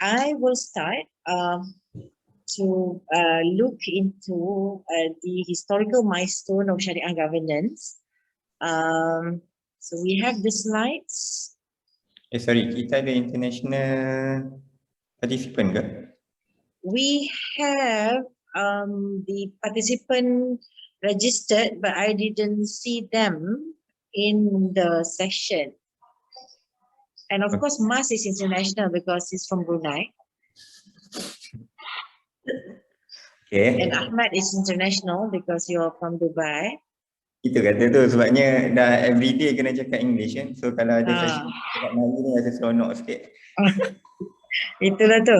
I will start to look into the historical milestone of Shariah governance. So we have the slides. Sorry, kita ada international participant ke? We have the participant registered, but I didn't see them in the session. And of course, Mas is international because he's from Brunei. Okay. And Ahmad is international because you're from Dubai. Itu kata tu sebabnya dah everyday kena cakap English kan. So kalau ada session cakap Melayu ni rasa seronok sikit. Itulah tu.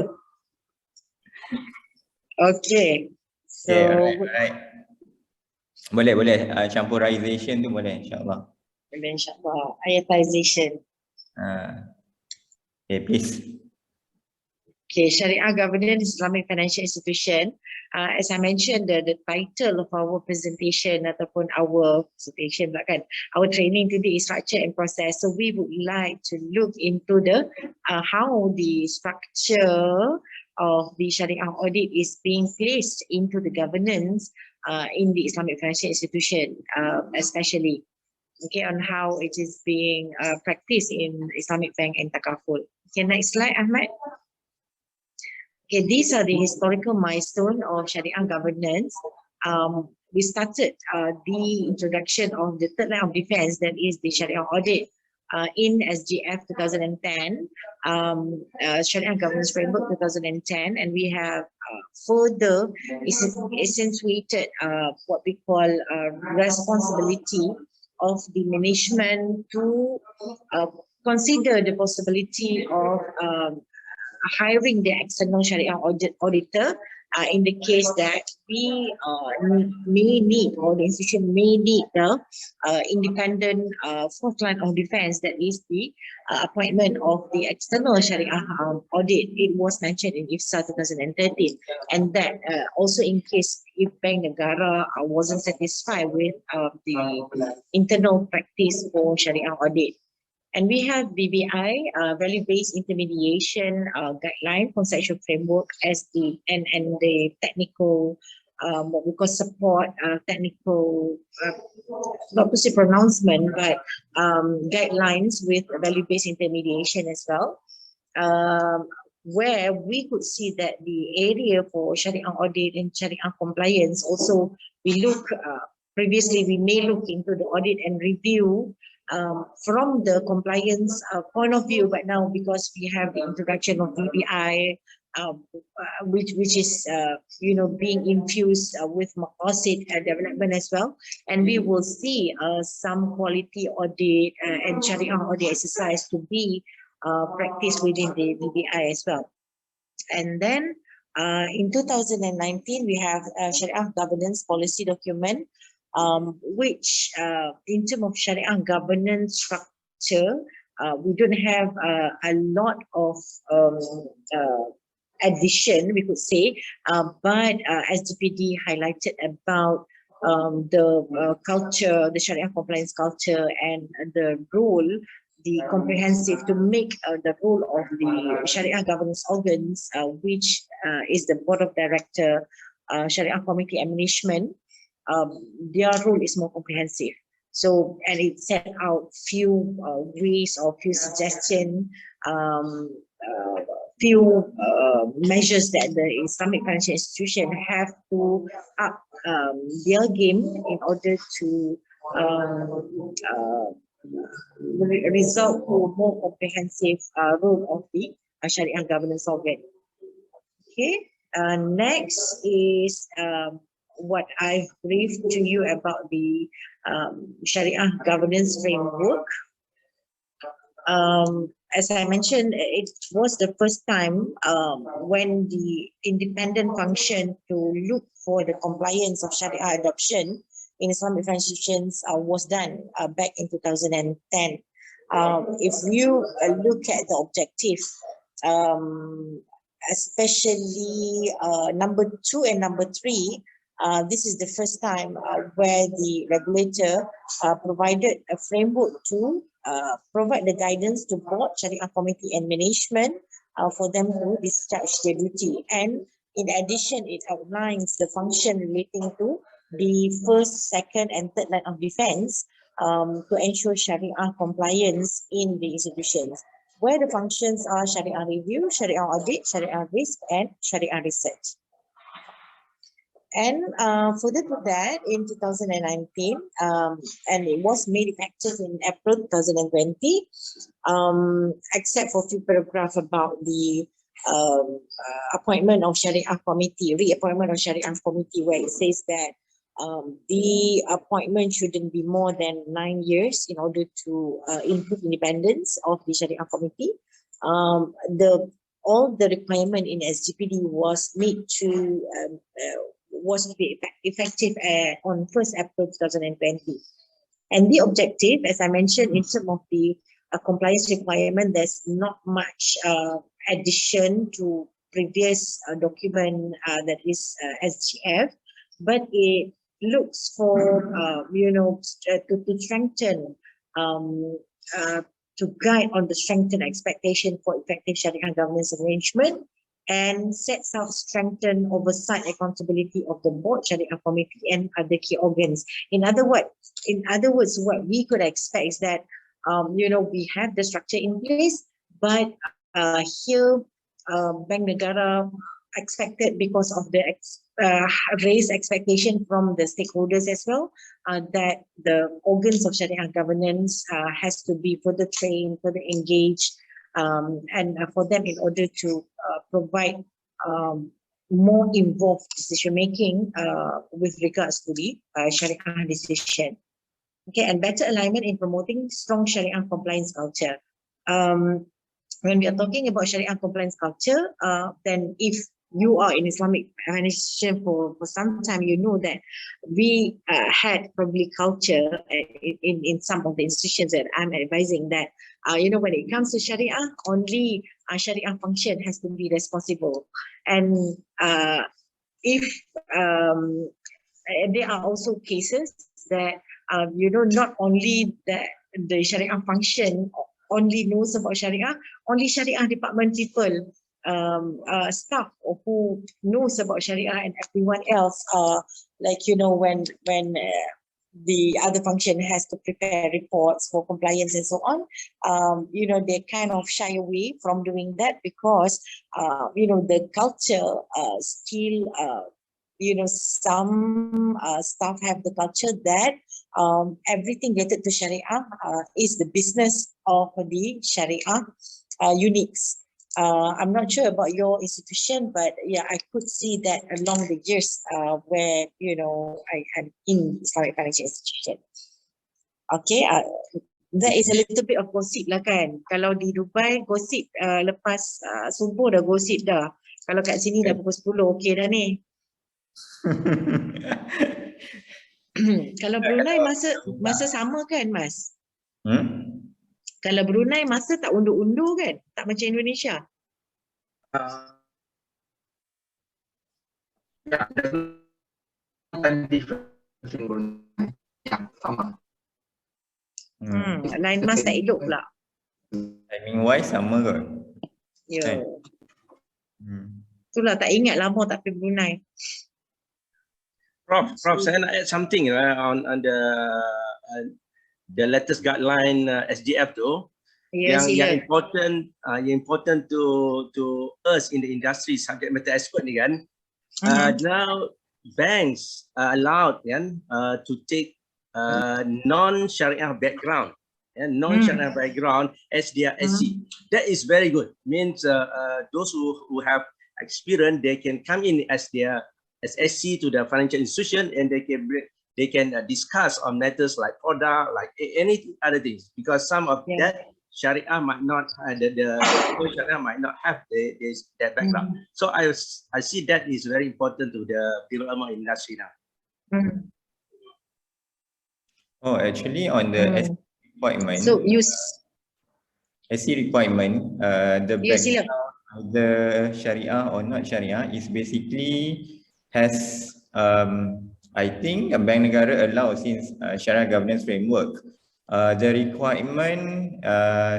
Okay. So alright. Boleh. Campurization tu boleh insyaAllah. Boleh insyaAllah. Ayatization. Okay, please. Okay, Shariah Governance Islamic Financial Institution. As I mentioned, the title of our presentation ataupun our presentation, our training today is structure and process. So we would like to look into the how the structure of the Shariah audit is being placed into the governance in the Islamic financial institution, especially. Okay, on how it is being practiced in Islamic bank and takaful. Okay, next slide, Ahmad. Okay, these are the historical milestone of Shariah governance. We started the introduction of the third line of defense, that is the Shariah audit, in SGF 2010, Shariah governance framework 2010, and we have further accentuated what we call responsibility of the management to consider the possibility of hiring the external Shariah auditor in the case that we may need, or the institution may need, the independent fourth line of defense, that is the appointment of the external Shariah audit. It was mentioned in IFSA 2013, and that also in case if Bank Negara wasn't satisfied with the internal practice for Shariah audit. And we have BBI, value-based intermediation guideline, conceptual framework as the and the technical what we call support, technical not to say pronouncement, but guidelines with value-based intermediation as well. Where we could see that the area for Shariah audit and Shariah compliance also, we look previously we may look into the audit and review from the compliance point of view, but now because we have the introduction of BBI, which is being infused with maqasid development as well, and we will see some quality audit and Shariah audit exercise to be practiced within the BBI as well. And then in 2019 we have Shariah governance policy document, which in terms of Shariah governance structure, we don't have a lot of addition, we could say, but as DPD highlighted about the culture, the Shariah compliance culture, and the role, the comprehensive, to make the role of the Shariah governance organs, which is the board of director, Shariah committee and management, their role is more comprehensive. So, and it set out few ways or few suggestions, few measures that the Islamic financial institution have to up their game in order to result to more comprehensive role of the Shariah governance organ. Okay, next is what I've briefed to you about the Shariah governance framework. As I mentioned, it was the first time when the independent function to look for the compliance of Shariah adoption in Islamic institutions was done back in 2010. If you look at the objective, especially number 2 and number 3, this is the first time where the regulator provided a framework to provide the guidance to board, Shariah committee and management for them to discharge their duty. And in addition, it outlines the function relating to the first, second, and third line of defense to ensure Sharia compliance in the institutions, where the functions are Sharia review, Sharia audit, Sharia risk, and Sharia research. And further to that, in 2019, and it was made effective in April 2020, except for a few paragraphs about the appointment of Sharia committee, reappointment of Sharia committee, where it says that the appointment shouldn't be more than 9 years in order to improve independence of the Sharia committee. All the requirement in SGPD was made to was to be effective on 1st April 2020. And the objective, as I mentioned, in terms of the compliance requirement, there's not much addition to previous document that is SGF, but it looks for, to strengthen, to guide on the strengthened expectation for effective Sharia governance arrangement, and sets out strengthened oversight accountability of the board, Sharia committee, and other key organs. In other words, what we could expect is that we have the structure in place, but here Bank Negara expected, because of the raised expectation from the stakeholders as well, that the organs of Sharia governance has to be further trained, further engaged, and for them in order to provide more involved decision making with regards to the Sharia decision. Okay, and better alignment in promoting strong Sharia compliance culture. When we are talking about Sharia compliance culture, then if you are in Islamic organization for some time, you know that we had probably culture in some of the institutions that I'm advising that, when it comes to Sharia, only Sharia function has to be responsible. And if there are also cases that, not only that the Sharia function only knows about Sharia, only Sharia department people, staff who knows about Sharia, and everyone else, when the other function has to prepare reports for compliance and so on, they kind of shy away from doing that because, the culture still, some staff have the culture that everything related to Sharia is the business of the Sharia units. I'm not sure about your institution, but yeah, I could see that along the years where, I am in Islamic financial institution. Okay, there is a little bit of gossip lah kan. Kalau di Dubai, gosip lepas subuh dah gosip dah. Kalau kat sini dah pukul 10, okey dah ni. Kalau Brunei masa sama kan, Mas? Kalau Brunei masa tak undur-undur kan? Tak macam Indonesia. Ya, dan different Brunei yang sama. Lain Mas tak hidup pula. Timing wise sama kot. Ya. Itulah tak ingat lama tak pergi Brunei. Prof, saya nak add something on the latest guideline SGF tu. Yes, yang important to us in the industry, subject matter expert ni kan. Now banks are allowed to take non-Sharia background, non-Sharia background as their SC. That is very good. Means those who have experience, they can come in as their SC to the financial institution, and they can discuss on matters like product, like any other things, because some of that Sharia might not the Sharia might not have that background. So I see that is very important to the development industry now. Oh, actually on the SC requirement, so you SC requirement, the background of the Sharia or not Sharia is basically has I think Bank Negara allows since Sharia governance framework. The requirement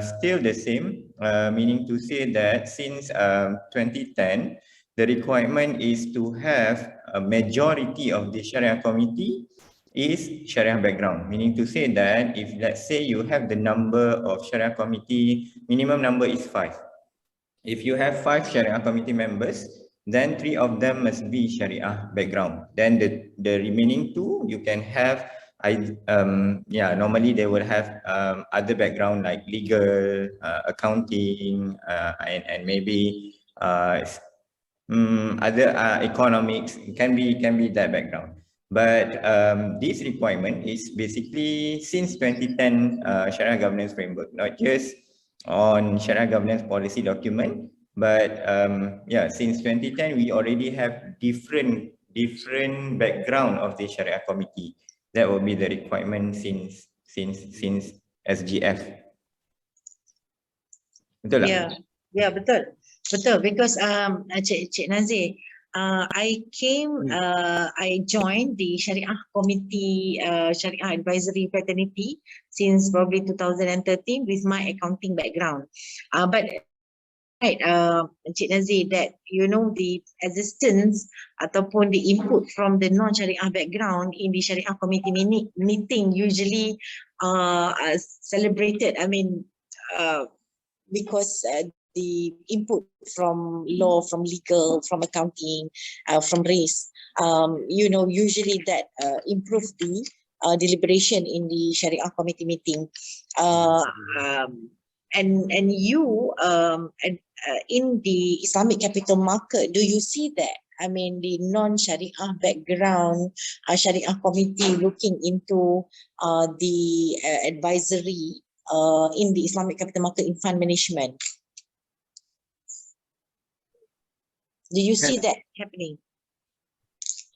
still the same, meaning to say that since 2010, the requirement is to have a majority of the Sharia committee is Sharia background, meaning to say that if let's say you have the number of Sharia committee, minimum number is 5. If you have 5 Sharia committee members, then 3 of them must be Sharia background. Then the remaining 2 you can have normally they will have other background like legal, accounting, and maybe other economics. Can be that background. But this requirement is basically since 2010 Sharia governance framework, not just on Sharia governance policy document, but since 2010 we already have different background of the Sharia committee. That will be the requirement since SGF. Betul tak? Yeah, betul. Because Cik Nazir, I joined the Sharia Committee, Sharia Advisory Fraternity since probably 2013 with my accounting background. But right, Cik Nazir, that the existence ataupun the input from the non-Sharia background in the Sharia Committee meeting usually celebrated. I mean, because the input from law, from legal, from accounting, from race, usually that improve the deliberation in the Sharia Committee meeting. And you in the Islamic capital market, do you see that? I mean, the non-Sharia background Sharia committee looking into the advisory in the Islamic capital market in fund management. Do you see that happening?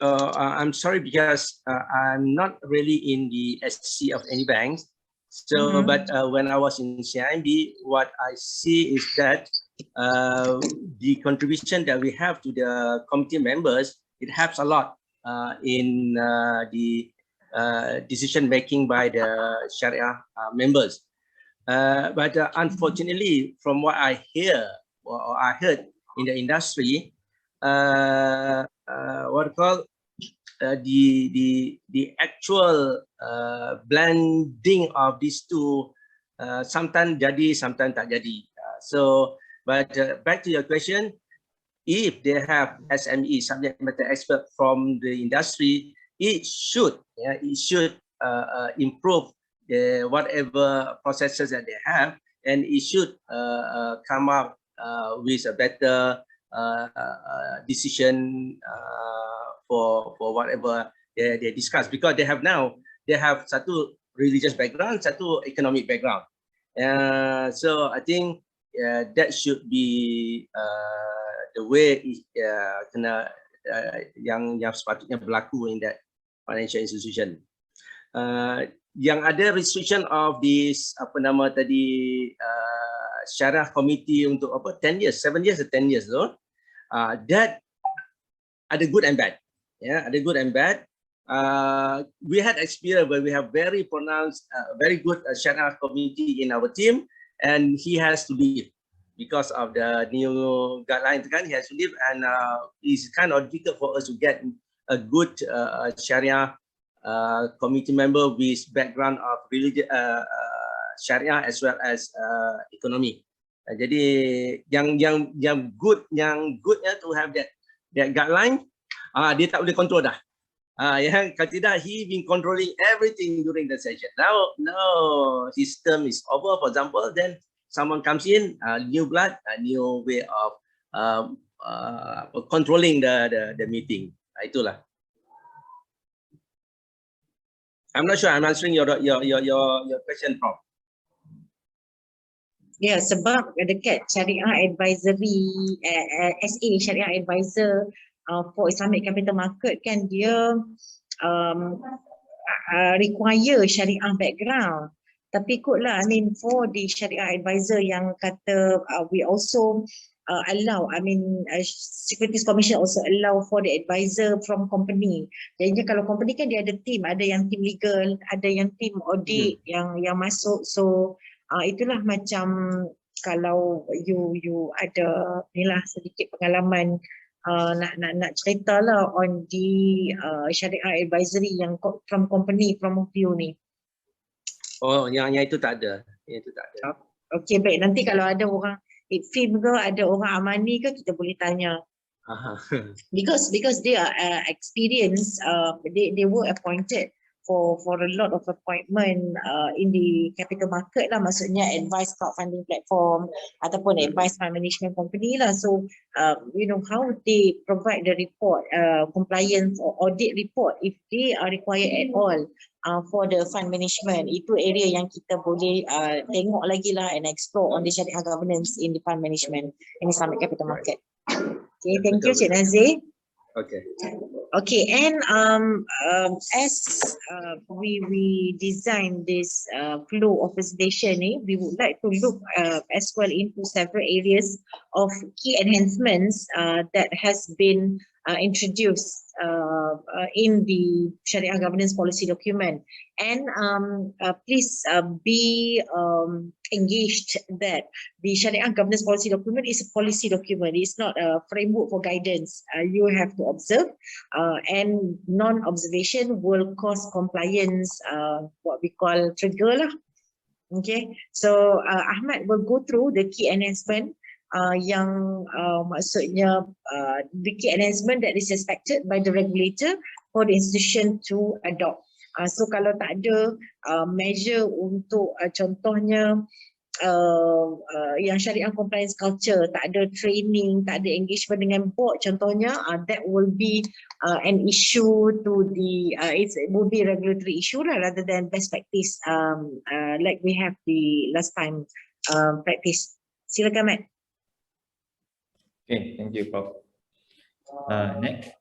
I'm sorry because I'm not really in the SC of any banks. So, but when I was in CIMB, what I see is that the contribution that we have to the committee members, it helps a lot in the decision making by the Sharia members. But unfortunately, from what I hear or I heard in the industry, the actual blending of these two sometimes jadi, sometimes tak jadi. But back to your question, if they have SME, subject matter expert from the industry, it should improve the whatever processes that they have, and it should come up with a better decision for whatever they discuss, because they have satu religious background, satu economic background. So I think that should be the way yang sepatutnya berlaku in that financial institution. Yang ada restriction of this Syariah committee untuk 10 years, 7 years or 10 years though. That ada good and bad. Yeah, ada good and bad. We had experience where we have very pronounced, very good Sharia committee in our team, and he has to leave because of the new guidelines. He has to leave, and it's kind of difficult for us to get a good Sharia committee member with background of religion, Sharia as well as economy. Jadi yang goodnya to have that guideline. Dia tak boleh control dah. Kalau tidak, he been controlling everything during the session. Now his term is over, for example, then someone comes in, new blood, a new way of controlling the meeting. Itulah. I'm not sure I'm answering your question, Prof. Ya, sebab dekat Syariah Advisory, SA Syariah Advisor for Islamic Capital Market kan, dia require Syariah background. Tapi ikutlah, I mean for the Syariah Advisor yang kata we also allow, I mean Securities Commission also allow for the advisor from company. Jadi kalau company kan dia ada team, ada yang team legal, ada yang team audit yang masuk. So itulah macam kalau you ada ni lah sedikit pengalaman nak cerita lah on the Shariah advisory yang from company from view ni. Oh, yang itu tak ada. Yang itu tak ada. Okay, baik. Nanti kalau ada orang Itfim ke, ada orang Amani ke, kita boleh tanya. Because they are experienced, they were appointed for a lot of appointment in the capital market lah, maksudnya advice crowdfunding platform ataupun advice fund management company lah. So you know how they provide the report, compliance or audit report if they are required at all for the fund management. Itu area yang kita boleh tengok lagi lah and explore on the Shariah governance in the fund management in Islamic capital market. Okay, thank you Cik Nazir. Okay. Okay, and as we design this flow of presentation, we would like to look as well into several areas of key enhancements that has been introduced in the Shariah governance policy document. And please be engaged that the Shariah governance policy document is a policy document. It's not a framework for guidance. You have to observe, and non-observation will cause compliance, what we call trigger lah. Okay, so Ahmad will go through the key enhancement yang maksudnya the key enhancement that is expected by the regulator for the institution to adopt. So kalau tak ada measure untuk contohnya yang Shariah compliance culture, tak ada training, tak ada engagement dengan board contohnya, that will be an issue to the it will be a regulatory issue rather than best practice like we have the last time practice. Silakan Matt. Okay, thank you Prof. Next.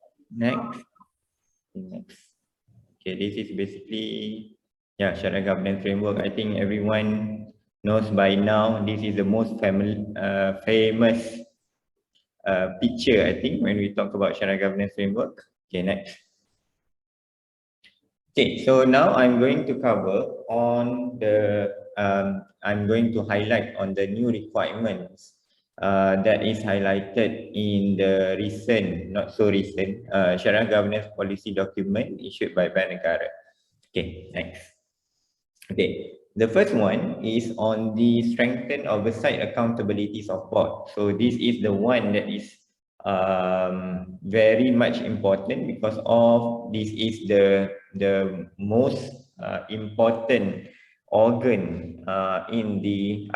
Okay, this is basically Shariah governance framework. I think everyone knows by now this is the most famous picture, I think, when we talk about Shariah governance framework. Okay, next. Okay, so now I'm going to cover on the I'm going to highlight on the new requirements that is highlighted in the recent, not so recent, Shariah governance policy document issued by Bank Negara. Okay, next. Okay, the first one is on the strengthened oversight accountabilities of board. So this is the one that is very much important because of this is the most important organ in the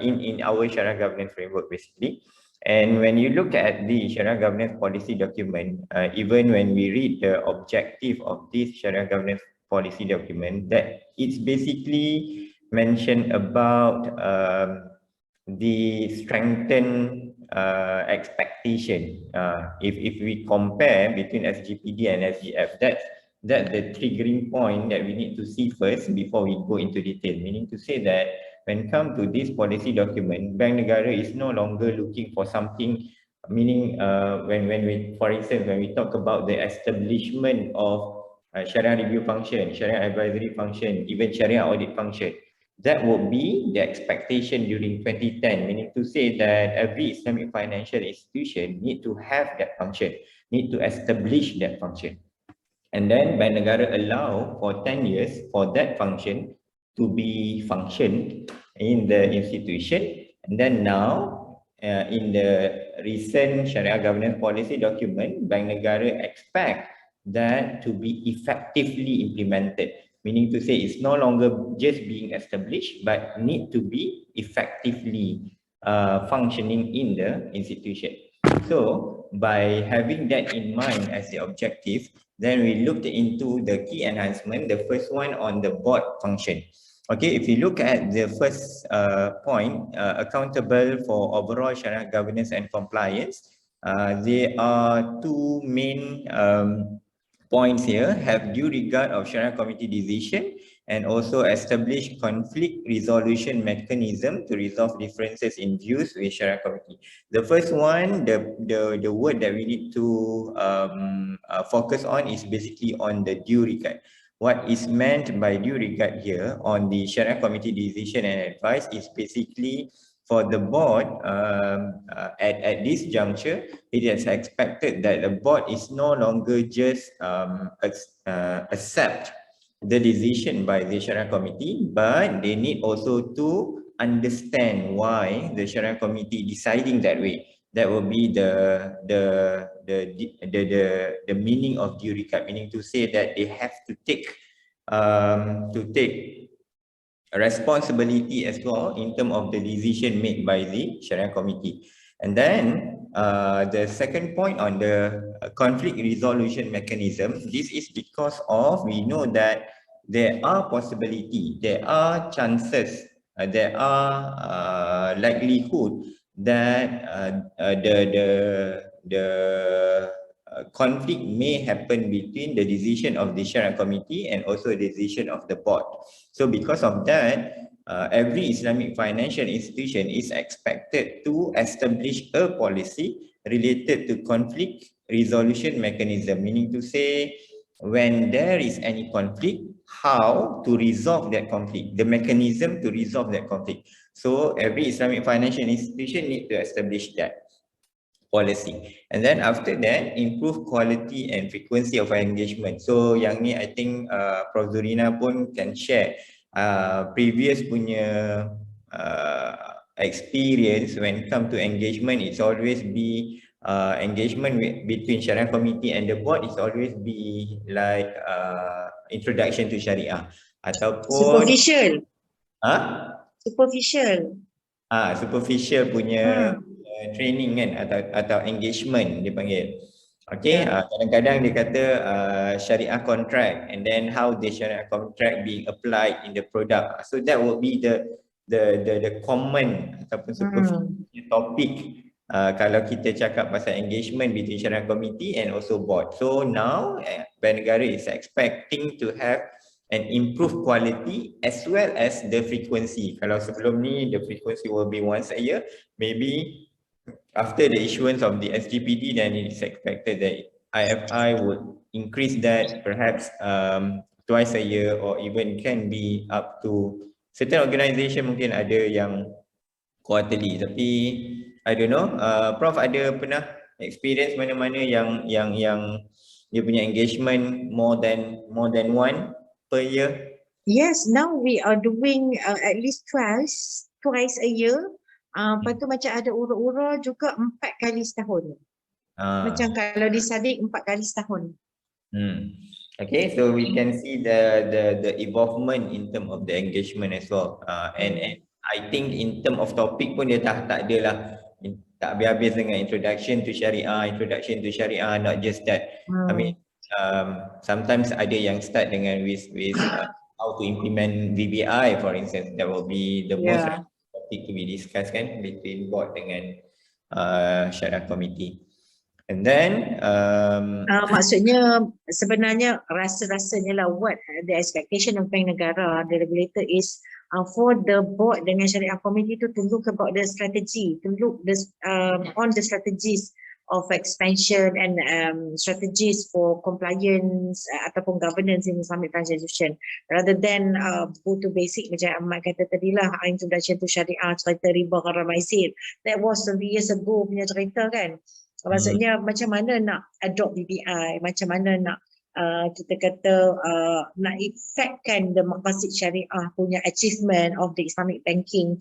in our Shariah governance framework basically. And when you look at the Shariah governance policy document, even when we read the objective of this Shariah governance policy document, that it's basically mentioned about the strengthened expectation. If we compare between SGPD and SGF, that's the triggering point that we need to see first before we go into detail. Meaning to say that when come to this policy document, Bank Negara is no longer looking for something, meaning when we, for instance, when we talk about the establishment of Shariah review function, Shariah advisory function, even Shariah audit function, that would be the expectation during 2010, meaning to say that every Islamic financial institution need to have that function, need to establish that function. And then Bank Negara allow for 10 years for that function to be functioned in the institution. And then now in the recent Shariah governance policy document, Bank Negara expect that to be effectively implemented. Meaning to say it's no longer just being established, but need to be effectively functioning in the institution. So by having that in mind as the objective, then we looked into the key enhancement. The first one on the board function. Okay, if you look at the first point, accountable for overall Shariah governance and compliance, there are two main points here: have due regard of Shariah committee decision and also establish conflict resolution mechanism to resolve differences in views with Shariah committee. The first one, the word that we need to focus on is basically on the due regard. What is meant by due regard here on the Shariah committee decision and advice is basically for the board, at this juncture, it is expected that the board is no longer just accept the decision by the Shariah Committee, but they need also to understand why the Shariah Committee deciding that way. That will be the meaning of due recap, meaning to say that they have to take responsibility as well in terms of the decision made by the Shariah Committee. And then the second point on the conflict resolution mechanism, this is because of we know that there are possibility, there are chances, there are likelihood that the conflict may happen between the decision of the Shariah Committee and also the decision of the board. So because of that, every Islamic financial institution is expected to establish a policy related to conflict resolution mechanism, meaning to say when there is any conflict, how to resolve that conflict, the mechanism to resolve that conflict. So every Islamic financial institution need to establish that policy. And then after that, improve quality and frequency of engagement. So yang ni I think Prof Zurina pun can share previous punya experience when it come to engagement. It's always be engagement between Shariah Committee and the board is always be like introduction to Syariah ataupun superficial. Superficial punya training kan atau engagement dia panggil. Okay, kadang-kadang dia kata Syariah contract and then how the Syariah contract being applied in the product. So that will be the common ataupun superficial topic kalau kita cakap pasal engagement between Syariah Committee and also board. So now Bank Negara is expecting to have an improved quality as well as the frequency. Kalau sebelum ni the frequency will be once a year, maybe after the issuance of the SGPD, then it is expected that IFI would increase that perhaps twice a year or even can be up to certain organisation mungkin ada yang quarterly. Tapi I don't know, Prof ada pernah experience mana-mana yang dia punya engagement more than one per year? Yes, now we are doing at least twice a year. Lepas tu macam ada urut-urut juga 4 kali setahun. Macam kalau di Sadik 4 kali setahun. Okay, so we can see the involvement in term of the engagement as well. And I think in term of topic pun dia tak ada lah. Tak habis-habis dengan introduction to Syariah, not just that. I mean, sometimes ada yang start dengan with how to implement VBI, for instance. That will be the most topic to be discussed kan between board dengan Syariah Committee. And then maksudnya sebenarnya rasanya lah what the expectation of Bank Negara, the regulator is for the board dengan Syariah Committee to look about the strategy, to look on the strategies of expansion and strategies for compliance ataupun governance in Islamic financial institution, rather than go to basic macam Ahmad kata tadi lah, introduction to Syariah, cerita riba haramizir. That was 3 years ago punya cerita kan. Maksudnya macam mana nak adopt BBI, macam mana nak kita kata nak effectkan the maqasid syariah punya achievement of the Islamic banking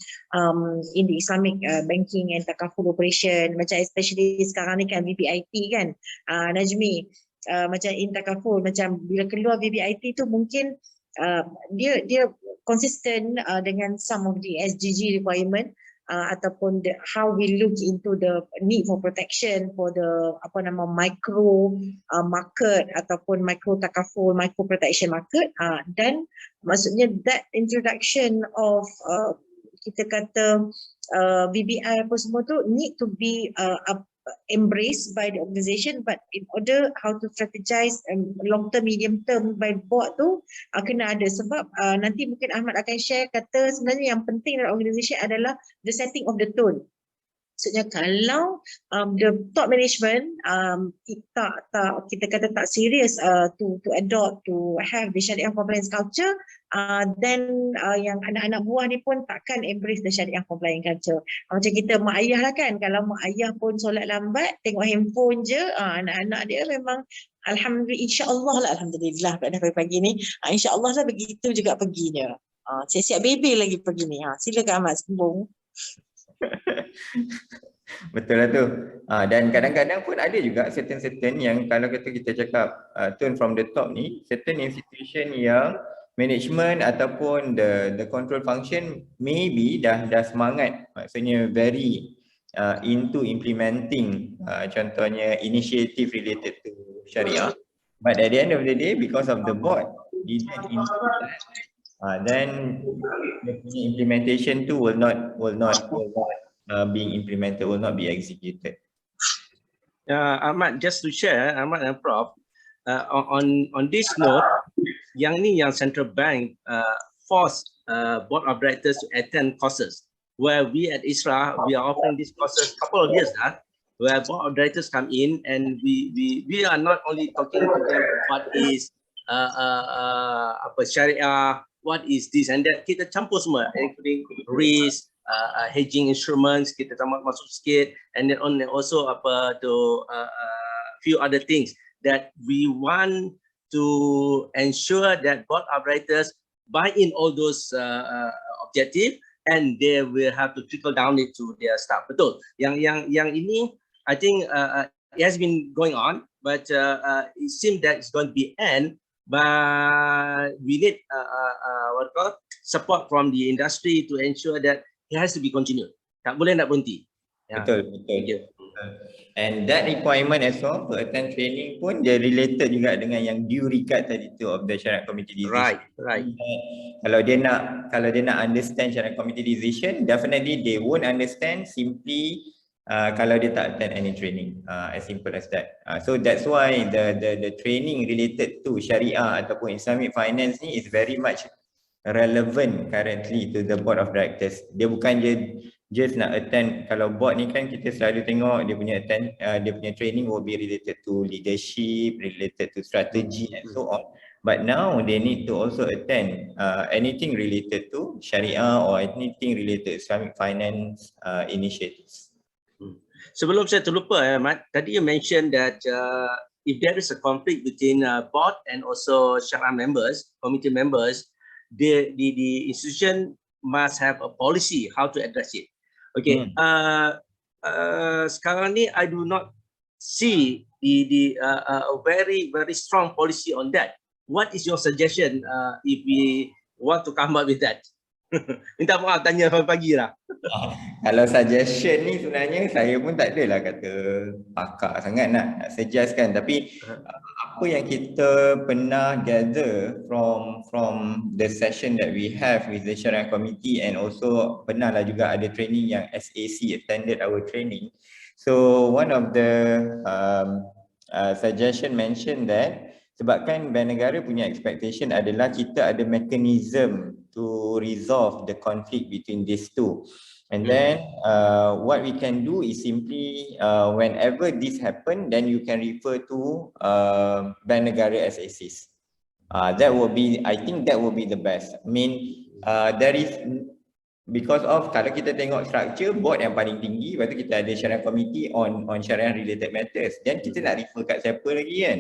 in the Islamic banking and takaful operation. Macam especially sekarang ni kan BBIT kan, Najmi, macam in takaful, macam bila keluar BBIT tu mungkin dia consistent dengan some of the SDG requirement, ataupun how we look into the need for protection for the micro market ataupun micro takaful, micro protection market, dan maksudnya that introduction of kita kata BBI apa semua tu need to be embraced by the organisation, but in order how to strategize long term, medium term by board tu kena ada, sebab nanti mungkin Ahmad akan share kata sebenarnya yang penting dalam organisation adalah the setting of the tone. Maksudnya kalau the top management kita kata tak serius to adopt, to have the Syariah compliance culture, then yang anak-anak buah ni pun takkan embrace the Syariah compliance culture. Macam kita mak ayah lah kan, kalau mak ayah pun solat lambat, tengok handphone je, anak-anak dia memang alhamdulillah, insya-Allah lah, alhamdulillah dah pagi-pagi ni, insya-Allah lah begitu juga perginya. Siap-siap baby lagi pergi ni. Silakan Ahmad sambung. Betul lah tu. Dan kadang-kadang pun ada juga certain yang kalau kata kita cakap turn from the top ni, certain institution yang management ataupun the control function maybe dah semangat, maksudnya very into implementing contohnya initiative related to Syariah, but at the end of the day because of the board didn't implement that, then the implementation tu will not being implemented, will not be executed. Ahmad, just to share, Ahmad and Prof, on this note, yang central bank force board of directors to attend courses, where we at ISRA, we are offering these courses couple of years now, where board of directors come in and we are not only talking to them what is Syariah, what is this and that, kita campur semua, including risk, hedging instruments, kita masuk sikit, and then also few other things that we want to ensure that board of directors buy in all those objective, and they will have to trickle down it to their staff. Betul. Yang ini, I think it has been going on, but it seems that it's going to be end. But we need support from the industry to ensure that it has to be continued. Tak boleh nak berhenti. Betul. And that requirement as well to attend training pun dia related juga dengan yang due regard tadi tu of the Syariah Committee decision. Right. Kalau dia nak understand Syariah Committee decision, definitely they won't understand simply kalau dia tak attend any training, as simple as that. So that's why the training related to Syariah ataupun Islamic finance ni is very much relevant currently to the board of directors. Dia bukan just nak attend. Kalau board ni kan kita selalu tengok dia punya training will be related to leadership, related to strategy and so on. But now they need to also attend anything related to Syariah or anything related to Islamic finance initiatives. Sebelum saya terlupa, Ahmad, tadi you mentioned that if there is a conflict between board and also Syariah members, committee members, the institution must have a policy how to address it. Okay. Sekarang ni I do not see a very strong policy on that. What is your suggestion if we want to come up with that? Minta maaf tanya pagi lah. Kalau suggestion ni sebenarnya saya pun tak adalah kata pakar sangat nak suggest kan, tapi apa yang kita pernah gather from the session that we have with the Syariah Committee, and also pernah lah juga ada training yang SAC attended our training. So one of the suggestion mentioned that sebabkan bank negara punya expectation adalah kita ada mechanism to resolve the conflict between these two. And then what we can do is simply whenever this happen, then you can refer to bank negara SACs. That will be, I think that will be the best. I mean, there is, because of kalau kita tengok structure board yang paling tinggi, lepas tu kita ada Syariah Committee on Syariah related matters, then kita nak refer kat siapa lagi kan?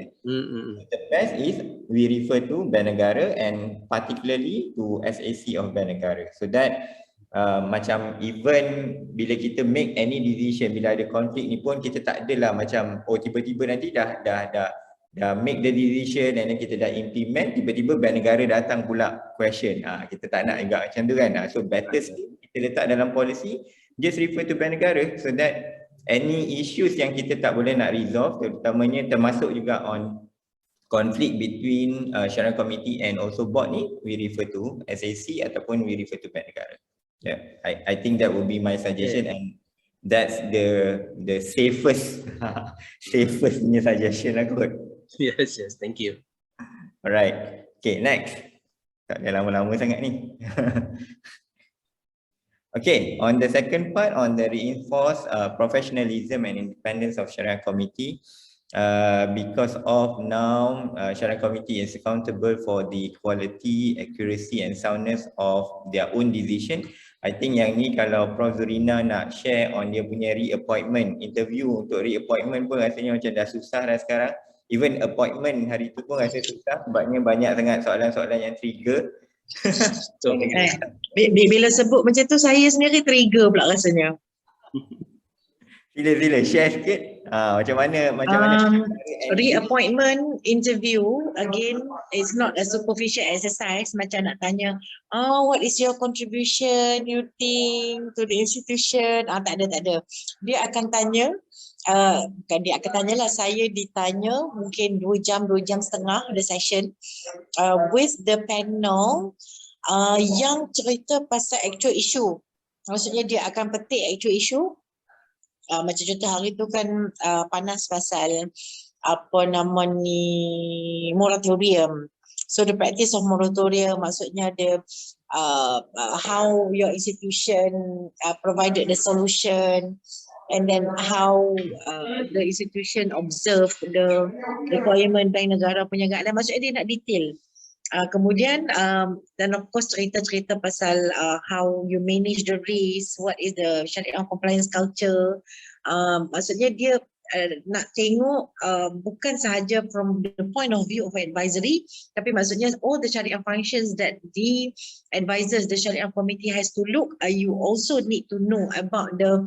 The best is we refer to bank negara and particularly to SAC of bank negara, so that macam even bila kita make any decision, bila ada konflik ni pun kita tak adalah macam tiba-tiba nanti dah make the decision and then kita dah implement, tiba-tiba bank negara datang pula question. Kita tak nak juga macam tu kan. So better still kita letak dalam policy, just refer to bank negara, so that any issues yang kita tak boleh nak resolve, terutamanya termasuk juga on conflict between Syariah Committee and also board ni, we refer to SAC ataupun we refer to bank negara. Yeah, I think that would be my suggestion, and that's the safest punya suggestion lah kot. Yes, thank you. Alright, okay, next. Tak ada lama-lama sangat ni. Okay, on the second part, on the reinforced professionalism and independence of Shariah Committee, because of now Shariah Committee is accountable for the quality, accuracy and soundness of their own decision. I think yang ni kalau Prof Zurina nak share on dia punya reappointment, interview untuk reappointment pun rasanya macam dah susah dah sekarang. Even appointment hari tu pun rasa susah sebabnya banyak sangat soalan-soalan yang trigger. So, bila sebut macam tu saya sendiri trigger pula rasanya. Sila share sikit. Macam mana reappointment interview again is not a superficial exercise macam nak tanya what is your contribution you think to the institution. Tak ada. Dia akan tanya dia akan tanyalah, saya ditanya mungkin 2 jam setengah ada session with the panel yang cerita pasal actual issue. Maksudnya dia akan petik actual issue. Macam contoh hari tu kan panas pasal apa nama ni moratorium. So the practice of moratorium maksudnya the how your institution provided the solution and then how the institution observe the requirement Bank Negara Penjagaan. Maksudnya dia nak detail. Kemudian dan of course cerita-cerita pasal how you manage the risk, what is the Shariah compliance culture. Maksudnya dia nak tengok bukan sahaja from the point of view of advisory, tapi maksudnya all the Shariah functions that the advisors, the Shariah committee has to look, you also need to know about the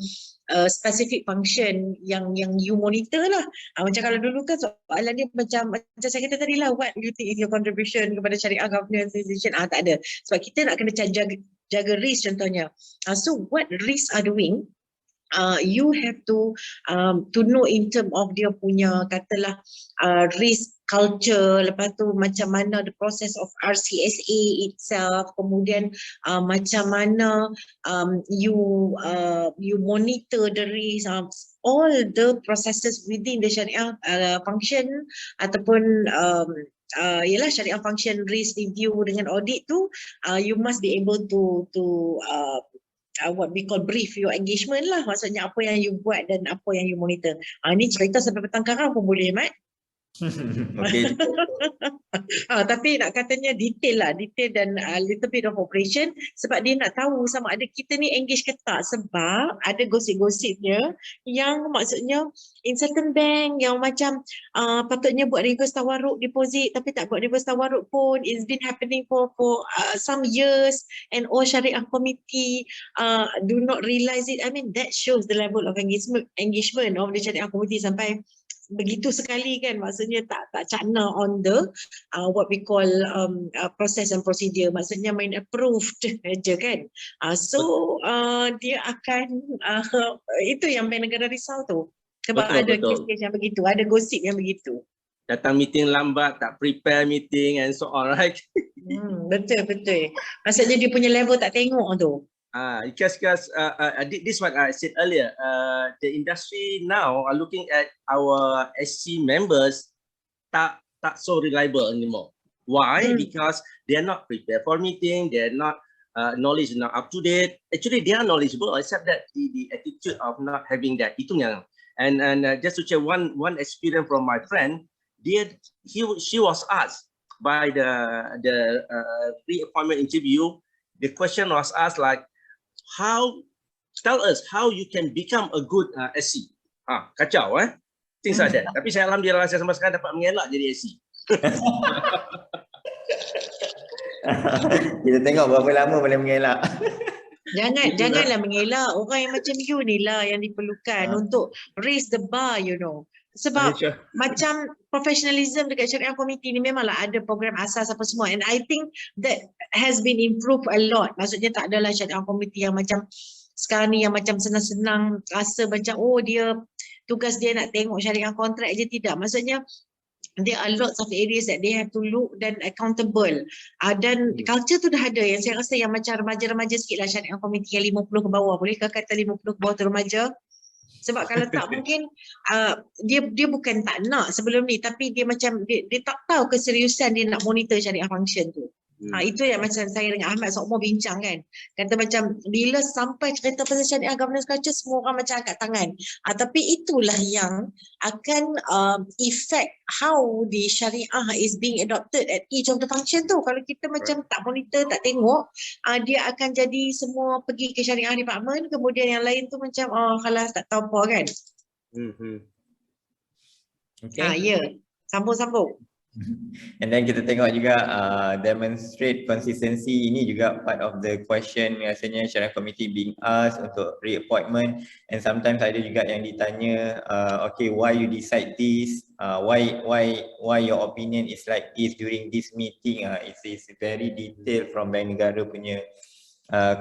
specific function yang you monitor lah. Macam kalau dulu kan soalan dia macam saya kata tadi lah, what you think is your contribution kepada Shariah governance institution? Tak ada. Sebab kita nak kena jaga risk contohnya. So what risks are doing? You have to know in term of dia punya katalah risk culture, lepas tu macam mana the process of RCSA itself, kemudian macam mana you monitor the risk, all the processes within the Shariah function ataupun ialah Shariah function risk review dengan audit tu, you must be able to what we call brief your engagement lah, maksudnya apa yang you buat dan apa yang you monitor. Ni cerita sampai petang karang pun boleh, Mat. Okay. Tapi nak katanya detail dan little bit of operation, sebab dia nak tahu sama ada kita ni engage ke tak, sebab ada gosip-gosipnya yang maksudnya in certain bank yang macam patutnya buat reverse tawarruk deposit tapi tak buat reverse tawarruk pun. It's been happening for some years and all Shariah committee do not realize it. I mean that shows the level of engagement of the Shariah committee sampai begitu sekali kan, maksudnya tak cakna on the what we call process and procedure, maksudnya main approved je kan. So dia akan itu yang Bank Negara risau tu, sebab ada kes-kes yang begitu, ada gosip yang begitu. Datang meeting lambat, tak prepare meeting and so on, right? Betul. Maksudnya dia punya level tak tengok tu. Because this is what I said earlier. The industry now are looking at our SC members tak so reliable anymore. Why? Because they are not prepared for meeting. They are not knowledge not up to date. Actually, they are knowledgeable, except that the attitude of not having that. Itu yang. And just to share one experience from my friend, she was asked by the reappointment interview. The question was asked like, tell us how you can become a good SC. Kacau things like that. Tapi saya alhamdulillah saya sampai sekarang dapat mengelak jadi SC. Kita tengok berapa lama boleh mengelak. Janganlah mengelak. Orang yang macam you ni lah yang diperlukan untuk raise the bar, you know. Sebab macam professionalism dekat Shariah Committee ni memanglah ada program asas apa semua, and I think that has been improved a lot. Maksudnya tak adalah Shariah Committee yang macam sekarang ni yang macam senang-senang rasa macam dia tugas dia nak tengok syariah kontrak je. Tidak, maksudnya there are lots of areas that they have to look dan accountable. Dan culture tu dah ada, yang saya rasa yang macam remaja-remaja sikit lah Shariah Committee yang 50 ke bawah. Bolehkah kata 50 ke bawah tu remaja? Sebab kalau tak mungkin dia bukan tak nak sebelum ni, tapi dia macam dia tak tahu keseriusan dia nak monitor Shariah function tu. Itu yang macam saya dengan Ahmad seumur bincang kan. Kata macam bila sampai cerita pasal syariah governance culture, semua orang macam angkat tangan. Tapi itulah yang akan affect how the syariah is being adopted at each of the function tu. Kalau kita macam tak monitor, tak tengok, dia akan jadi semua pergi ke syariah department, kemudian yang lain tu macam khalas tak tahu apa kan. Okay. Ya. Sambung-sambung. And then kita tengok juga demonstrate consistency, ini juga part of the question biasanya Syariah Committee being asked untuk reappointment, and sometimes ada juga yang ditanya okay, why you decide this, why your opinion is like this during this meeting. It is very detailed from Bank Negara punya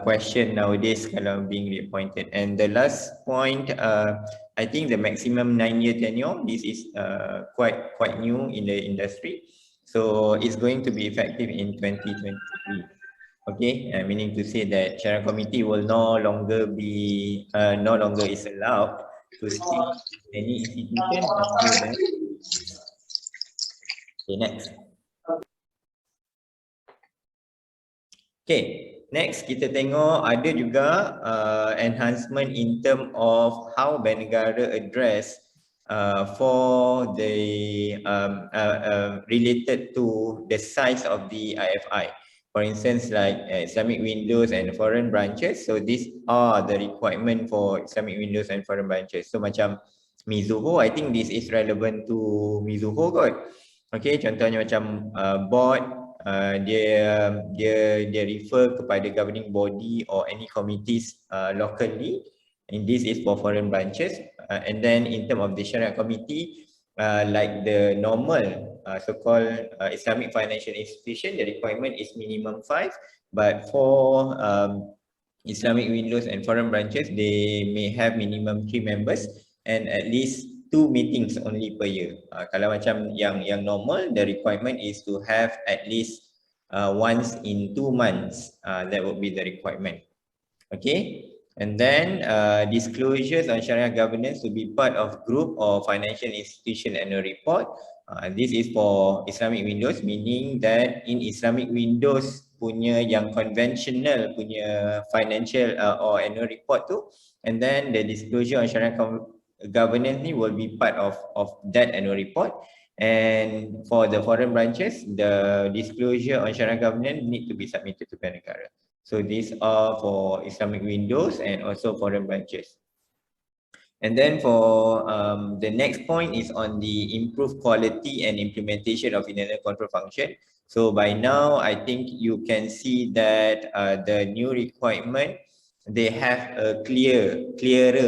question nowadays kalau being reappointed. And the last point, I think the maximum 9-year tenure, this is quite new in the industry, so it's going to be effective in 2023. Okay, meaning to say that Syariah Committee will no longer is allowed to stick to any institution other than. Okay, next. Okay, next kita tengok ada juga enhancement in term of how Bank Negara address for the related to the size of the IFI. For instance, like Islamic windows and foreign branches. So these are the requirement for Islamic windows and foreign branches. So macam Mizuho, I think this is relevant to Mizuho kot. Okay, contohnya macam board, dia refer kepada governing body or any committees locally, and this is for foreign branches. And then in terms of the Shariah Committee, like the normal so-called Islamic financial institution, the requirement is minimum 5, but for Islamic windows and foreign branches, they may have minimum 3 members and at least 2 meetings only per year. Kalau macam yang normal, the requirement is to have at least once in 2 months. That would be the requirement. Okay. And then disclosures on Sharia governance to be part of group or financial institution annual report. This is for Islamic windows, meaning that in Islamic windows punya yang conventional punya financial or annual report tu, and then the disclosure on Sharia governance ni will be part of that annual report. And for the foreign branches, the disclosure on Sharia governance need to be submitted to Bank Negara. So these are for Islamic windows and also foreign branches. And then for the next point is on the improved quality and implementation of internal control function. So by now, I think you can see that the new requirement, they have a clearer,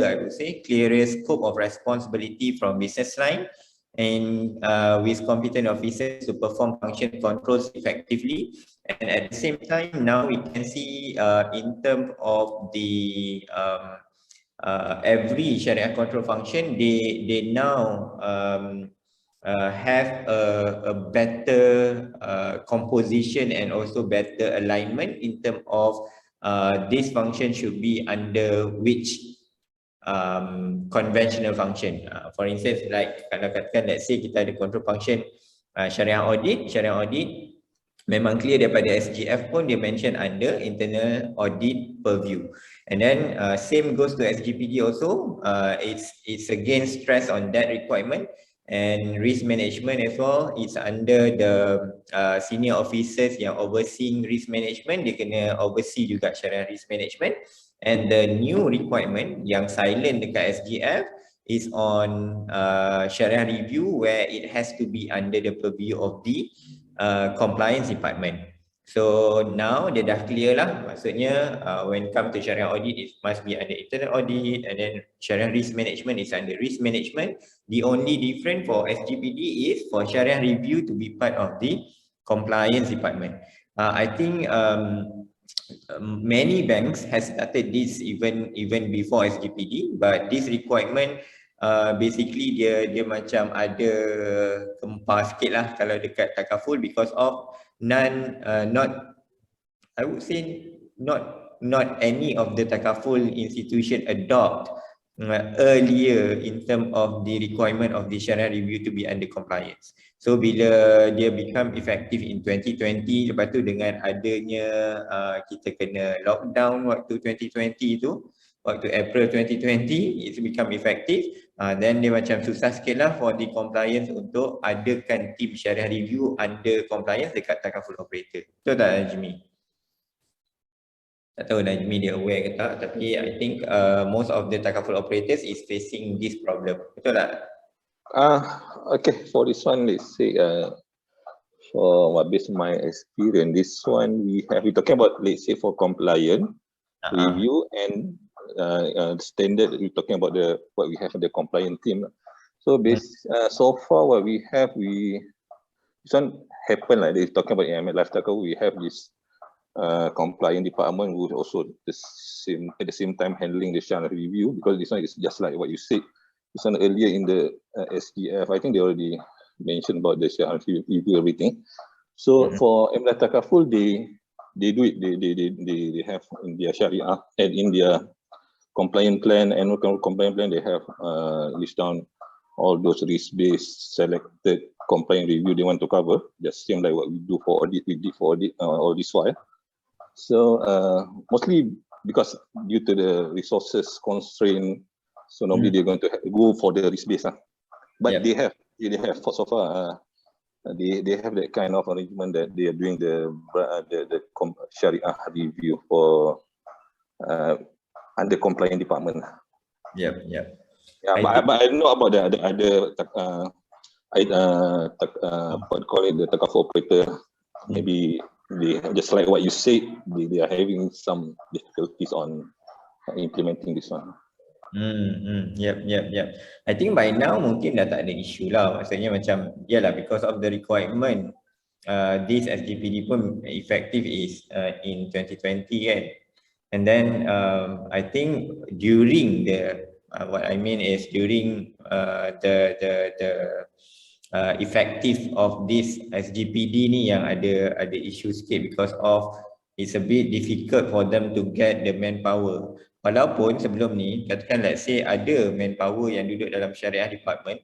I would say, clearer scope of responsibility from business line, and with competent officers to perform function controls effectively. And at the same time, now we can see in terms of the every Sharia control function, they now have a better composition and also better alignment in terms of this function should be under which conventional function. For instance, like kalau katakan, let's say kita ada control function Shariah Audit memang clear daripada SGF pun dia mention under internal audit purview. And then same goes to SGPD also. It's again stress on that requirement, and risk management as well. It's under the senior officers yang overseeing risk management, dia kena oversee juga Sharia risk management. And the new requirement yang silent dekat SGF is on Sharia review, where it has to be under the purview of the compliance department. So now dia dah clear lah, maksudnya when come to Sharia audit, it must be under internal audit, and then Sharia risk management is under risk management. The only different for SGPD is for Sharia review to be part of the compliance department. I think many banks has started this even before SGPD, but this requirement basically dia macam ada gempar sikit lah kalau dekat takaful, because of I would say not any of the takaful institution adopt earlier in terms of the requirement of the Sharia review to be under compliance. So bila dia become effective in 2020, lepas tu dengan adanya kita kena lockdown waktu 2020 tu, waktu April 2020 it become effective, then dia macam susah sikit lah for the compliance untuk adakan team Sharia review under compliance dekat takaful operator. Betul tak Najmi? Tak tahu Najmi dia aware ke tak, tapi I think most of the takaful operators is facing this problem. Betul tak? Okay, for this one, let's say for based on my experience, this one we talking about, let's say for compliance review and standard, we're talking about what we have in the compliance team. So so far what we have, this one happen like this, talking about AML lifestyle, we have this compliance department who also at the same time handling the Sharia review, because this one is just like what you said. This one earlier in the SDF, I think they already mentioned about the Sharia review everything. So for AML takaful, they do it. They have in their Sharia and in their compliance plan, annual compliance plan, they have list down all those risk-based selected compliance review they want to cover. Just same like what we do for audit, we did for audit all this while. So mostly because due to the resources constraint, so normally they're going to go for the risk-based. But they have so far they have that kind of arrangement that they are doing the Sharia review for under compliance department. Yeah. But I know about the other what call it, the takaful operator. Maybe they just like what you said, they are having some difficulties on implementing this one. Yep. I think by now mungkin dah tak ada isu lah. Maksudnya macam, yalah, because of the requirement, this SGPD pun effective is in 2020 kan. And then I think during the what I mean is during the effective of this SGPD ni yang ada isu sikit, because of it's a bit difficult for them to get the manpower. Walaupun sebelum ni, katakan let's say ada manpower yang duduk dalam Syariah department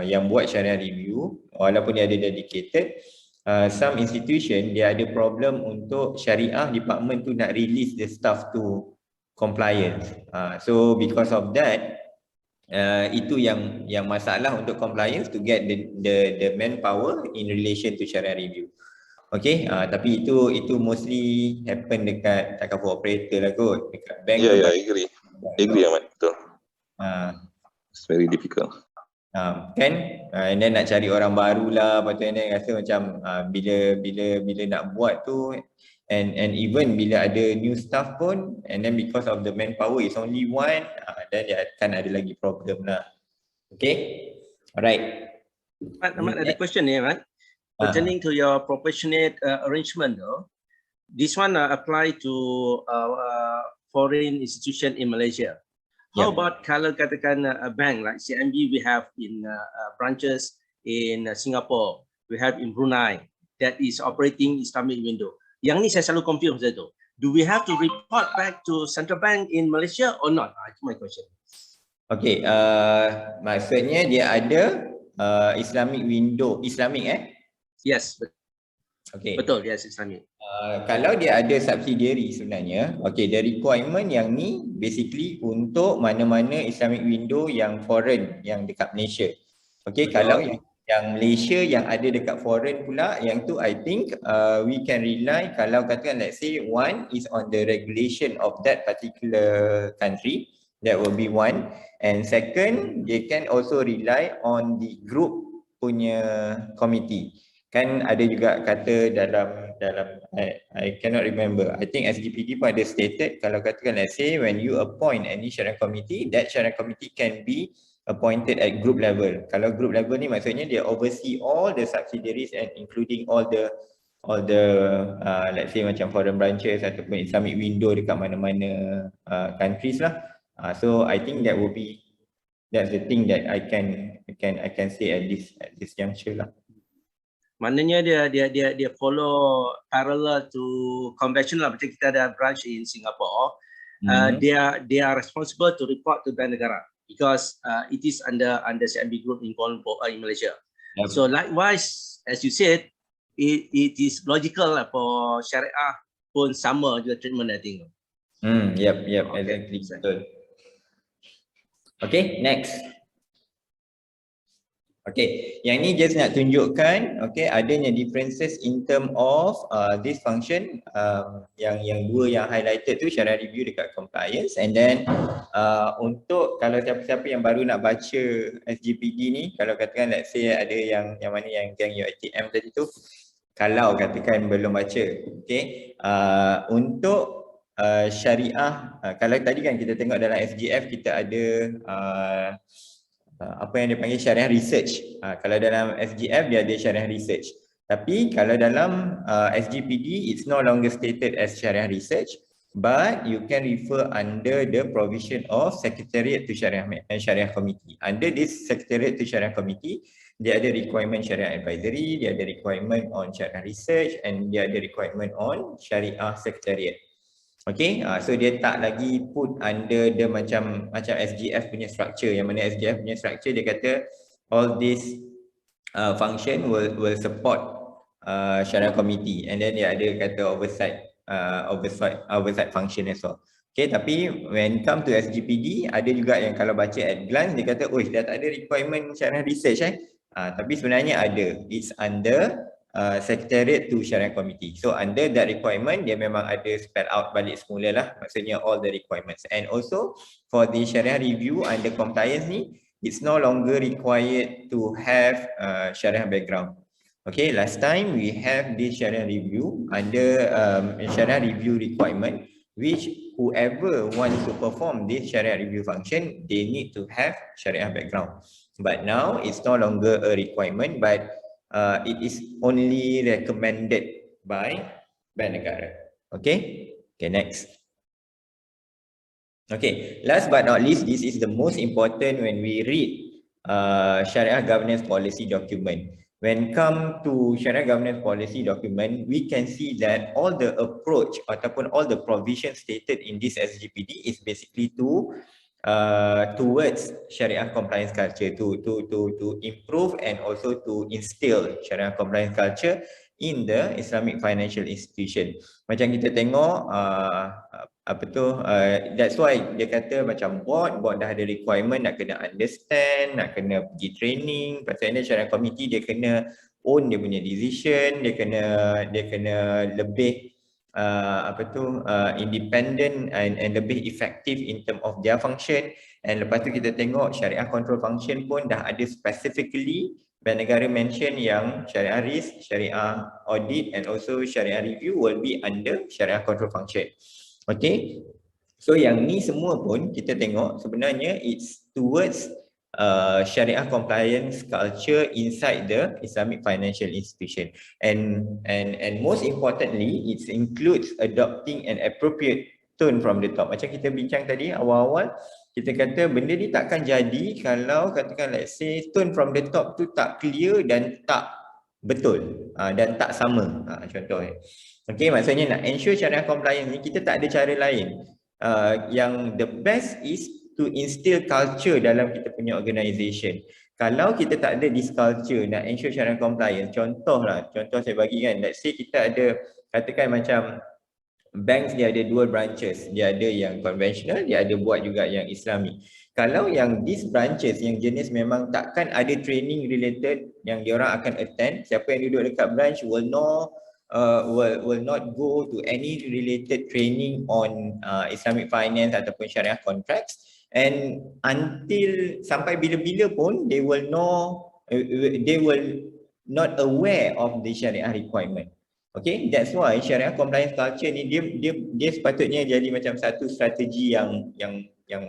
yang buat Syariah review, walaupun dia ada dedicated, some institution dia ada problem untuk Syariah department tu nak release the staff to compliance. So because of that, itu yang masalah untuk compliance to get the manpower in relation to Sharia review. Okay, tapi itu mostly happen dekat takaful operator lah kot, dekat bank. Yeah, I agree Ahmad, betul. It's very difficult. Kan, and then nak cari orang baru lah, lepas tu and then rasa macam bila nak buat tu, and even bila ada new staff pun, and then because of the manpower is only one, then dia akan ada lagi problem lah. Okay, alright. Ahmad, ada question here, right? Pertaining to your proportionate arrangement, though, this one apply to foreign institution in Malaysia. How about kalau katakan a bank like CMB, we have in branches in Singapore, we have in Brunei that is operating Islamic window. Yang ni saya selalu confuse macam tu. Do we have to report back to central bank in Malaysia or not? That's my question. Okay, maksudnya dia ada Islamic window, Islamic Yes. Okay. Betul, yes, Islamic. Kalau dia ada subsidiary sebenarnya, okay, the requirement yang ni basically untuk mana-mana Islamic window yang foreign, yang dekat Malaysia. Okay, kalau yang Malaysia yang ada dekat foreign pula, yang tu I think we can rely, kalau katakan let's say one is on the regulation of that particular country, that will be one. And second, they can also rely on the group punya committee. Kan ada juga kata dalam I cannot remember, I think SGPD pun ada stated, kalau katakan let's say when you appoint any Sharia committee, that Sharia committee can be appointed at group level. Kalau group level ni maksudnya dia oversee all the subsidiaries and including all the let's say macam foreign branches ataupun Islamic window dekat mana-mana countries lah. So I think that's the thing that I can say at this juncture lah. Maknanya dia follow parallel to conventional, macam kita ada branch in Singapore, they are responsible to report to Bank Negara because it is under CIMB Group in Kuala Lumpur in Malaysia. Yep. So likewise, as you said, it is logical for Syariah pun sama juga treatment I think. Yep, exactly. Betul. Okay, next. Okay, yang ni just nak tunjukkan adanya differences in term of this function yang dua yang highlighted tu, Syariah review dekat compliance, and then untuk kalau siapa-siapa yang baru nak baca SGPD ni, kalau katakan let's say ada yang mana yang UiTM tadi tu, kalau katakan belum baca, untuk syariah, kalau tadi kan kita tengok dalam SGF kita ada apa yang dipanggil syariah research. Kalau dalam SGF dia ada syariah research. Tapi kalau dalam SGPD it's no longer stated as syariah research, but you can refer under the provision of Secretariat to Syariah Committee. Under this Secretariat to Syariah Committee, dia ada requirement syariah advisory, dia ada requirement on syariah research, and dia ada requirement on syariah secretariat. Okay, so dia tak lagi put under the macam SGF punya structure, yang mana SGF punya structure dia kata all this function will support Syariah Committee, and then dia ada kata oversight function as well. Okay, tapi when come to SGPD ada juga yang kalau baca at glance dia kata, oh dah tak ada requirement Syariah research tapi sebenarnya ada, it's under Secretariat to Syariah Committee. So under that requirement, dia memang ada spell out balik semula lah, maksudnya all the requirements. And also for the Syariah review under compliance ni, it's no longer required to have Syariah background. Okay, last time we have this Syariah review under Syariah review requirement, which whoever wants to perform this Syariah review function, they need to have Syariah background. But now it's no longer a requirement, but it is only recommended by Bank Negara. Okay, next. Okay, last but not least, this is the most important when we read Syariah Governance Policy document. When come to Syariah Governance Policy document, we can see that all the approach ataupun all the provisions stated in this SGPD is basically towards Syariah compliance culture, to improve and also to instill Syariah compliance culture in the Islamic financial institution. Macam kita tengok that's why dia kata macam board dah ada requirement nak kena understand, nak kena pergi training. Pasal Syariah committee dia kena own dia punya decision, dia kena lebih independent and lebih effective in term of their function. And lepas tu kita tengok syariah control function pun dah ada specifically Bank Negara mention yang syariah risk, syariah audit and also syariah review will be under syariah control function. Okay, so yang ni semua pun kita tengok sebenarnya it's towards Syariah compliance culture inside the Islamic financial institution, and most importantly it includes adopting an appropriate tone from the top. Macam kita bincang tadi awal-awal, kita kata benda ni takkan jadi kalau katakan let's say tone from the top tu tak clear dan tak betul dan tak sama. Contoh okay, maksudnya nak ensure syariah compliance ni kita tak ada cara lain. Yang the best is to instill culture dalam kita punya organisation. Kalau kita tak ada this culture nak ensure syariah compliance, contoh saya bagi kan, let's say kita ada katakan macam banks dia ada dua branches, dia ada yang conventional, dia ada buat juga yang Islamic. Kalau yang these branches yang jenis memang takkan ada training related yang diorang akan attend, siapa yang duduk dekat branch will not go to any related training on Islamic finance ataupun syariah contracts, and until sampai bila-bila pun they will not aware of the syariah requirement. Okay, that's why syariah compliance culture ni dia sepatutnya jadi macam satu strategi yang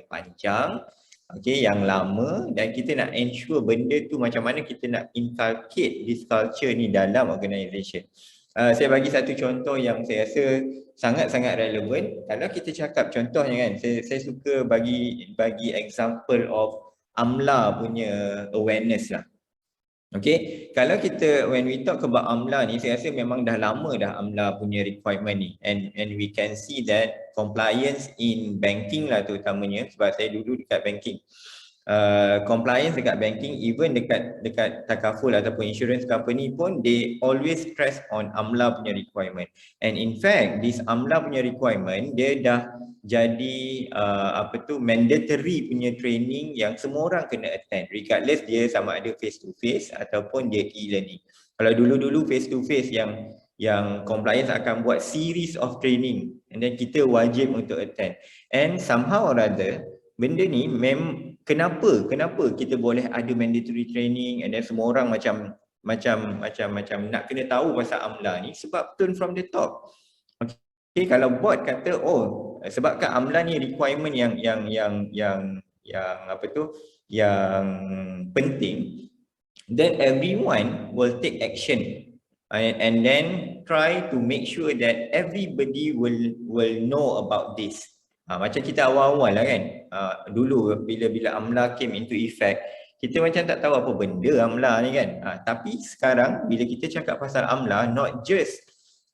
panjang, okay, yang lama, dan kita nak ensure benda tu macam mana kita nak inculcate this culture ni dalam organisation. Saya bagi satu contoh yang saya rasa sangat-sangat relevan. Kalau kita cakap contohnya kan, saya suka bagi example of AMLA punya awareness lah. Okay, kalau kita when we talk about AMLA ni, saya rasa memang dah lama dah AMLA punya requirement ni, and we can see that compliance in banking lah terutamanya, sebab saya dulu dekat banking. Compliance dekat banking, even dekat takaful ataupun insurance company pun, they always stress on AMLA punya requirement. And in fact, this AMLA punya requirement dia dah jadi mandatory punya training yang semua orang kena attend, regardless dia sama ada face to face ataupun dia e-learning. Kalau dulu-dulu face to face yang compliance akan buat series of training, and then kita wajib untuk attend. And somehow or other, benda ni kenapa kita boleh ada mandatory training, and then semua orang macam nak kena tahu pasal AMLA ni, sebab turn from the top. Okay, kalau board kata sebabkan AMLA ni requirement yang penting, then everyone will take action and then try to make sure that everybody will know about this. Macam kita awal-awal lah kan, dulu bila AMLA came into effect, kita macam tak tahu apa benda AMLA ni kan. Tapi sekarang bila kita cakap pasal AMLA, not just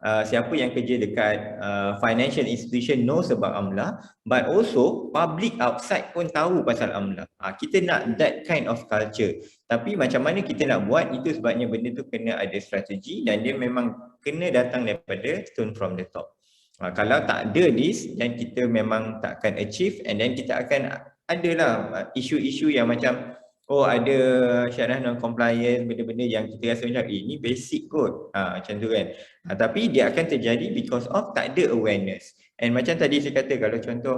siapa yang kerja dekat financial institution knows about AMLA, but also public outside pun tahu pasal AMLA. Kita nak that kind of culture. Tapi macam mana kita nak buat, itu sebabnya benda tu kena ada strategi, dan dia memang kena datang daripada turn from the top. Kalau tak ada this, dan kita memang tak akan achieve, and then kita akan adalah isu-isu yang macam ada syariah non-compliance, benda-benda yang kita rasa macam ini basic kot, macam tu kan. Tapi dia akan terjadi because of tak ada awareness. And macam tadi saya kata, kalau contoh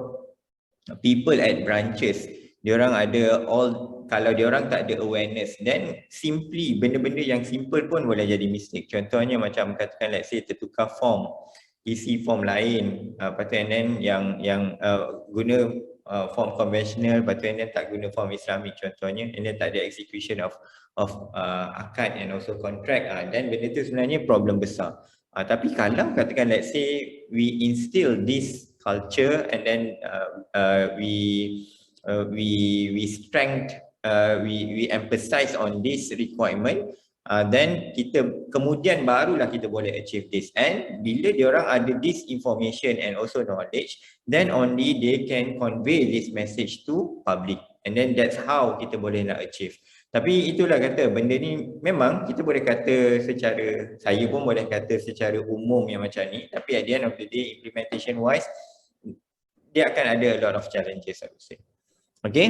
people at branches, diorang ada kalau diorang tak ada awareness, then simply benda-benda yang simple pun boleh jadi mistake. Contohnya macam katakan let's say tertukar form, isi form lain, lepas tu and then yang guna form konvensional, lepas tu and then tak guna form Islamic contohnya, and then tak ada execution of akad and also contract, dan benda tu sebenarnya problem besar. Tapi kalau katakan let's say we instill this culture, and then we emphasize on this requirement, then kita kemudian barulah kita boleh achieve this. And bila diorang ada this information and also knowledge, then only they can convey this message to public, and then that's how kita boleh nak achieve. Tapi itulah kata, benda ni memang kita boleh kata secara, saya pun boleh kata secara umum yang macam ni, tapi at the end of the day, implementation wise, dia akan ada a lot of challenges, I would say. Okay.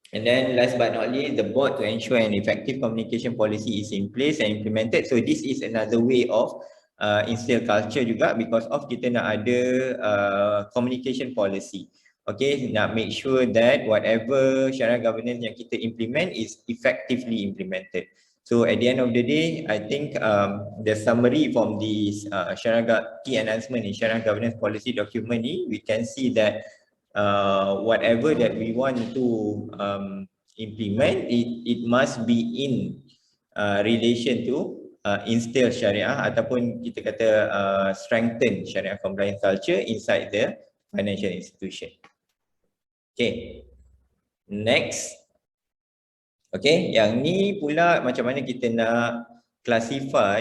And then last but not least, the board to ensure an effective communication policy is in place and implemented. So this is another way of instill culture juga, because of kita nak ada communication policy. Okay, nak make sure that whatever syariah governance yang kita implement is effectively implemented. So at the end of the day, I think the summary from this key announcement in syariah governance policy document ni, we can see that whatever that we want to implement, it must be in relation to instill syariah, ataupun kita kata strengthen syariah compliance culture inside the financial institution. Okay, next. Okay, yang ni pula macam mana kita nak classify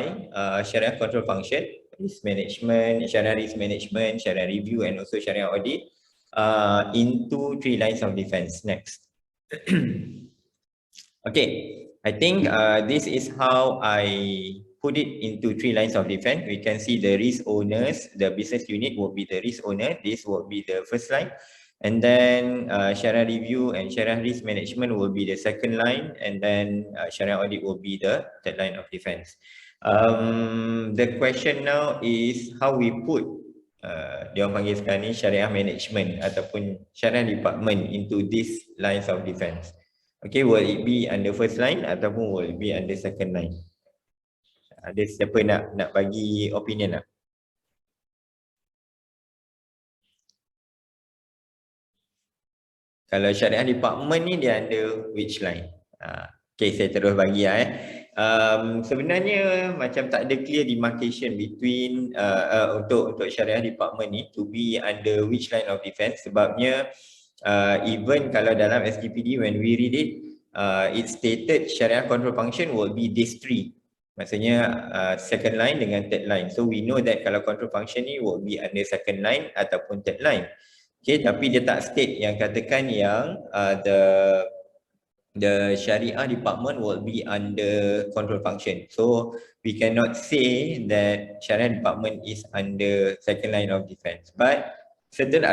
syariah control function, risk management, syariah risk management, syariah review and also syariah audit into 3 lines of defense. Next. Okay, I think this is how I put it into 3 lines of defense. We can see the risk owners, the business unit will be the risk owner. This will be the first line. And then syariah review and syariah risk management will be the second line, and then syariah audit will be the third line of defense. The question now is how we put dia orang panggil sekarang ni syariah management ataupun syariah department into these lines of defense. Okay, will it be under first line ataupun will it be under second line? Ada siapa nak bagi opinion tak? Kalau syariah department ni dia under which line? Okay, saya terus bagi sebenarnya macam tak ada clear demarcation between untuk syariah department ni to be under which line of defense. Sebabnya even kalau dalam SGPD when we read it, it stated Shariah control function will be these three. Maksudnya second line dengan third line. So we know that kalau control function ni will be under second line ataupun third line. Okay, tapi dia tak state yang katakan yang the Shariah department will be under control function. So we cannot say that Shariah department is under second line of defense. But certain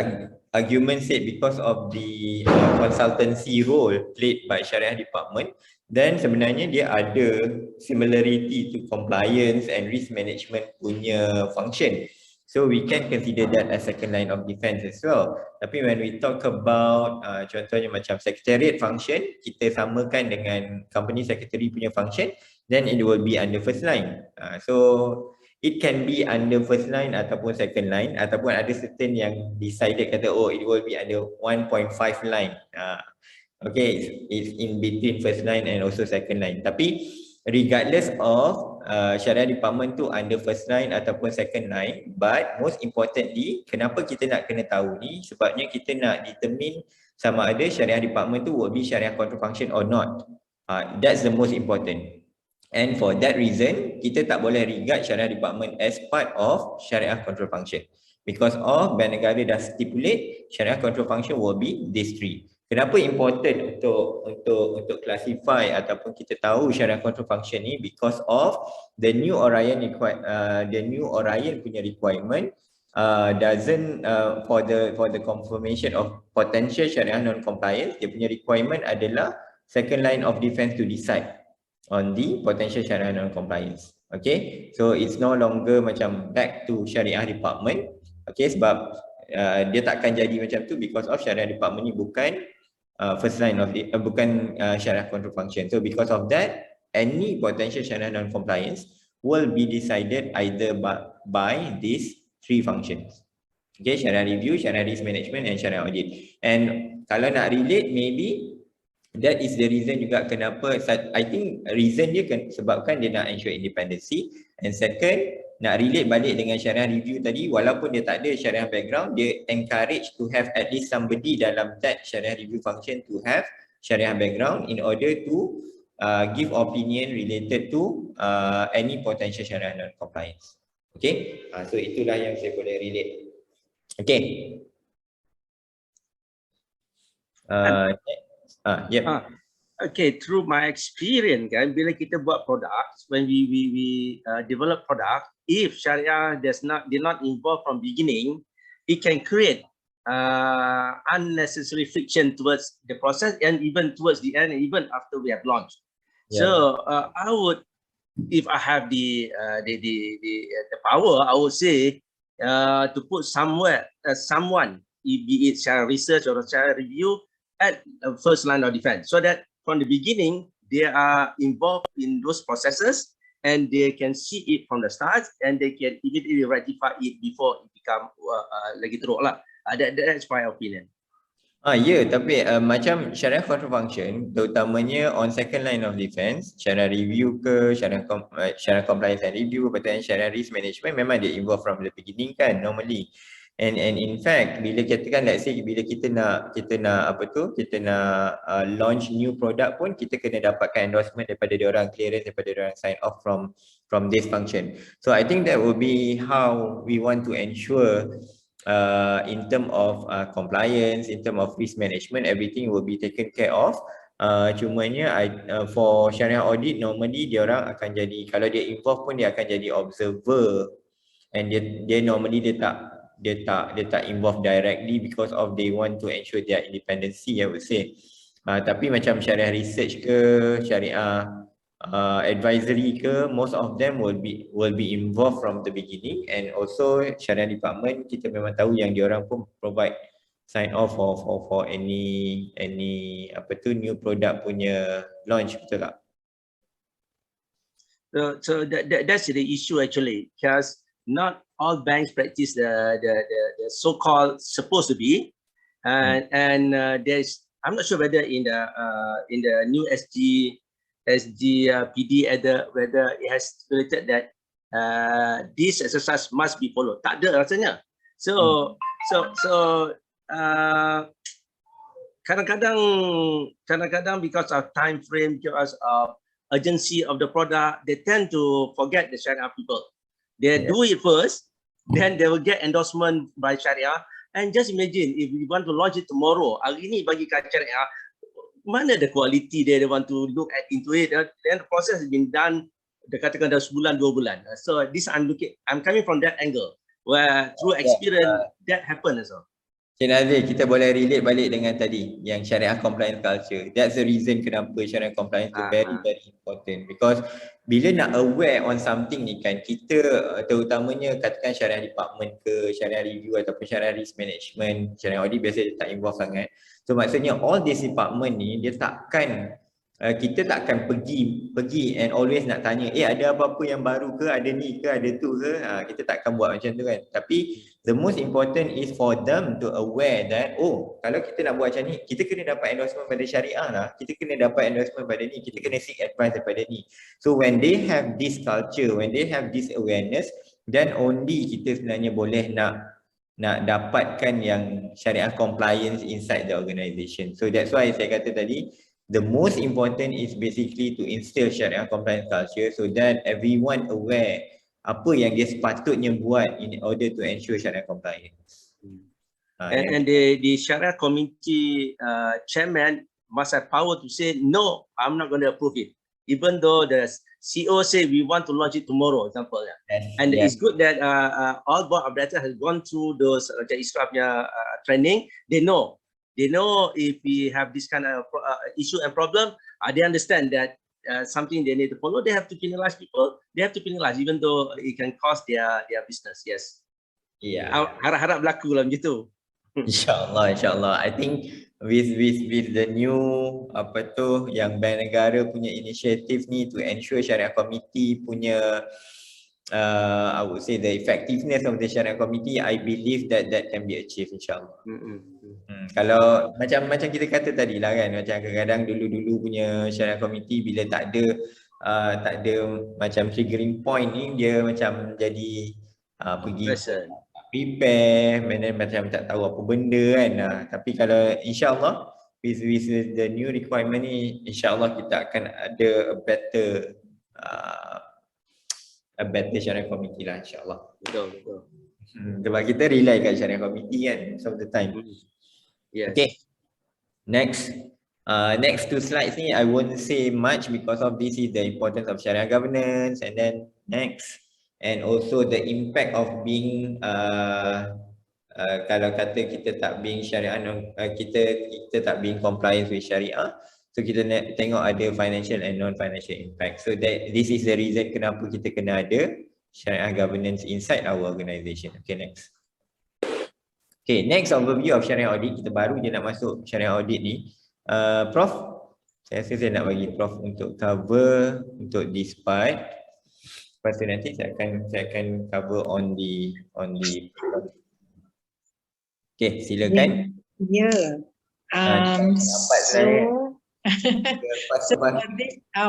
arguments said because of the consultancy role played by Shariah department, then sebenarnya dia ada similarity to compliance and risk management punya function. So we can consider that as second line of defense as well. Tapi when we talk about contohnya macam secretariat function, kita samakan dengan company secretary punya function, then it will be under first line. So it can be under first line ataupun second line, ataupun ada certain yang decided kata oh it will be under 1.5 line. Okay, it's in between first line and also second line. Tapi regardless of Shariah department tu under first line ataupun second line, but most importantly, kenapa kita nak kena tahu ni? Sebabnya kita nak determine sama ada Shariah department tu will be Shariah control function or not. That's the most important. And for that reason, kita tak boleh regard Shariah department as part of Shariah control function. Because of Bank Negara dah stipulate Shariah control function will be these three. Kenapa important untuk classify ataupun kita tahu Shariah control function ni? Because of the new Orion punya requirement doesn't for the confirmation of potential Shariah non-compliance, dia punya requirement adalah second line of defense to decide on the potential Shariah non-compliance. Okay, so it's no longer macam back to Shariah department. Okay, sebab dia takkan jadi macam tu because of Shariah department ni bukan first line of the bukan Shariah control function. So because of that, any potential Shariah non-compliance will be decided either by these three functions. Okay, Shariah review, Shariah risk management and Shariah audit. And kalau nak relate, maybe that is the reason juga kenapa I think reason dia sebabkan dia nak ensure independency, and second nak relate balik dengan Shariah review tadi, walaupun dia tak ada Shariah background, dia encourage to have at least somebody dalam that Shariah review function to have Shariah background in order to give opinion related to any potential Shariah non-compliance. Okay, so itulah yang saya boleh relate. Okay. Yep. Okay, through my experience kan, bila kita buat product, when we develop product, if Shariah did not involve from beginning, it can create unnecessary friction towards the process and even towards the end, and even after we have launched. Yeah. So I would, if I have the power, I would say to put somewhere someone, be it Shariah research or Shariah review, at first line of defense, so that from the beginning they are involved in those processes and they can see it from the start and they can immediately rectify it before it become lagi teruk lah. That's my opinion. Ya, tapi macam Shariah control function, terutamanya on second line of defense, Shariah review ke, Shariah compliance and review, betul, Shariah risk management, memang dia involve from the beginning kan, normally. And in fact, bila kita kan, let's say bila kita nak launch new product pun, kita kena dapatkan endorsement daripada diorang, clearance daripada diorang, sign off from this function. So I think that will be how we want to ensure in term of compliance, in term of risk management, everything will be taken care of. Cumanya for Shariah audit, normally diorang akan jadi, kalau dia involve pun dia akan jadi observer, and dia normally dia tak involved directly because of they want to ensure their independency, I would say. Tapi macam Shariah research ke, Shariah advisory ke, most of them will be involved from the beginning. And also Shariah department, kita memang tahu yang diorang pun provide sign off for any new product punya launch, betul tak? So that's the issue actually, because not all banks practice the so-called supposed to be, and there's, I'm not sure whether in the new SG PD whether it has stated that this exercise must be followed. Tak ada rasanya. So kadang-kadang because of time frame, because of urgency of the product, they tend to forget the Sharia people. They do it first, then they will get endorsement by Sharia. And just imagine if we want to launch it tomorrow, hari ni bagi kat Sharia, mana the quality they want to look at into it. Then the process has been done, katakan dah sebulan, 2 bulan. So this I'm coming from that angle, where through experience that happen as well. Cik Nazir, kita boleh relate balik dengan tadi yang syariah compliance culture. That's the reason kenapa syariah compliance is very important, because bila nak aware on something ni kan, kita terutamanya katakan syariah department ke, syariah review ataupun syariah risk management, syariah audit biasa dia tak involve sangat. So maksudnya all this department ni dia takkan kita takkan pergi and always nak tanya, ada apa-apa yang baru ke, ada ni ke, ada tu ke, kita takkan buat macam tu kan. Tapi the most important is for them to aware that, kalau kita nak buat macam ni, kita kena dapat endorsement pada syariah lah, kita kena dapat endorsement pada ni, kita kena seek advice daripada ni. So when they have this culture, when they have this awareness, then only kita sebenarnya boleh nak dapatkan yang syariah compliance inside the organisation. So that's why saya kata tadi, the most important is basically to instill syariah compliance culture so that everyone aware apa yang dia sepatutnya buat in order to ensure syariah compliance. And the Sharia committee chairman must have power to say, no, I'm not going to approve it. Even though the CEO say we want to launch it tomorrow, example. And it's good that all board of directors has gone through those Islamnya training. They know if we have this kind of issue and problem, they understand that something they need to follow. They have to penalize people. They have to penalize even though it can cost their business. Yes. Yeah. Harap-harap berlaku lah macam tu. InsyaAllah. I think with the new yang Bank Negara punya initiative ni to ensure Syariah Committee punya I would say the effectiveness of the Syariah Committee, I believe that can be achieved insyaAllah. Kalau macam kita kata tadi lah kan, macam kadang-kadang dulu punya Syariah Committee bila tak ada macam triggering point ni, dia macam jadi pergi prepare, macam tak tahu apa benda kan. Tapi kalau insyaAllah with the new requirement ni, insyaAllah kita akan ada a better Syariah Committee lah insyaAllah. Betul. Sebab kita rely kat Syariah Committee kan some of the time. Yes. Okay, next 2 slides ni I won't say much because of this is the importance of Sharia governance, and then next, and also the impact of being kalau kata kita tak being Syariah, kita tak being compliant with Syariah, so kita tengok ada financial and non-financial impact. So this is the reason kenapa kita kena ada Sharia governance inside our organisation. Okay, next. Okay, next overview of Shariah Audit. Kita baru je nak masuk Shariah Audit ni. Prof, saya rasa saya nak bagi Prof untuk cover untuk this part. Lepas tu nanti saya akan cover on the Okay, silakan. Yeah. So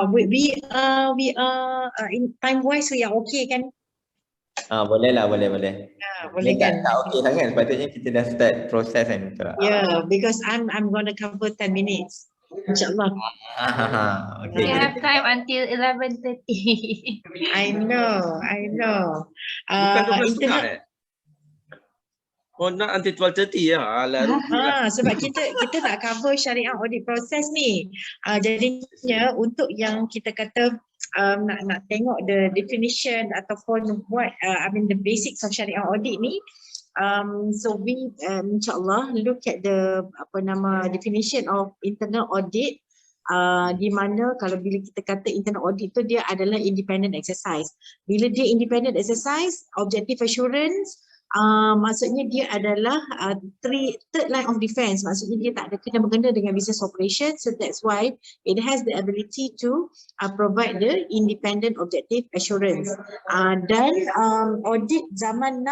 we are in time wise we are okay kan? Boleh. Boleh kan? Tak okay sangat, sepatutnya kita dah start proses kan. Yeah, because I'm going to cover 10 minutes. InsyaAllah. Okay. We have time until 11:30. I know. Bukan 12:30 Oh, not until 12:30 ya. Sebab kita nak cover syariah audit proses ni. Jadinya untuk yang kita kata nak tengok the definition ataupun what the basics of syariah audit ni. So we insyaAllah look at the definition of internal audit. Di mana kalau bila kita kata internal audit tu dia adalah independent exercise. Bila dia independent exercise, objective assurance, maksudnya dia adalah third line of defense. Maksudnya dia tak ada kena-mengena dengan business operation. So that's why it has the ability to provide the independent objective assurance. Dan audit zaman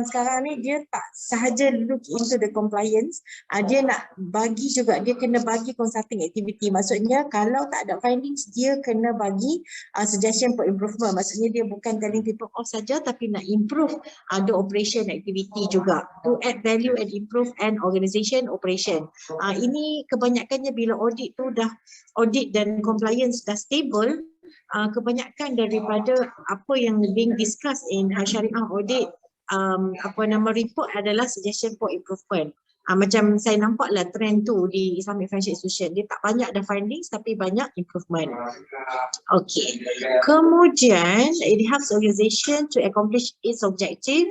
sekarang ni dia tak sahaja look into the compliance, dia nak bagi juga, dia kena bagi consulting activity. Maksudnya kalau tak ada findings, dia kena bagi suggestion for improvement. Maksudnya dia bukan telling people off saja, tapi nak improve the operation operation activity juga, to add value and improve an organization operation. Ini kebanyakannya bila audit tu dah, audit dan compliance dah stable, kebanyakan daripada apa yang being discussed in Shariah Audit report adalah suggestion for improvement. Macam saya nampak lah trend tu di Islamic Financial Institution, dia tak banyak dah findings tapi banyak improvement. Okay, kemudian it helps organization to accomplish its objective,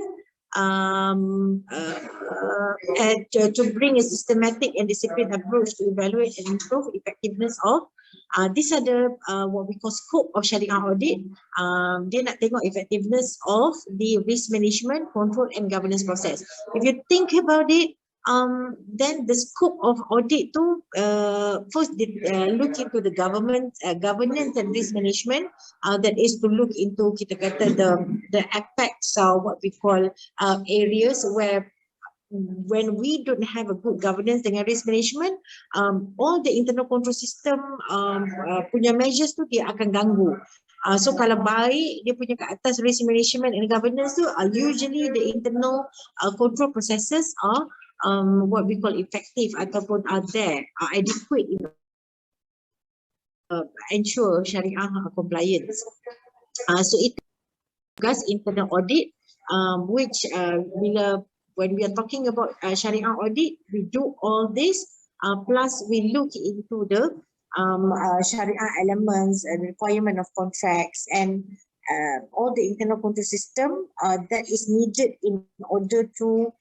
and to bring a systematic and disciplined approach to evaluate and improve effectiveness of these are the what we call scope of Shariah Audit. Dia nak tengok effectiveness of the risk management, control and governance process. If you think about it, then the scope of audit tu first look into the governance and risk management, that is to look into kita kata the aspects what we call areas where when we don't have a good governance dengan risk management, all the internal control system punya measures tu dia akan ganggu. So kalau baik dia punya ke atas risk management and governance tu, usually the internal control processes are what we call effective ataupun are there, are adequate in ensure Shariah compliance. So itu tugas internal audit, which when we are talking about Shariah audit, we do all this, plus we look into the Shariah elements and requirement of contracts and all the internal control system that is needed in order to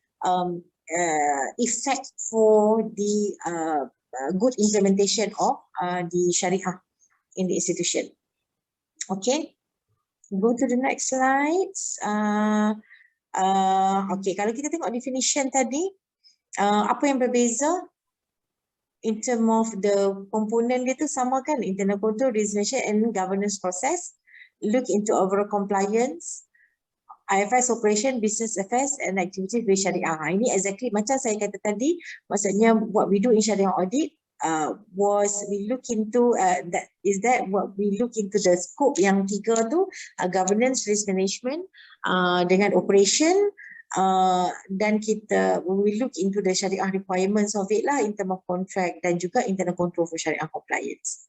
effect for the good implementation of the Shariah in the institution. Okay, go to the next slides. Okay, kalau kita tengok definition tadi, apa yang berbeza in term of the component dia tu sama kan, internal control, risk management and governance process, look into overall compliance, IFS operation, business affairs and activities with Shariah. Ini exactly macam saya kata tadi, maksudnya what we do in Shariah audit was we look into what we look into the scope yang tiga tu, governance, risk management dengan operation, dan kita we look into the Shariah requirements of it lah in term of contract dan juga internal control for Shariah compliance.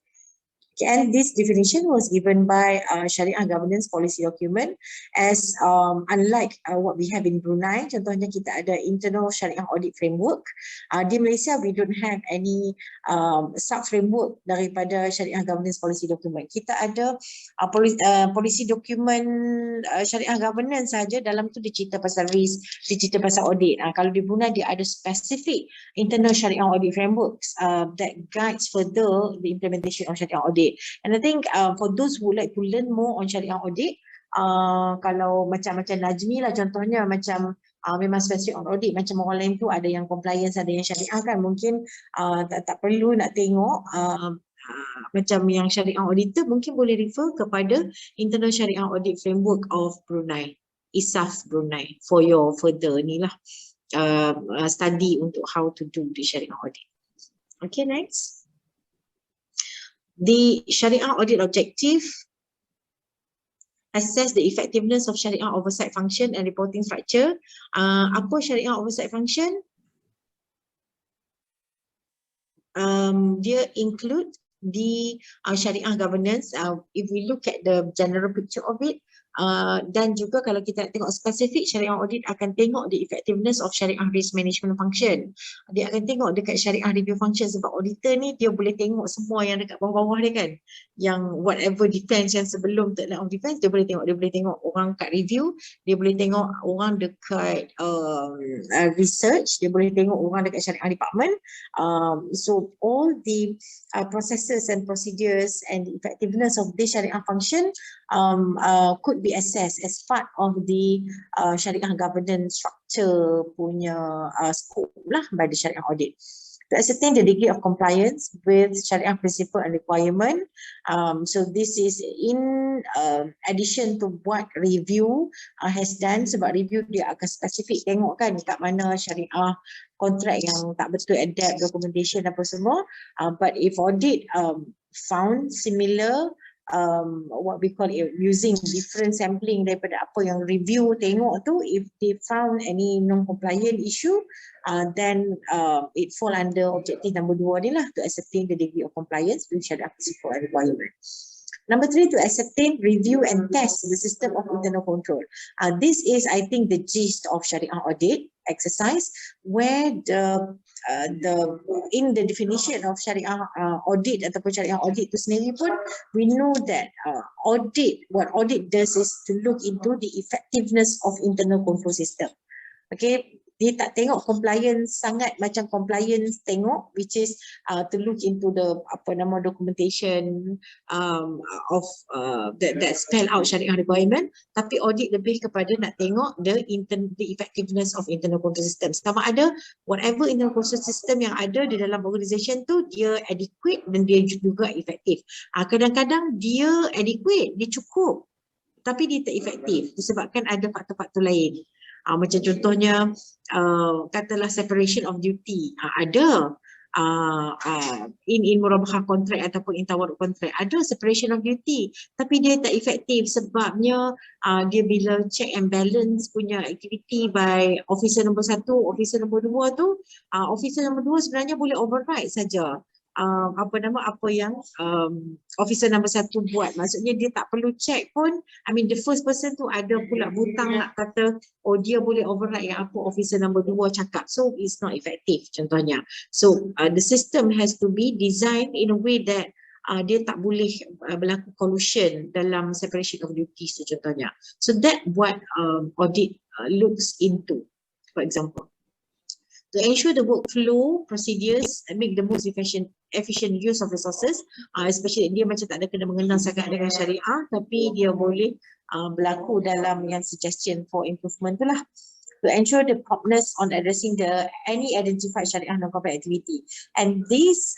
Okay, and this definition was given by Shariah Governance Policy Document, as unlike what we have in Brunei. Contohnya kita ada internal Shariah Audit Framework. Di Malaysia we don't have any sub-framework daripada Shariah Governance Policy Document. Kita ada policy document Shariah Governance saja, dalam tu dia cerita pasal risk, dia cerita pasal audit. Kalau di Brunei dia ada specific internal Shariah Audit Frameworks that guides further the implementation of Shariah Audit. And I think for those who like to learn more on Shariah Audit, kalau macam Najmi lah contohnya, macam memang spesifik on audit, macam orang lain tu ada yang compliance, ada yang Shariah kan, mungkin tak perlu nak tengok macam yang Shariah Auditor, mungkin boleh refer kepada Internal Shariah Audit Framework of Brunei, ISAF Brunei, for your further ni lah study untuk how to do the Shariah Audit. Okay, next. The Shariah audit objective: assess the effectiveness of Shariah oversight function and reporting structure. Apa Shariah oversight function? Dia include the Shariah governance. If we look at the general picture of it, dan juga kalau kita tengok spesifik Shariah audit akan tengok the effectiveness of Shariah risk management function. Dia akan tengok dekat Shariah review function, sebab auditor ni dia boleh tengok semua yang dekat bawah-bawah dia kan, yang whatever defense yang sebelum third line of defense dia boleh tengok orang kat review, dia boleh tengok orang dekat research, dia boleh tengok orang dekat Shariah department. So all the processes and procedures and the effectiveness of this Shariah function could be assessed as part of the Shariah governance structure punya scope lah by the Shariah audit. To ascertain the degree of compliance with Shariah principle and requirement. So this is in addition to what review has done, sebab review dia akan spesifik tengok kan kat mana Shariah kontrak yang tak betul adapt, documentation apa semua. But if audit found similar what we call it, using different sampling daripada apa yang review tengok tu, if they found any non-compliant issue, then it fall under objective number 2 ni lah, to ascertain the degree of compliance with Shariah principle and requirement. Number 3, to ascertain, review and test the system of internal control. This is, I think, the gist of Shariah audit exercise, where in the definition of Shariah audit ataupun Shariah audit itu sendiri pun, we know that what audit does is to look into the effectiveness of internal control system. Okay, dia tak tengok compliance sangat macam compliance tengok, which is to look into the documentation of that spell out Shariah requirement, tapi audit lebih kepada nak tengok the effectiveness of internal control system. Sama ada whatever internal control system yang ada di dalam organisation tu dia adequate dan dia juga efektif. Kadang-kadang dia adequate, dia cukup, tapi dia tak efektif disebabkan ada faktor-faktor lain. Macam contohnya katalah separation of duty, ada in murabahah kontrak ataupun in tawaruk kontrak ada separation of duty, tapi dia tak efektif sebabnya dia bila check and balance punya aktiviti by officer nombor 1, officer nombor 2 tu, officer nombor 2 sebenarnya boleh override saja apa yang officer nombor 1 buat. Maksudnya dia tak perlu check pun, I mean the first person tu ada pula butang nak kata dia boleh override yang apa officer nombor 2 cakap, so it's not effective contohnya. So the system has to be designed in a way that dia tak boleh berlaku collusion dalam separation of duties tu contohnya. So that what audit looks into, for example. To ensure the workflow procedures and make the most efficient use of resources, especially dia macam tak ada kena mengenal sangat dengan syariah, tapi dia boleh berlaku dalam yang suggestion for improvement tu lah. To ensure the promptness on addressing any identified syariah non-compliant activity, and this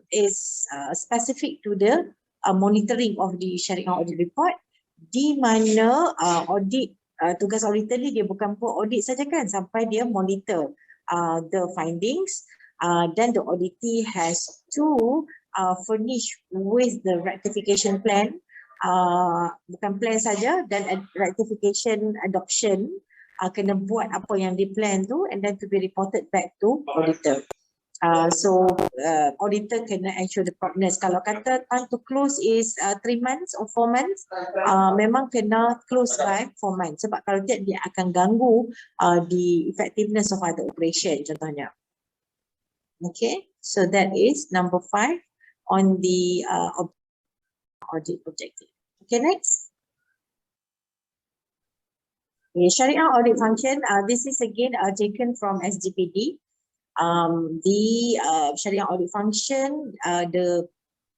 is specific to the monitoring of the syariah audit report, di mana audit tugas auditor ni dia bukan pun audit saja kan, sampai dia monitor the findings, then the auditee has to furnish with the rectification plan, bukan plan saja, dan rectification adoption, kena buat apa yang di plan tu and then to be reported back to auditor. So auditor kena ensure the promptness. Kalau kata time to close is 3 months or 4 months, memang kena close by 4 months, sebab kalau tidak dia akan ganggu the effectiveness of other operation contohnya. Okay, so that is number 5 on the audit objective. Okay, next. Okay, Shariah audit function, this is again taken from SGPD. The Shariah audit function, the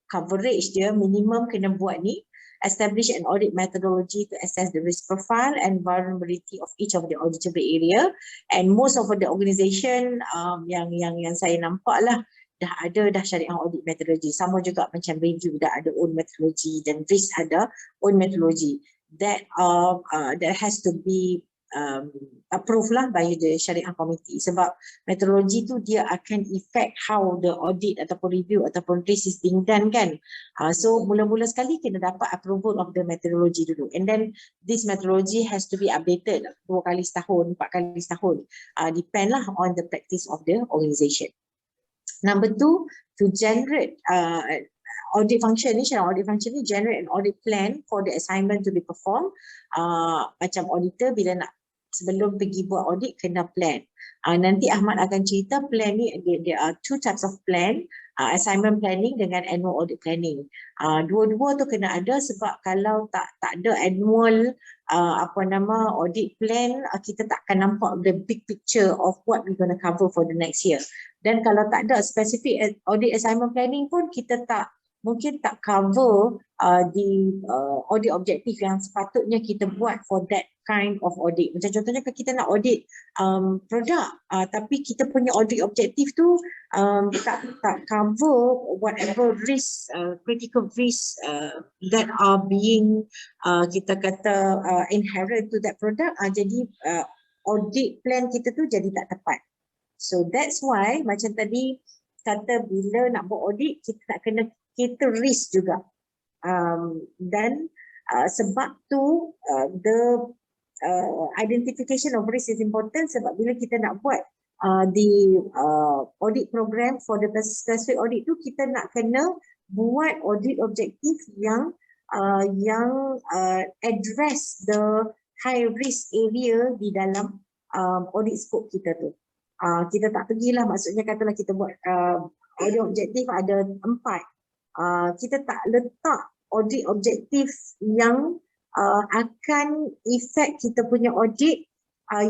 coverage dia minimum kena buat ni, establish an audit methodology to assess the risk profile and vulnerability of each of the auditable area. And most of the organisation yang saya nampak lah dah ada Shariah audit methodology. Sama juga macam review dah ada own methodology dan risk ada own methodology. That has to be approved lah by the Shariah Committee, sebab metodologi tu dia akan affect how the audit ataupun review ataupun risk is being done kan. So mula-mula sekali kena dapat approval of the methodology dulu, and then this methodology has to be updated 2 kali setahun, 4 kali setahun, depend lah on the practice of the organisation. Number 2, to generate audit function ni, Shariah audit function ni generate an audit plan for the assignment to be performed. Macam auditor bila nak sebelum pergi buat audit kena plan. Nanti Ahmad akan cerita plan ni, there are 2 types of plan, assignment planning dengan annual audit planning. Dua-dua tu kena ada, sebab kalau tak ada annual audit plan, kita tak akan nampak the big picture of what we're going to cover for the next year. Dan kalau tak ada specific audit assignment planning pun, kita mungkin tak cover the audit objektif yang sepatutnya kita buat for that kind of audit. Macam contohnya kalau kita nak audit produk, tapi kita punya audit objektif tu tak cover whatever risk, critical risk that are being kita kata inherent to that product, jadi audit plan kita tu jadi tak tepat. So that's why macam tadi kata bila nak buat audit, kita nak kena cater risk juga. Dan sebab tu the identification of risk is important, sebab bila kita nak buat the audit program for the specific audit tu, kita nak kena buat audit objektif yang address the high risk area di dalam audit scope kita tu. Kita tak pergilah, maksudnya katalah kita buat audit objektif ada 4. Kita tak letak audit objektif yang akan effect kita punya audit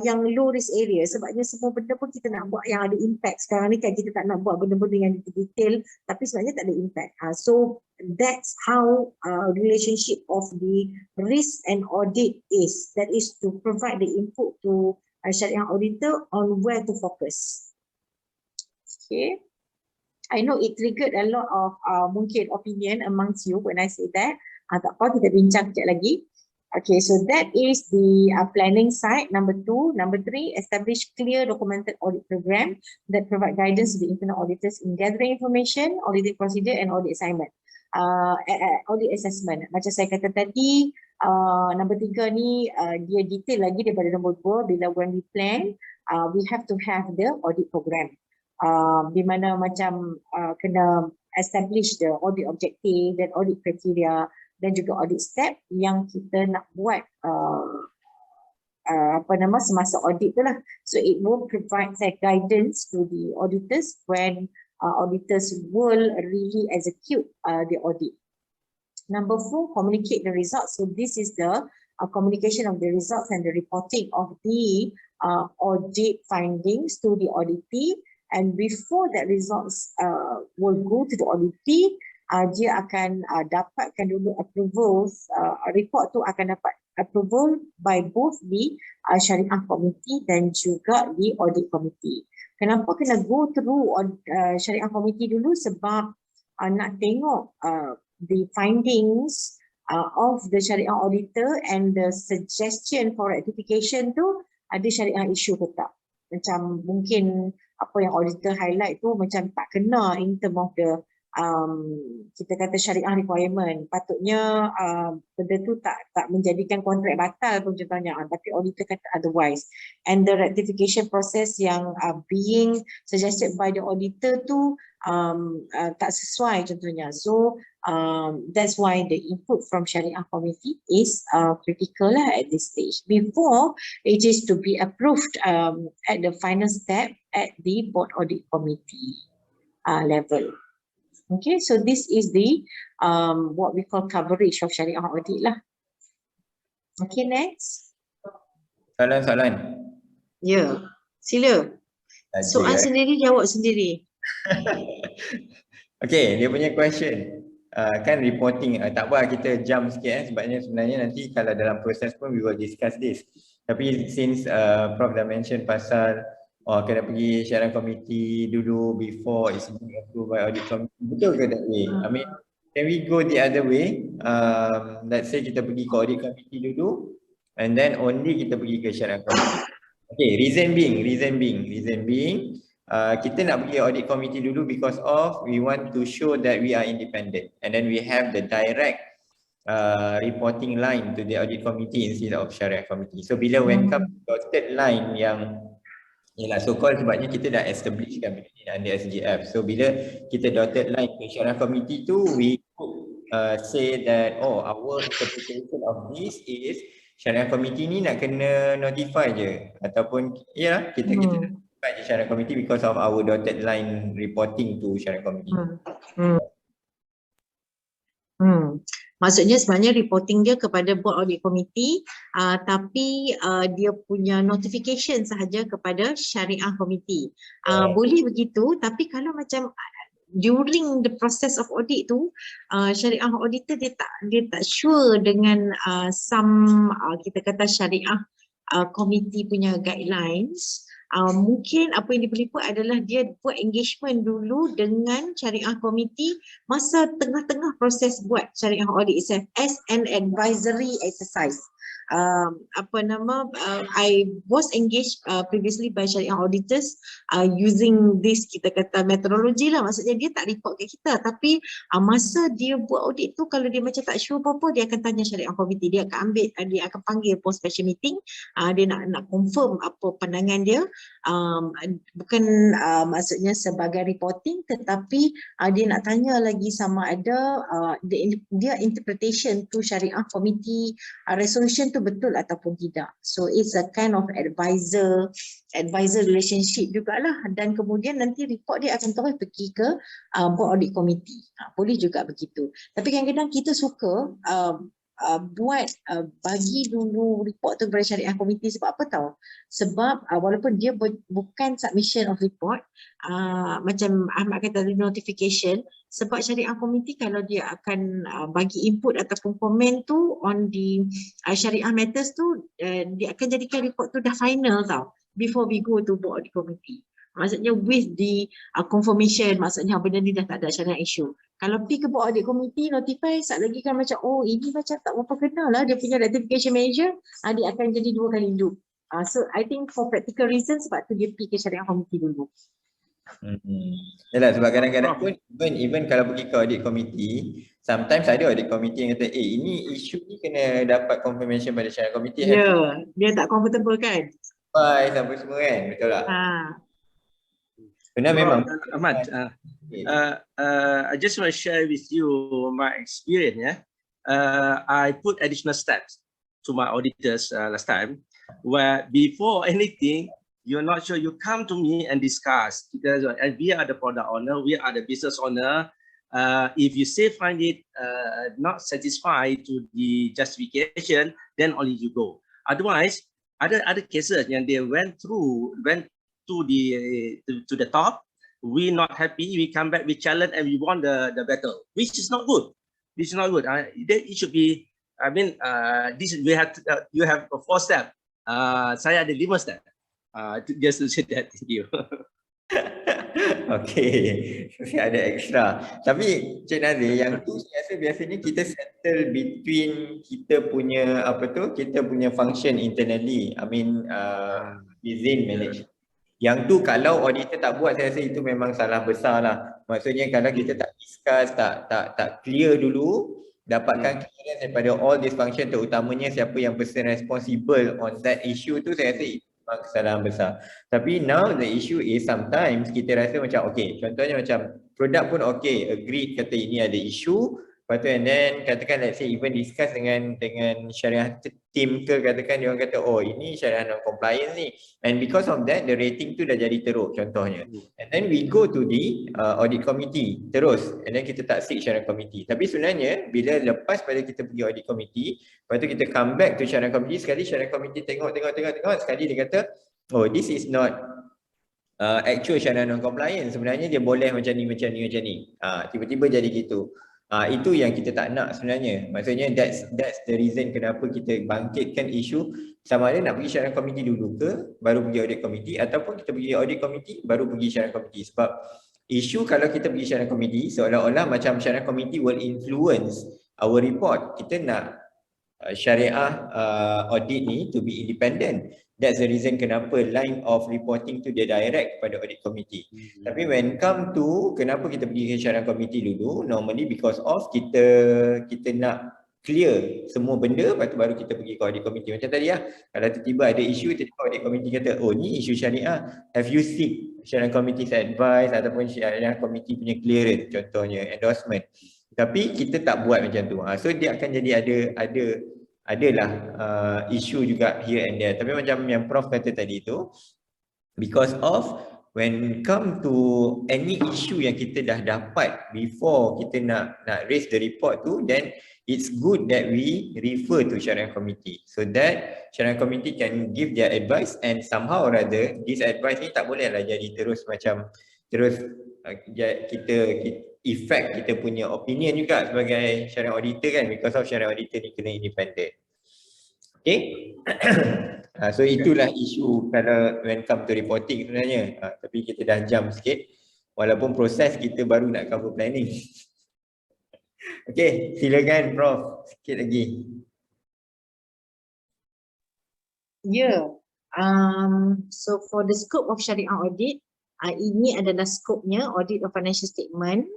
yang low risk area. Sebabnya semua benda pun kita nak buat yang ada impact. Sekarang ni kan kita tak nak buat benda-benda yang detail tapi sebenarnya tak ada impact. So that's how relationship of the risk and audit is. That is to provide the input to Shariah auditor on where to focus. Okay. I know it triggered a lot of mungkin opinion amongst you when I say that. Tak apa, kita bincang kejap lagi. Okay, so that is the planning side, number 2. Number 3, establish clear documented audit program that provide guidance to the internal auditors in gathering information, auditing procedure and audit assignment. Audit assessment. Macam saya kata tadi, number 3 ni dia detail lagi daripada number 2. Bila when we plan, we have to have the audit program. Di mana macam kena establish the audit objective dan audit criteria dan juga audit step yang kita nak buat semasa audit tu lah. So it will provide guidance to the auditors when auditors will really execute the audit. Number 4, communicate the results. So this is the communication of the results and the reporting of the audit findings to the auditee. And before that results will go to the auditee, dia akan dapatkan dulu approvals, report tu akan dapat approval by both the Syariah Committee dan juga the Audit Committee. Kenapa kena go through Syariah Committee dulu? Sebab nak tengok the findings of the Syariah Auditor and the suggestion for rectification tu ada Syariah issue ke tak. Macam mungkin apa yang auditor highlight tu macam tak kena in term of the kita kata syariah requirement. Patutnya benda tu tak menjadikan kontrak batal pun contohnya, tapi auditor kata otherwise. And the rectification process yang being suggested by the auditor tu tak sesuai contohnya. So that's why the input from Syariah Committee is critical lah at this stage before it is to be approved at the final step at the Board Audit Committee level. Okay, so this is the what we call coverage of Syariah audit lah. Okay, next. Soalan. Ya, sila. Soal sendiri, jawab sendiri. Okay, dia punya question. Kan reporting, tak apa kita jump sikit sebabnya sebenarnya nanti kalau dalam proses pun we will discuss this. Tapi since Prof dah mention pasal kena pergi Syariah Committee dulu before it's being approved by Audit Committee. Betul ke that way? I mean, can we go the other way? Let's say kita pergi ke Audit Committee dulu and then only kita pergi ke Syariah Committee. Okay, reason being kita nak pergi Audit Committee dulu because of we want to show that we are independent and then we have the direct reporting line to the Audit Committee instead of Syariah Committee. So bila when come to third line yang ialah so-called sebabnya kita dah establish kan under SGF. So bila kita dotted line ke Syariah Committee tu, we say that our interpretation of this is Syariah Committee ni nak kena notify je ataupun ialah kita notify je Syariah Committee because of our dotted line reporting to Syariah Committee. Maksudnya sebenarnya reporting dia kepada Board Audit Committee tapi dia punya notification sahaja kepada Syariah Committee. Boleh begitu, tapi kalau macam during the process of audit tu Syariah Auditor dia tak sure dengan some kita kata Syariah Committee punya guidelines. Mungkin apa yang dia boleh buat adalah dia buat engagement dulu dengan Syariah Committee masa tengah-tengah proses buat Syariah Audit itself as an advisory exercise. I was engaged previously by Shariah auditors using this, kita kata metodologi lah, maksudnya dia tak report ke kita, tapi masa dia buat audit tu kalau dia macam tak sure apa-apa, dia akan tanya Shariah committee, dia akan ambil, dia akan panggil post special meeting, dia nak confirm apa pandangan dia, bukan maksudnya sebagai reporting, tetapi dia nak tanya lagi sama ada dia interpretation to Shariah committee resolution tu betul ataupun tidak. So it's a kind of advisor relationship jugalah, dan kemudian nanti report dia akan terus pergi ke board audit committee. Boleh juga begitu. Tapi kadang-kadang kita suka bagi dulu report tu kepada Shariah committee. Sebab apa tahu? Sebab walaupun dia bukan submission of report, macam Ahmad kata tadi, notification, sebab Shariah committee kalau dia akan bagi input ataupun komen tu on the Shariah matters tu, dia akan jadikan report tu dah final tau, before we go to board audit committee. Maksudnya with the confirmation, maksudnya benda ni dah tak ada Shariah issue. Kalau pergi ke board audit committee, notify, sat lagi kan macam, oh ini macam tak berapa kenal lah dia punya rectification manager, dia akan jadi 2 kali loop. So I think for practical reasons, sebab tu dia pergi ke Shariah committee dulu. Yalah, sebab kadang-kadang pun even kalau pergi ke audit committee, sometimes ada audit committee yang kata, ini isu ni kena dapat confirmation pada Shariah committee. Ya, dia tak comfortable kan? Sampai semua kan, betul tak? Benar memang. Ahmad, I just want to share with you my experience. I put additional steps to my auditors last time, where before anything, you're not sure, you come to me and discuss, because we are the product owner, we are the business owner. If you say find it not satisfied to the justification, then only you go. Otherwise, other cases and they went to the top, we not happy, we come back, we challenge and we won the battle, which is not good. This is not good. It should be, I mean, this we have to, you have a 4 step. Saya ada 5 step. Just to say that to you. Okay, saya ada extra. Tapi Cik Nazir, yang tu saya rasa biasanya kita settle between kita punya kita punya function internally. I mean within management. Yang tu kalau auditor tak buat, saya rasa itu memang salah besar lah. Maksudnya kalau kita tak discuss, tak clear dulu, dapatkan clearance daripada all this function, terutamanya siapa yang person responsible on that issue tu, saya rasa itu memang kesalahan besar. Tapi now the issue is sometimes kita rasa macam okay, contohnya macam produk pun okay, agreed kata ini ada issue, lepas tu and then katakan let's say even discuss dengan Shariah team ke, katakan dia orang kata oh ini Shariah non-compliance ni, and because of that the rating tu dah jadi teruk contohnya, and then we go to the audit committee terus, and then kita tak seek Shariah committee. Tapi sebenarnya bila lepas pada kita pergi audit committee, lepas tu kita come back to Shariah committee, sekali Shariah committee tengok, sekali dia kata oh this is not actual Shariah non-compliance, sebenarnya dia boleh macam ni, tiba-tiba jadi gitu. Itu yang kita tak nak sebenarnya. Maksudnya that's the reason kenapa kita bangkitkan isu sama ada nak pergi Shariah committee dulu ke baru pergi audit committee, ataupun kita pergi audit committee baru pergi Shariah committee. Sebab isu kalau kita pergi Shariah committee seolah-olah macam Shariah committee will influence our report. Kita nak Shariah audit ni to be independent. That's the reason kenapa line of reporting tu dia direct pada audit committee. Tapi when come to kenapa kita pergi ke Shariah committee dulu, normally because of kita nak clear semua benda, lepas tu baru kita pergi ke audit committee. Macam tadi lah, kalau tiba-tiba ada isu, tiba-tiba audit committee kata oh ni isu Syariah, have you seek Shariah committee's advice ataupun Shariah committee punya clearance, contohnya endorsement. Tapi kita tak buat macam tu. So dia akan jadi adalah isu juga here and there. Tapi macam yang Prof kata tadi tu, because of when come to any issue yang kita dah dapat before kita nak raise the report tu, then it's good that we refer to Shariah committee so that Shariah committee can give their advice, and somehow or other this advice ni tak boleh lah jadi terus kita effect kita punya opinion juga sebagai Shariah auditor kan, because of Shariah auditor ni kena independent. Okay. So itulah isu kalau when come to reporting sebenarnya. Tapi kita dah jam sikit walaupun proses kita baru nak cover planning. Okay, silakan Prof, sikit lagi. Yeah. So for the scope of Shariah audit, ini adalah skopnya audit of financial statement,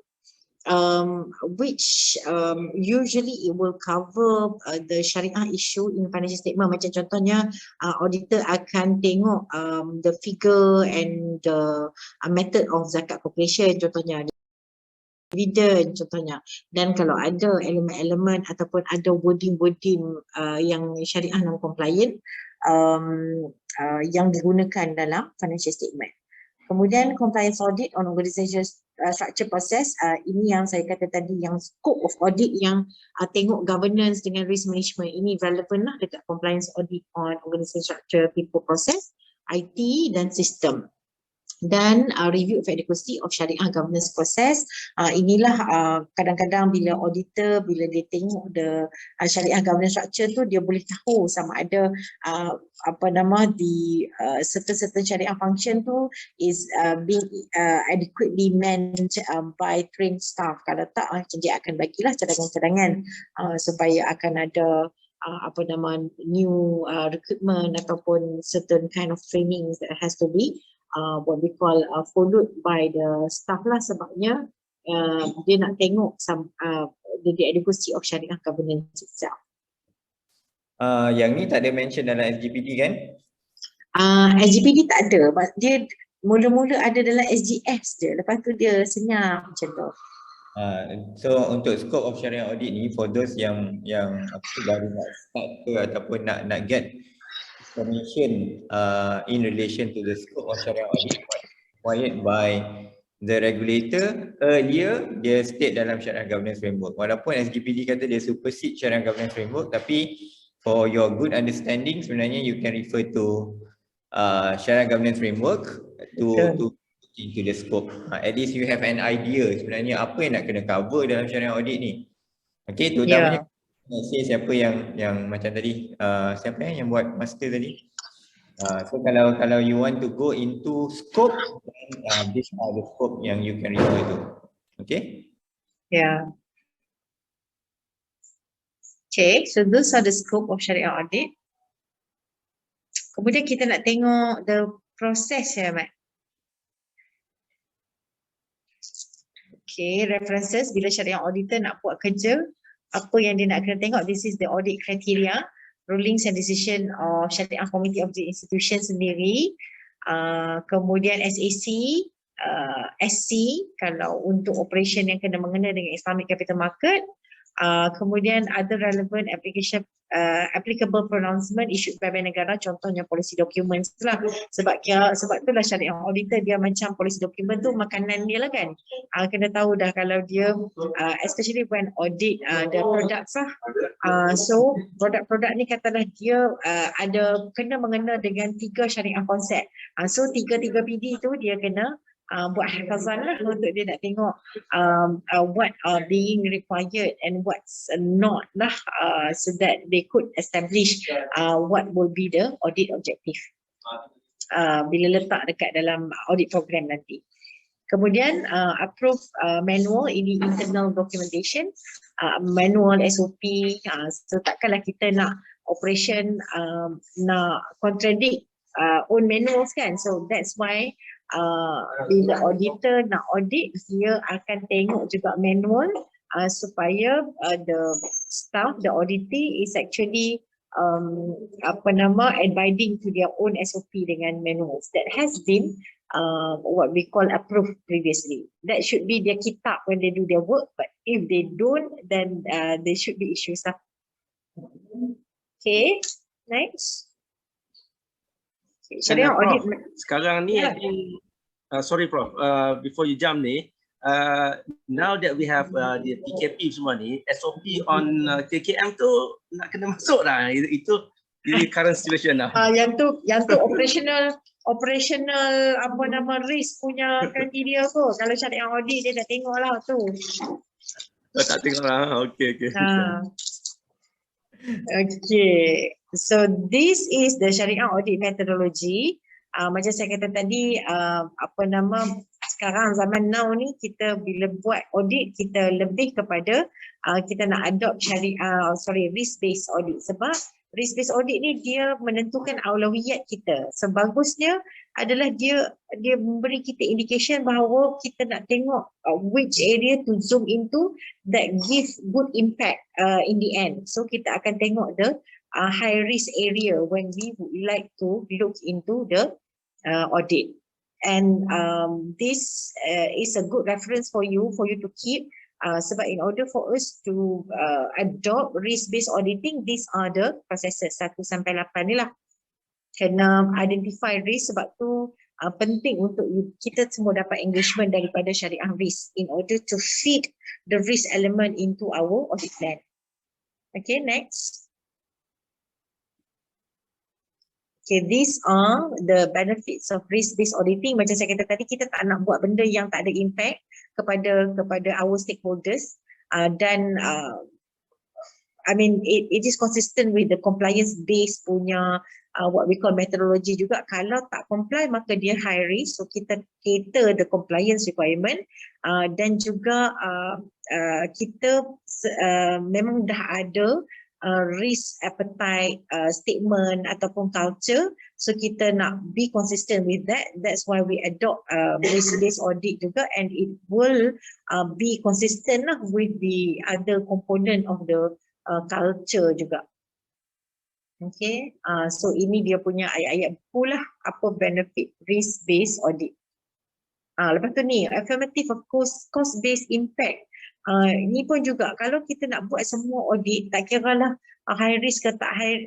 which usually it will cover the Shariah issue in financial statement. Macam contohnya auditor akan tengok the figure and the method of zakat calculation, contohnya dividend contohnya, dan kalau ada elemen-elemen ataupun ada wording-wording yang syariah non-compliant yang digunakan dalam financial statement. Kemudian compliance audit on organization structure process, ini yang saya kata tadi, yang scope of audit yang tengok governance dengan risk management, ini relevan lah dekat compliance audit on organization structure, people process, IT dan sistem. Dan review of adequacy of Shariah governance process, inilah kadang-kadang bila auditor, bila dia tengok the Shariah governance structure tu, dia boleh tahu sama ada certain Shariah function tu is being adequately managed by trained staff. Kalau tak, dia akan bagilah cadangan-cadangan supaya akan ada new recruitment ataupun certain kind of training that has to be what we call followed by the staff lah, sebabnya dia nak tengok the adequacy of Shariah governance itself. Yang ni tak ada mention dalam SGPD kan? SGPD tak ada, dia mula-mula ada dalam SGS je, lepas tu dia senyap macam tu. So untuk scope of Shariah audit ni, for those yang baru nak start ke ataupun nak get information in relation to the scope of Shariah audit required by the regulator, earlier dia state dalam Shariah Governance Framework. Walaupun SGPD kata dia supersede Shariah Governance Framework, tapi for your good understanding, sebenarnya you can refer to Shariah Governance Framework to into the scope. At least you have an idea sebenarnya apa yang nak kena cover dalam Shariah audit ni. Okay, terutamanya siapa yang macam tadi, siapa yang buat master tadi? So kalau you want to go into scope, then these are the scope yang you can refer to. Okay? Yeah. Okay, so those are the scope of Shariah audit. Kemudian kita nak tengok the process ya, Ahmad. Okay, references bila Shariah auditor nak buat kerja, apa yang dia nak kena tengok, this is the audit criteria, rulings and decision of Shariah Committee of the institution sendiri, kemudian SAC, SC kalau untuk operation yang kena mengena dengan Islamic capital market, kemudian other relevant applicable pronouncement issued by Bank Negara, contohnya policy documents lah. Sebab itulah Shariah auditor dia macam policy document tu makanan dia lah kan. Kena tahu dah kalau dia especially when audit the products lah. So produk-produk ni katalah dia ada kena mengena dengan 3 Shariah konsep. So 3 PD tu dia kena buat hafazan lah untuk dia nak tengok what are being required and what's not lah, so that they could establish what will be the audit objective bila letak dekat dalam audit program nanti. Kemudian approve manual, ini internal documentation, manual SOP, so takkanlah kita nak operation nak contradict own manuals kan. So that's why bila auditor nak audit, dia akan tengok juga manual supaya the staff, the auditee is actually abiding to their own SOP dengan manuals that has been what we call approved previously. That should be their kitab when they do their work, but if they don't, then there should be issues lah. Okay, next. Prof, sekarang ni I think, sorry Prof, before you jump ni, now that we have the PKP semua ni, SOP on KKM tu nak kena masuk dah. Itu the current situation lah. Yang tu operational risk punya kriteria tu. Kalau Shariah audit dia dah tengok lah tu. Tak tengok lah. Okay. Okay, so this is the Shariah audit methodology. Macam saya kata tadi, sekarang zaman now ni, kita bila buat audit, kita lebih kepada kita nak adopt risk based audit, sebab risk-based audit ni dia menentukan aulawiyat kita. Sebagusnya adalah dia memberi kita indication bahawa kita nak tengok which area to zoom into that give good impact in the end. So kita akan tengok the high risk area when we would like to look into the audit. And this is a good reference for you to keep. Sebab in order for us to adopt risk-based auditing, these are the processes 1 sampai 8 ni lah. Kena identify risk, sebab tu penting untuk kita semua dapat engagement daripada syariah risk in order to feed the risk element into our audit plan. Okay, next. Okay, these are the benefits of risk-based auditing. Macam saya kata tadi, kita tak nak buat benda yang tak ada impact kepada our stakeholders, dan I mean it is consistent with the compliance based punya what we call methodology juga. Kalau tak comply maka dia high risk, so kita cater the compliance requirement, dan juga kita memang dah ada risk appetite statement ataupun culture, so kita nak be consistent with that. That's why we adopt risk-based audit juga, and it will be consistent lah with the other component of the culture juga. Okay, so ini dia punya ayat-ayat buku lah, apa benefit risk-based audit. Lepas tu ni affirmative of cost-based impact. Ni pun juga, kalau kita nak buat semua audit, tak kira lah high risk ke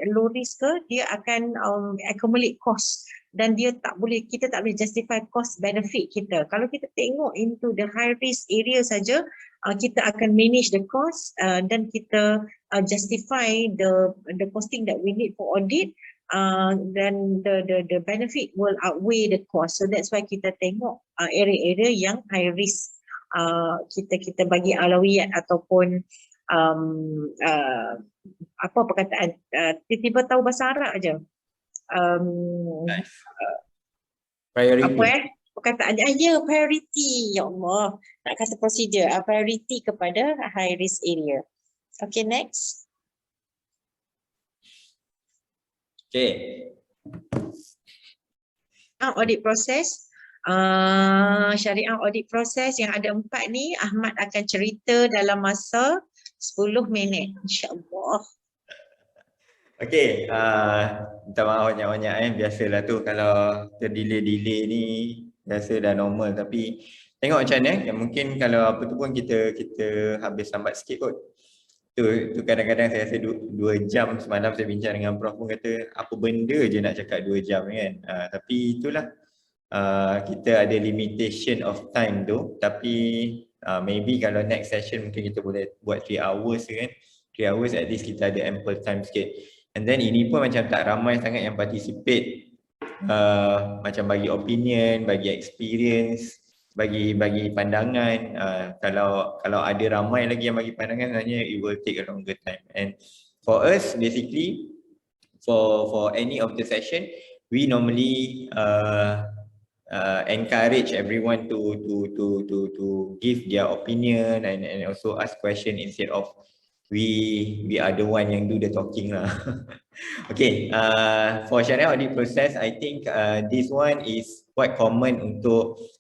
low risk ke, dia akan accumulate cost, dan kita tak boleh justify cost benefit kita. Kalau kita tengok into the high risk area saja, kita akan manage the cost, dan kita justify the costing that we need for audit, then the benefit will outweigh the cost. So that's why kita tengok area-area yang high risk. Kita bagi alawiyat ataupun apa perkataan, tiba-tiba tahu bahasa Arab aja. Priority. Apa perkataannya? Ya, priority. Ya Allah, nak kata prosedur. Priority kepada high risk area. Okay, next. Okay. Audit process. Syariah audit proses yang ada 4 ni, Ahmad akan cerita dalam masa 10 minit, insyaAllah. Okay, minta maaf banyak-banyak biasalah tu kalau terdelay-delay ni, biasa dah normal, tapi tengok macam mana, yang mungkin kalau apa tu pun kita habis lambat sikit kot. Tu kadang-kadang saya rasa 2 jam semalam saya bincang dengan Prof pun kata apa benda je nak cakap 2 jam kan, tapi itulah. Kita ada limitation of time tu, tapi maybe kalau next session mungkin kita boleh buat 3 hours kan. 3 hours at least kita ada ample time sikit. And then ini pun macam tak ramai sangat yang participate, macam bagi opinion, bagi experience, bagi pandangan. Kalau ada ramai lagi yang bagi pandangan, sebenarnya it will take a longer time. And for us basically, for any of the session, we normally encourage everyone to give their opinion and also ask question instead of we are the one yang do the talking lah. Okay, for Syariah audit process, I think this one is quite common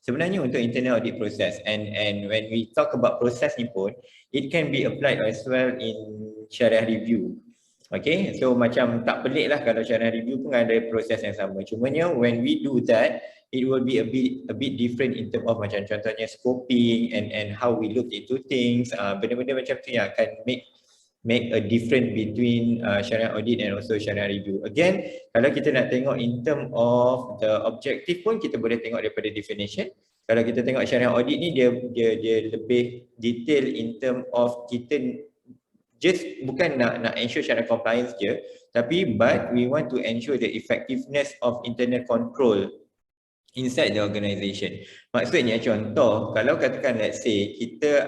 sebenarnya untuk internal audit process, and when we talk about process ni pun, it can be applied as well in Syariah review. Okay, so macam tak pelik lah kalau Syariah review pun ada proses yang sama. Cumanya when we do that, it will be a bit different in terms of macam contohnya scoping and how we look into things. Benda-benda macam tu yang akan make a difference between Syariah audit and also Syariah review. Again, kalau kita nak tengok in terms of the objective pun, kita boleh tengok daripada definition. Kalau kita tengok Syariah audit ni, dia lebih detail in terms of kita just bukan nak ensure Syariah compliance je, tapi but we want to ensure the effectiveness of internal control inside the organisation. Maksudnya contoh, kalau katakan let's say kita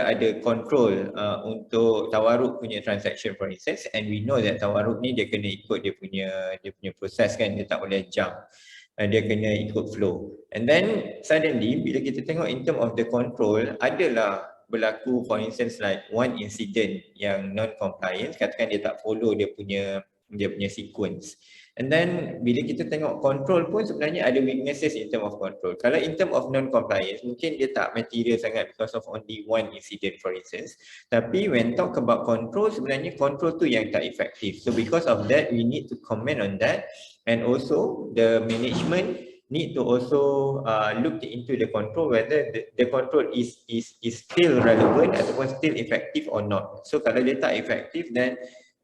ada control untuk tawaruk punya transaction for instance, and we know that tawaruk ni dia kena ikut dia punya proses kan, dia tak boleh jump, dia kena ikut flow. And then suddenly bila kita tengok in term of the control, adalah berlaku for instance like one incident yang non-compliance, katakan dia tak follow dia punya sequence. And then bila kita tengok control pun sebenarnya ada weaknesses in term of control. Kalau in term of non-compliance mungkin dia tak material sangat because of only one incident for instance. Tapi when talk about control, sebenarnya control tu yang tak efektif. So because of that we need to comment on that, and also the management need to also look into the control whether the control is still relevant ataupun still effective or not. So kalau dia tak efektif, then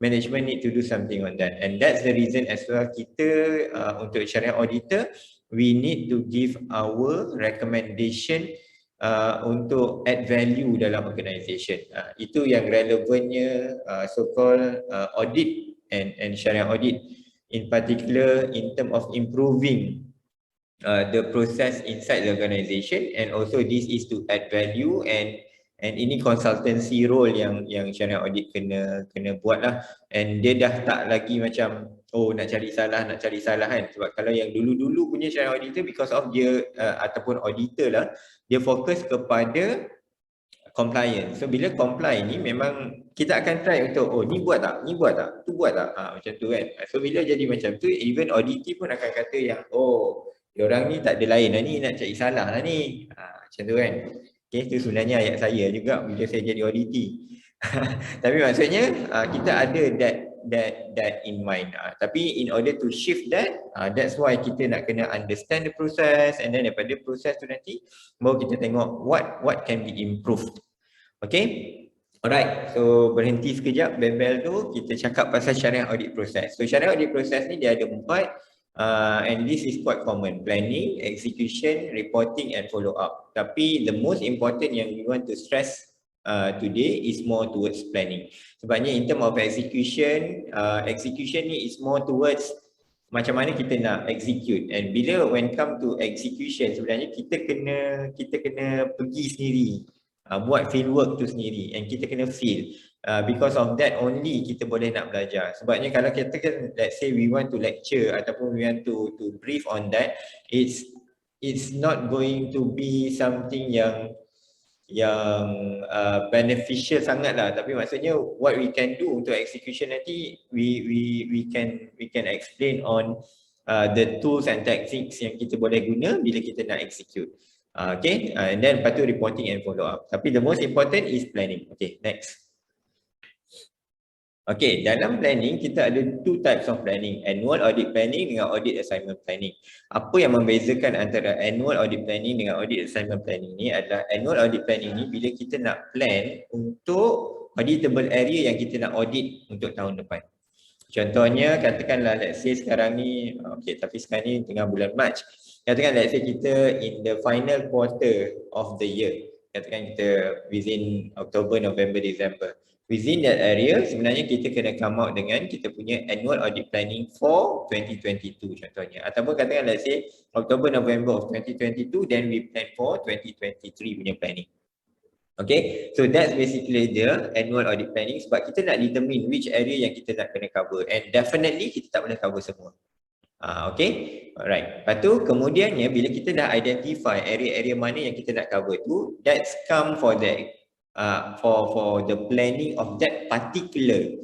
management need to do something on that, and that's the reason as well kita untuk Shariah Auditor we need to give our recommendation untuk add value dalam organisation. Itu yang relevannya so-called audit and Shariah Audit in particular in term of improving the process inside the organisation, and also this is to add value, and ini consultancy role yang Shariah Audit kena buat lah, and dia dah tak lagi macam nak cari salah kan, sebab kalau yang dulu punya Shariah Auditor because of dia ataupun auditor lah, dia fokus kepada compliance. So bila comply ni memang kita akan try untuk ni buat tak, tu buat tak, macam tu kan. So bila jadi macam tu, even auditor pun akan kata yang diorang ni tak ada lain lah ni, nak cari salah lah ni, macam tu kan. Okay, itu sebenarnya ayat saya juga bila saya jadi auditi. Tapi maksudnya kita ada that in mind. Tapi in order to shift that, that's why kita nak kena understand the process, and then daripada proses tu nanti baru kita tengok what can be improved. Okay. Alright, so berhenti sekejap bembel tu, kita cakap pasal Shariah Audit Process. So Shariah Audit Process ni dia ada 4, and this is quite common: planning, execution, reporting and follow up. Tapi the most important yang we want to stress today is more towards planning. Sebabnya in term of execution, execution ni is more towards macam mana kita nak execute, and bila when come to execution sebenarnya kita kena pergi sendiri, buat field work tu sendiri, and kita kena feel. Because of that only kita boleh nak belajar. Sebabnya kalau kita kan, let's say we want to lecture ataupun we want to brief on that, it's not going to be something yang beneficial sangat lah. Tapi maksudnya what we can do untuk execution nanti, we can explain on the tools and tactics yang kita boleh guna bila kita nak execute. Okay, and then lepas tu reporting and follow up. Tapi the most important is planning. Okay, next. Okay, dalam planning kita ada 2 types of planning: annual audit planning dengan audit assignment planning. Apa yang membezakan antara annual audit planning dengan audit assignment planning ni adalah annual audit planning ni bila kita nak plan untuk auditable area yang kita nak audit untuk tahun depan. Contohnya katakanlah let's say sekarang ni, okay, tapi sekarang ni tengah bulan Mac. Katakan let's say kita in the final quarter of the year. Katakan kita within October, November, December. Within that area sebenarnya kita kena come out dengan kita punya annual audit planning for 2022 contohnya. Ataupun katakan let's say October, November of 2022, then we plan for 2023 punya planning. Okay, so that's basically the annual audit planning, sebab kita nak determine which area yang kita nak kena cover, and definitely kita tak boleh cover semua. Okay, alright. Lepas tu kemudiannya bila kita dah identify area-area mana yang kita nak cover tu, that's come for the for the planning of that particular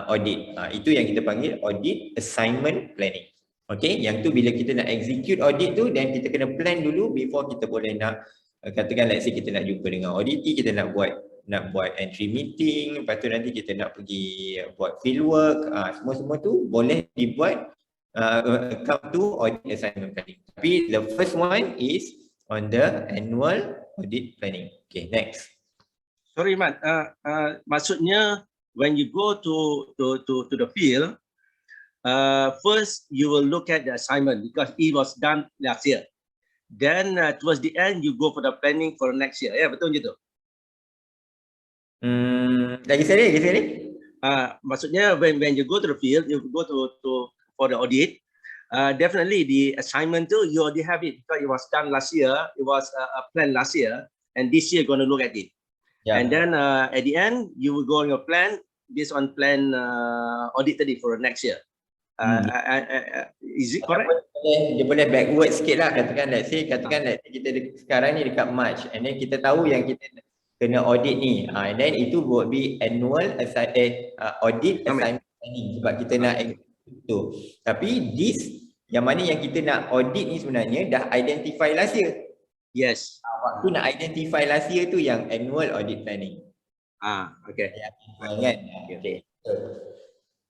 audit. Itu yang kita panggil audit assignment planning. Okay, yang tu bila kita nak execute audit tu, then kita kena plan dulu before kita boleh nak katakan let's say kita nak jumpa dengan auditi, kita nak buat entry meeting, lepas tu nanti kita nak pergi buat field work, semua tu boleh dibuat come to audit assignment planning. Tapi the first one is on the annual audit planning. Okay, next. Sorry Ahmad, maksudnya when you go to the field, first you will look at the assignment because it was done last year. Then towards the end you go for the planning for next year. Ya, betul je tu? Lagi sekali. Maksudnya when you go to the field, you go to for the audit, definitely the assignment tu you already have it because it was done last year, it was a plan last year, and this year you're going to look at it. Yeah. And then at the end you will go on your plan based on plan audit tadi for next year. Is it correct? Dia boleh backward sikit lah. Katakan let's say kita sekarang ni dekat March, and then kita tahu yang kita kena audit ni. And then itu would be annual audit assignment planning sebab kita nak tu. Tapi this yang mana yang kita nak audit ni sebenarnya dah identify last year. Yes. Waktu nak identify last year tu yang annual audit planning. Okay. Kan? Okay.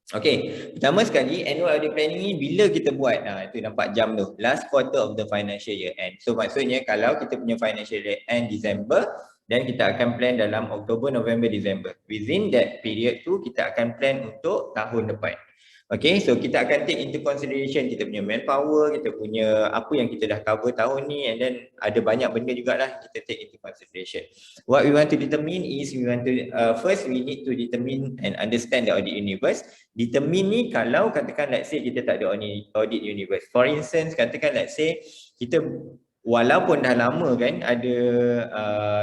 Okay, pertama sekali annual audit planning ni bila kita buat, itu nampak jam tu, last quarter of the financial year end. So maksudnya kalau kita punya financial year end December, dan kita akan plan dalam Oktober, November, December. Within that period tu kita akan plan untuk tahun depan. Okay, so kita akan take into consideration kita punya manpower, kita punya apa yang kita dah cover tahun ni, and then ada banyak benda jugalah kita take into consideration. What we want to determine is first we need to determine and understand the audit universe. Determine ni kalau katakan let's say kita tak ada audit universe. For instance, katakan let's say kita walaupun dah lama kan ada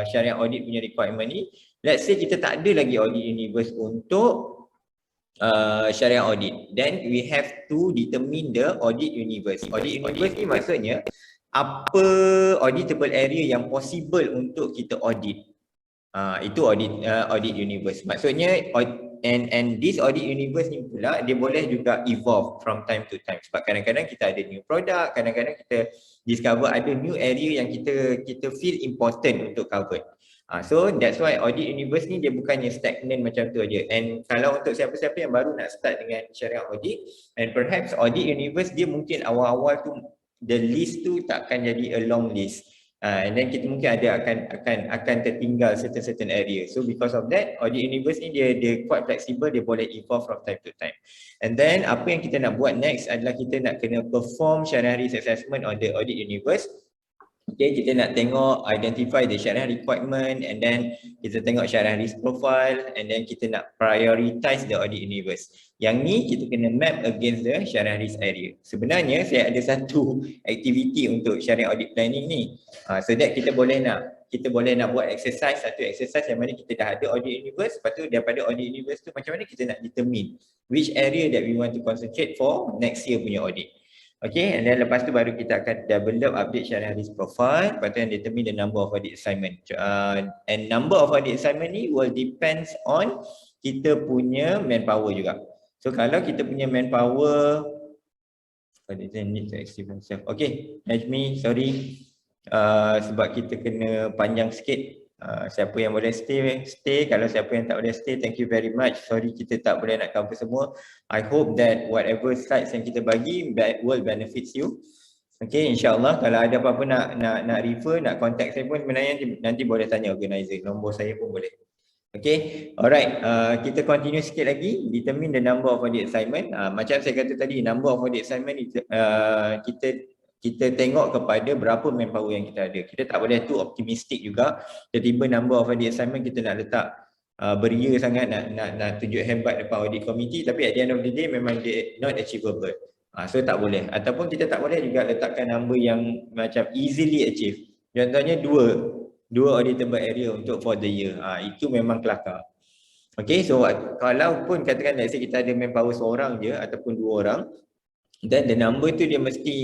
syariah audit punya requirement ni, let's say kita tak ada lagi audit universe untuk syariah audit, then we have to determine the audit universe. Audit universe ni maksudnya apa auditable area yang possible untuk kita audit. Itu audit universe. Maksudnya and this audit universe ni pula dia boleh juga evolve from time to time sebab kadang-kadang kita ada new product, kadang-kadang kita discover ada new area yang kita feel important untuk cover. So that's why audit universe ni dia bukannya stagnant macam tu aja. And kalau untuk siapa-siapa yang baru nak start dengan syariah audit, and perhaps audit universe dia mungkin awal-awal tu the list tu takkan jadi a long list. And then kita mungkin ada akan tertinggal certain area. So because of that, audit universe ni dia quite flexible, dia boleh evolve from time to time. And then apa yang kita nak buat next adalah kita nak kena perform syariah risk assessment on the audit universe. Okay, kita nak tengok identify the syariah requirement, and then kita tengok syariah risk profile, and then kita nak prioritize the audit universe. Yang ni kita kena map against the syariah risk area. Sebenarnya saya ada satu aktiviti untuk syariah audit planning ni. So that kita boleh nak buat satu exercise yang mana kita dah ada audit universe, lepas tu daripada audit universe tu macam mana kita nak determine which area that we want to concentrate for next year punya audit. Okay, and then lepas tu baru kita akan develop update syariah risk profile, lepas tu yang determine the number of audit assignment. And number of audit assignment ni will depends on kita punya manpower juga. So kalau kita punya manpower, need to exceed myself. Okay, Najmi, sorry. Sebab kita kena panjang sikit. Siapa yang boleh stay. Kalau siapa yang tak boleh stay, thank you very much. Sorry kita tak boleh nak cover semua. I hope that whatever slides yang kita bagi will benefits you. Okay, insyaAllah kalau ada apa-apa nak refer, nak contact saya pun sebenarnya nanti boleh tanya organizer. Nombor saya pun boleh. Okay, alright. Kita continue sikit lagi. Determine the number of audit assignment. Macam saya kata tadi, number of audit assignment kita tengok kepada berapa manpower yang kita ada. Kita tak boleh too optimistic juga. Tiba-tiba number of audit assignment kita nak letak beria sangat, nak tunjuk hebat depan audit committee, tapi at the end of the day memang not achievable. So tak boleh. Ataupun kita tak boleh juga letakkan number yang macam easily achieve. Contohnya dua auditable area untuk for the year. Itu memang kelakar. Okay, so kalaupun katakan let's say kita ada manpower seorang je ataupun dua orang, then the number tu dia mesti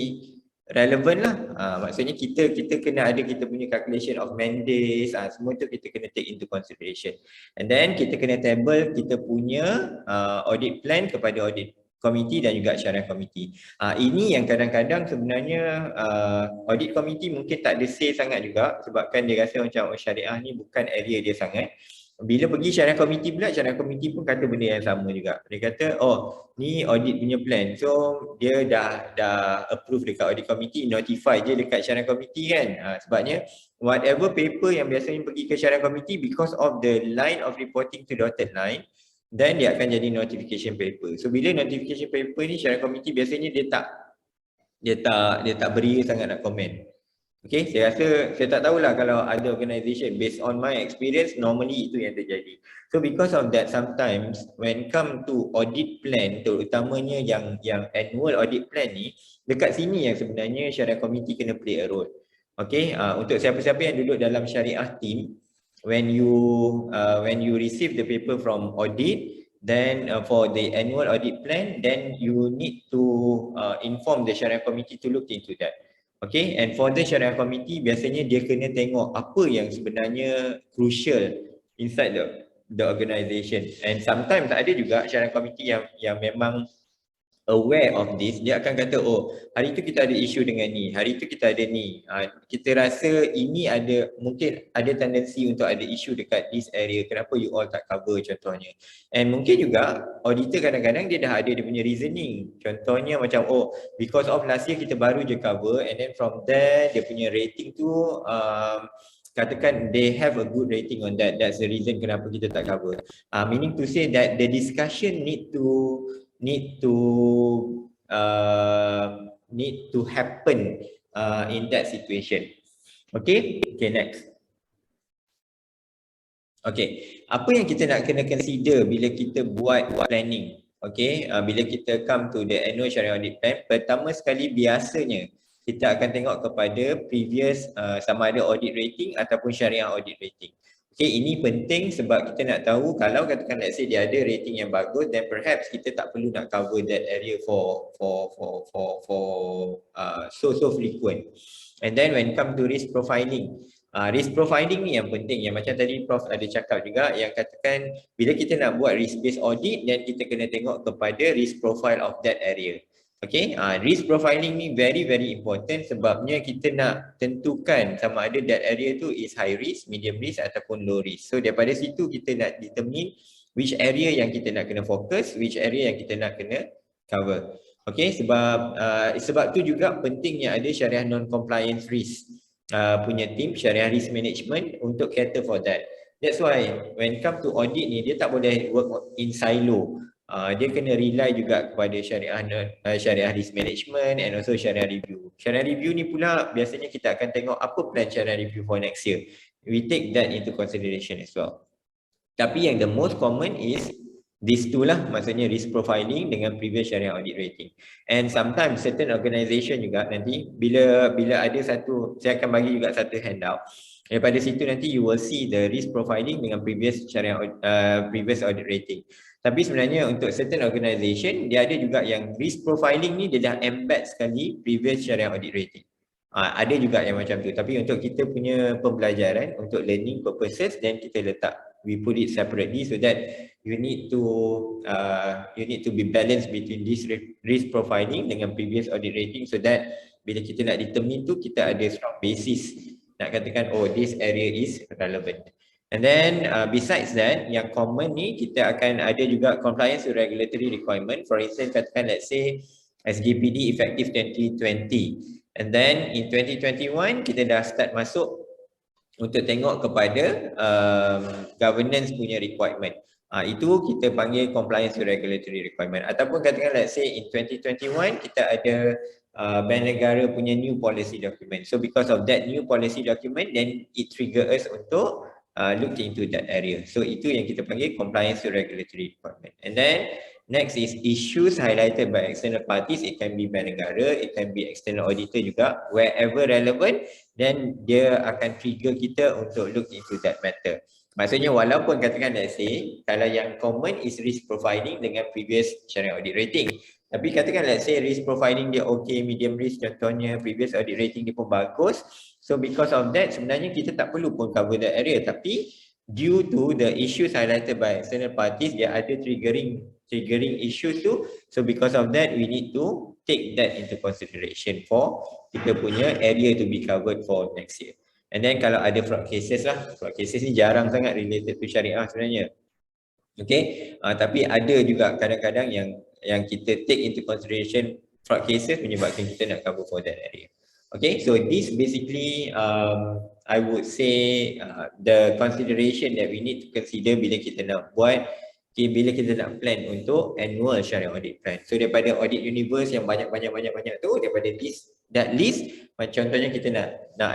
relevant lah. Maksudnya kita kena ada kita punya calculation of man days, semua tu kita kena take into consideration. And then kita kena table kita punya audit plan kepada audit committee dan juga syariah committee. Ini yang kadang-kadang sebenarnya audit committee mungkin tak ada say sangat juga sebabkan dia rasa macam syariah ni bukan area dia sangat. Bila pergi syariah committee pula, syariah committee pun kata benda yang sama juga. Dia kata, oh ni audit punya plan. So dia dah approve dekat audit committee, notify je dekat syariah committee kan. Sebabnya whatever paper yang biasanya pergi ke syariah committee, because of the line of reporting to dotted line, then dia akan jadi notification paper. So bila notification paper ni syariah committee biasanya dia tak beria sangat nak komen. Okay, saya tak tahulah kalau ada organisation, based on my experience, normally itu yang terjadi. So because of that, sometimes when come to audit plan, terutamanya yang annual audit plan ni, dekat sini yang sebenarnya syariah committee kena play a role. Okay, untuk siapa-siapa yang duduk dalam syariah team, when you receive the paper from audit, then for the annual audit plan, then you need to inform the syariah committee to look into that. Okay, and for the Shariah Committee, biasanya dia kena tengok apa yang sebenarnya crucial inside the organisation. And sometimes ada juga Shariah Committee yang memang aware of this, dia akan kata, oh hari tu kita ada isu dengan ni, hari tu kita ada ni, kita rasa ini ada, mungkin ada tendensi untuk ada isu dekat this area, kenapa you all tak cover contohnya. And mungkin juga auditor kadang-kadang dia dah ada dia punya reasoning, contohnya macam oh because of last year kita baru je cover, and then from there dia punya rating tu katakan they have a good rating on that, that's the reason kenapa kita tak cover. Meaning to say that the discussion need to happen in that situation. Okay, next. Okay, apa yang kita nak kena consider bila kita buat planning? Okay, bila kita come to the annual Shariah Audit Plan, pertama sekali biasanya kita akan tengok kepada previous sama ada audit rating ataupun Shariah Audit Rating. Okay, ini penting sebab kita nak tahu kalau katakan let's say dia ada rating yang bagus, then perhaps kita tak perlu nak cover that area for so frequent. And then when come to risk profiling, risk profiling ni yang penting, yang macam tadi Prof ada cakap juga, yang katakan bila kita nak buat risk based audit, then kita kena tengok kepada risk profile of that area. Okay, risk profiling ni very important sebabnya kita nak tentukan sama ada that area tu is high risk, medium risk ataupun low risk. So daripada situ kita nak determine which area yang kita nak kena fokus, which area yang kita nak kena cover. Okay, sebab tu juga pentingnya ada syariah non-compliance risk punya team, syariah risk management untuk cater for that. That's why when come to audit ni, dia tak boleh work in silo. Dia kena rely juga kepada syariah risk management and also syariah review. Syariah review ni pula biasanya kita akan tengok apa plan syariah review for next year. We take that into consideration as well. Tapi yang the most common is these two lah, maksudnya risk profiling dengan previous syariah audit rating. And sometimes certain organisation juga nanti bila ada satu, saya akan bagi juga satu handout. Daripada situ nanti you will see the risk profiling dengan previous syariah previous audit rating. Tapi sebenarnya untuk certain organisation, dia ada juga yang risk profiling ni dia dah embed sekali previous syariah audit rating. Ada juga yang macam tu. Tapi untuk kita punya pembelajaran, untuk learning purposes, then kita letak, we put it separately so that you need to be balanced between this risk profiling dengan previous audit rating, so that bila kita nak determine tu, kita ada strong basis nak katakan, oh this area is relevant. And then besides that, yang common ni kita akan ada juga compliance with regulatory requirement. For instance, katakan let's say SGPD effective 2020. And then in 2021 kita dah start masuk untuk tengok kepada governance punya requirement. Itu kita panggil compliance with regulatory requirement. Ataupun katakan let's say in 2021 kita ada Bank Negara punya new policy document. So because of that new policy document, then it trigger us untuk look into that area. So itu yang kita panggil compliance with regulatory requirement. And then next is issues highlighted by external parties. It can be Bank Negara, it can be external auditor juga. Wherever relevant, then dia akan trigger kita untuk look into that matter. Maksudnya walaupun katakan let's say kalau yang common is risk profiling dengan previous syariah audit rating, tapi katakan let's say risk profiling dia okay, medium risk contohnya, previous audit rating dia pun bagus. So because of that sebenarnya kita tak perlu pun cover that area, tapi due to the issues highlighted by external parties, dia ada triggering issues tu. So because of that we need to take that into consideration for kita punya area to be covered for next year. And then kalau ada fraud cases lah, fraud cases ni jarang sangat related to syariah sebenarnya. Okay, tapi ada juga kadang-kadang yang kita take into consideration fraud cases menyebabkan kita nak cover for that area. Okay, so this basically I would say the consideration that we need to consider bila kita nak buat, bila kita nak plan untuk annual syariah audit plan. So daripada audit universe yang banyak tu, daripada that list, contohnya kita nak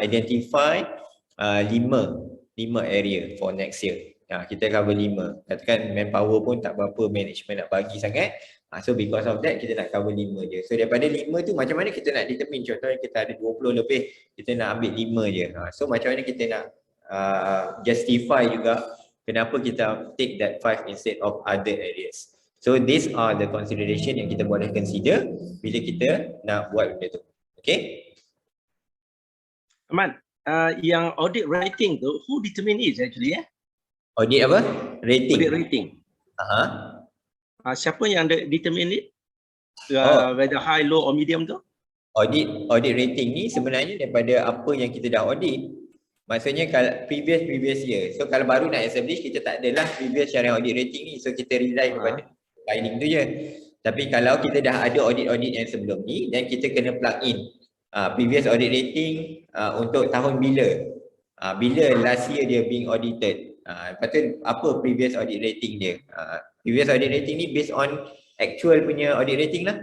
identify 5 area for next year. Kita cover 5. Katakan manpower pun tak berapa management nak bagi sangat. So because of that kita nak cover 5 je. So daripada 5 tu macam mana kita nak determine, contohnya kita ada 20 lebih, kita nak ambil 5 je. So macam mana kita nak justify juga kenapa kita take that 5 instead of other areas. So these are the consideration yang kita boleh consider bila kita nak buat benda tu. Okay? Ahmad, yang audit rating tu, who determine it actually? Audit apa? Rating. Audit rating. Siapa yang determine it? Whether high, low or medium tu? Audit rating ni sebenarnya daripada apa yang kita dah audit. Maksudnya kalau previous year. So kalau baru nak establish, kita tak adalah previous Shariah audit rating ni. So kita rely kepada finding tu je. Tapi kalau kita dah ada audit yang sebelum ni, dan kita kena plug in previous audit rating untuk tahun bila. Bila last year dia being audited. Lepas tu apa previous audit rating dia. Previous audit rating ni based on actual punya audit rating lah.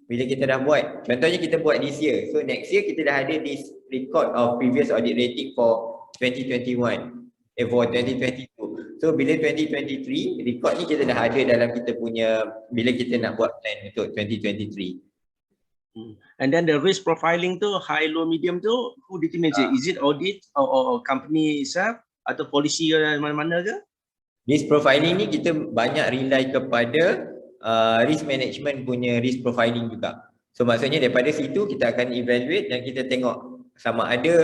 Bila kita dah buat, contohnya kita buat this year. So next year kita dah ada this record of previous audit rating for 2021. For 2022. So bila 2023, record ni kita dah ada dalam kita punya, bila kita nak buat plan untuk 2023. And then the risk profiling tu, high, low, medium tu, who determines it? Is it audit or company itself? Atau polisi mana-mana ke? Risk profiling ni kita banyak rely kepada risk management punya risk profiling juga. So maksudnya daripada situ kita akan evaluate dan kita tengok sama ada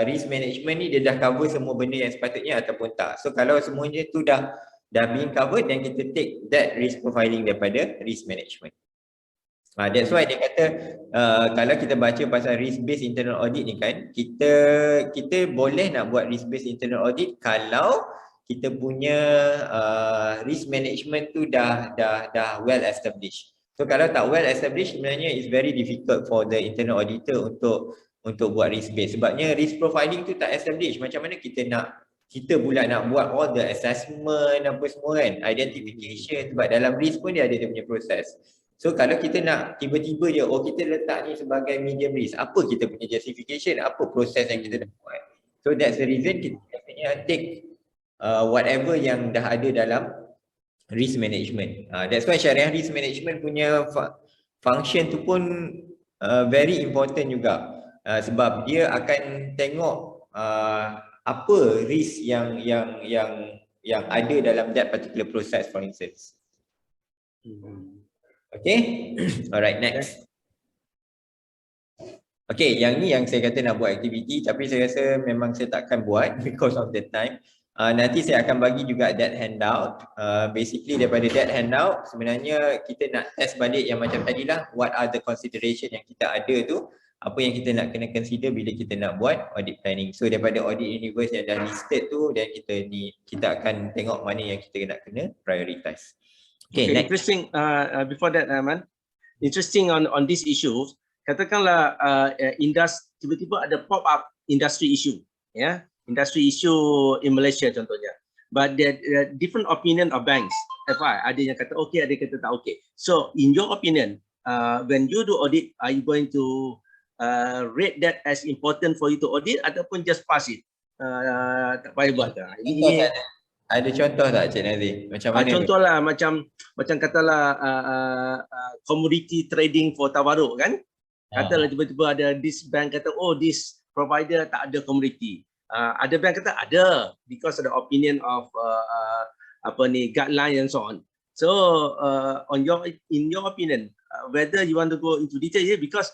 risk management ni dia dah cover semua benda yang sepatutnya ataupun tak. So kalau semuanya tu dah being covered, dan kita take that risk profiling daripada risk management. That's why dia kata kalau kita baca pasal risk based internal audit ni kan, kita boleh nak buat risk based internal audit kalau kita punya risk management tu dah well established. So kalau tak well established, sebenarnya it's very difficult for the internal auditor untuk buat risk based. Sebabnya risk profiling tu tak established. Macam mana kita pula nak buat all the assessment apa semua kan, identification, sebab dalam risk pun dia ada dia punya proses. So kalau kita nak tiba-tiba je, kita letak ni sebagai medium risk, apa kita punya justification, apa proses yang kita nak buat. So that's the reason kita biasanya take whatever yang dah ada dalam risk management. That's why Shariah risk management punya function tu pun very important juga. Sebab dia akan tengok apa risk yang ada dalam that particular process, for instance. Okay, alright, next. Okay, yang ni yang saya kata nak buat aktiviti, tapi saya rasa memang saya takkan buat because of the time. Nanti saya akan bagi juga that handout. Basically daripada that handout, sebenarnya kita nak test balik yang macam tadi lah, what are the consideration yang kita ada tu, apa yang kita nak kena consider bila kita nak buat audit planning. So daripada audit universe yang dah listed tu, dan kita akan tengok mana yang kita nak kena prioritize. Okay, next. Interesting. Before that, Ahmad, interesting on this issue. Katakanlah tiba-tiba ada pop up industry issue, ya, industry issue in Malaysia contohnya. But there different opinion of banks. Ada yang kata okay, ada yang kata tak okay. So in your opinion, when you do audit, are you going to rate that as important for you to audit ataupun just pass it? Tak payah buat. Ada contoh tak Cik Nazir? Macam mana? Contohlah macam katalah commodity trading for tabaruk kan? Katalah tiba-tiba ada this bank kata this provider tak ada commodity. Ada bank kata ada because of the opinion of guideline and so on. So in your opinion, whether you want to go into detail here, because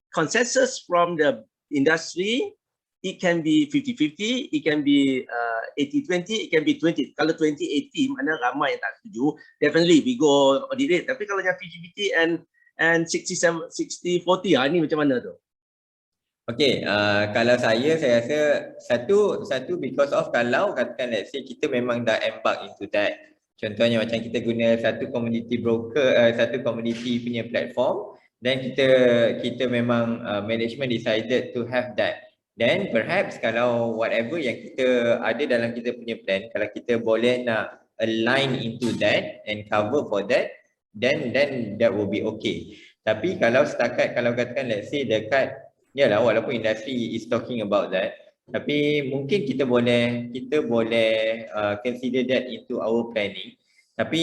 consensus from the industry, it can be 50-50, it can be 80-20, it can be 20. Kalau 20-80 mana ramai yang tak setuju, definitely we go audit it. Tapi kalau yang 50-50 and 60-40, ni macam mana tu? Okay, kalau saya rasa satu because of kalau katakan let's say kita memang dah embark into that. Contohnya macam kita guna satu commodity broker, satu commodity punya platform, dan kita memang management decided to have that. Then perhaps kalau whatever yang kita ada dalam kita punya plan, kalau kita boleh nak align into that and cover for that, then that will be okay. Tapi kalau setakat kalau katakan let's say dekat, yalah walaupun industry is talking about that, tapi mungkin kita boleh consider that into our planning. Tapi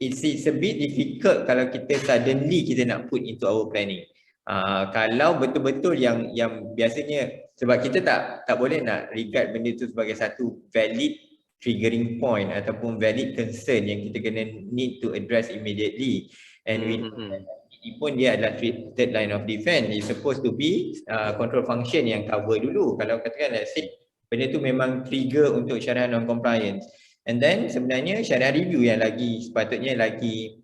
it's a bit difficult kalau kita suddenly kita nak put into our planning. Kalau betul-betul yang biasanya, sebab kita tak boleh nak regard benda tu sebagai satu valid triggering point ataupun valid concern yang kita kena need to address immediately, and we ini pun dia adalah third line of defense. It's supposed to be control function yang cover dulu. Kalau katakan let's say benda tu memang trigger untuk syariah non-compliance. And then sebenarnya syariah review yang lagi sepatutnya lagi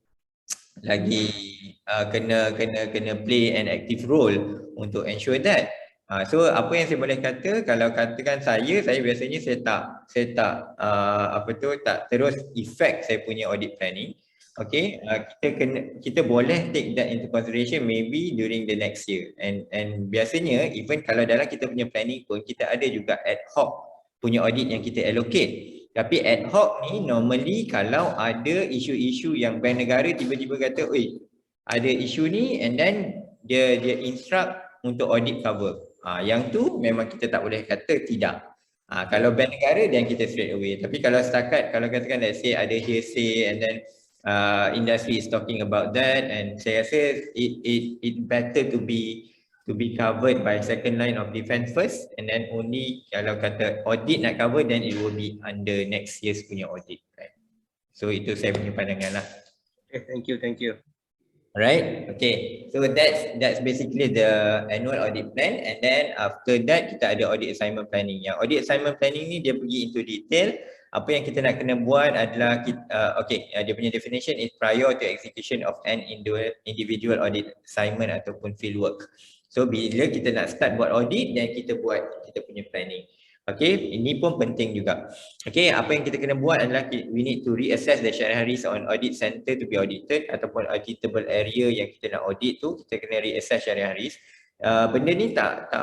kena play an active role untuk ensure that. So apa yang saya boleh kata, kalau katakan saya biasanya saya tak tak terus effect saya punya audit planning. Okay, kita boleh take that into consideration maybe during the next year. And biasanya even kalau dalam kita punya planning pun kita ada juga ad hoc punya audit yang kita allocate. Tapi ad hoc ni normally kalau ada isu-isu yang bank negara tiba-tiba kata, oi, ada isu ni, and then dia instruct untuk audit cover. Yang tu memang kita tak boleh kata tidak. Kalau bank negara then kita straight away. Tapi kalau setakat, kalau katakan let's say ada hearsay and then industry is talking about that, and saya rasa it better to be covered by second line of defense first, and then only kalau kata audit nak cover then it will be under next year's punya audit, right? So itu saya punya pandangan lah. Okay, thank you. Alright, okay. So that's basically the annual audit plan, and then after that kita ada audit assignment planning. Yang audit assignment planning ni dia pergi into detail. Apa yang kita nak kena buat adalah dia punya definition is prior to execution of an individual audit assignment ataupun field work. So bila kita nak start buat audit dan kita buat kita punya planning. Okay, ini pun penting juga. Okay, apa yang kita kena buat adalah we need to reassess the syariah risk on audit center to be audited ataupun auditable area yang kita nak audit tu, kita kena reassess syariah risk. Benda ni tak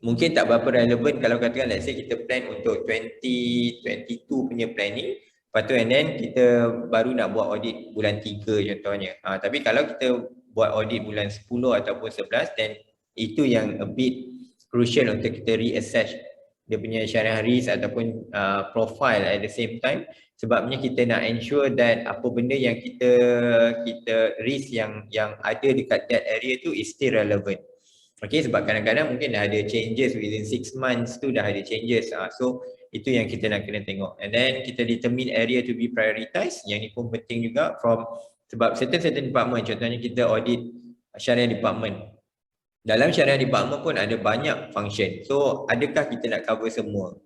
mungkin tak berapa relevan kalau katakan let's say kita plan untuk 2022 punya planning, lepas tu and then kita baru nak buat audit bulan 3 contohnya. Tapi kalau kita buat audit bulan 10 ataupun 11, then itu yang a bit crucial untuk kita reassess dia punya syariah risk ataupun profile at the same time, sebabnya kita nak ensure that apa benda yang kita risk yang ada dekat that area tu is still relevant. Okay, sebab kadang-kadang mungkin dah ada changes within 6 months tu dah ada changes. So itu yang kita nak kena tengok, and then kita determine area to be prioritized. Yang ni pun penting juga sebab certain department, contohnya kita audit syariah department. Dalam syariah department pun ada banyak function. So adakah kita nak cover semua?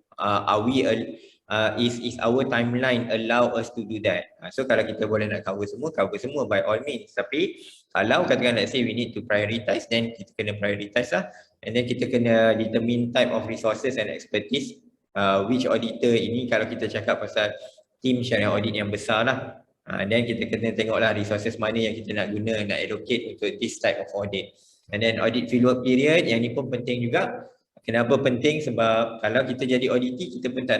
Is our timeline allow us to do that? So kalau kita boleh nak cover semua by all means. Tapi kalau katakan let's say we need to prioritize, then kita kena prioritize lah. And then kita kena determine type of resources and expertise. Which auditor ini, kalau kita cakap pasal team syariah audit yang besar lah. Then kita kena tengoklah resources mana yang kita nak guna, nak allocate untuk this type of audit. And then audit fieldwork period, yang ni pun penting juga. Kenapa penting? Sebab kalau kita jadi auditi, kita pun tak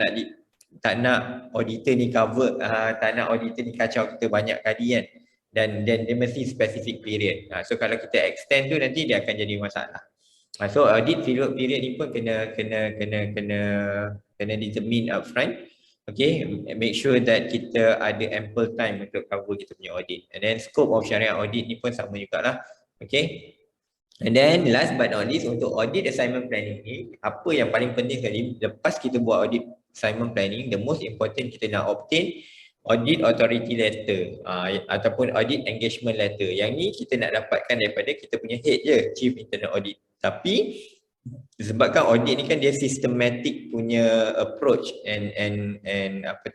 nak auditor ni cover, tak nak auditor ni kacau kita banyak kali kan. Dan dia mesti specific period. So kalau kita extend tu nanti dia akan jadi masalah. So audit fieldwork period ni pun kena determine upfront. Okay, make sure that kita ada ample time untuk cover kita punya audit. And then scope of syariah audit ni pun sama jugalah. Okay. And then last but not least, untuk audit assignment planning ni, apa yang paling penting sekali, lepas kita buat audit assignment planning, the most important kita nak obtain audit authority letter ataupun audit engagement letter. Yang ni kita nak dapatkan daripada kita punya head je, Chief Internal Audit. Tapi sebabkan audit ni kan dia systematic punya approach and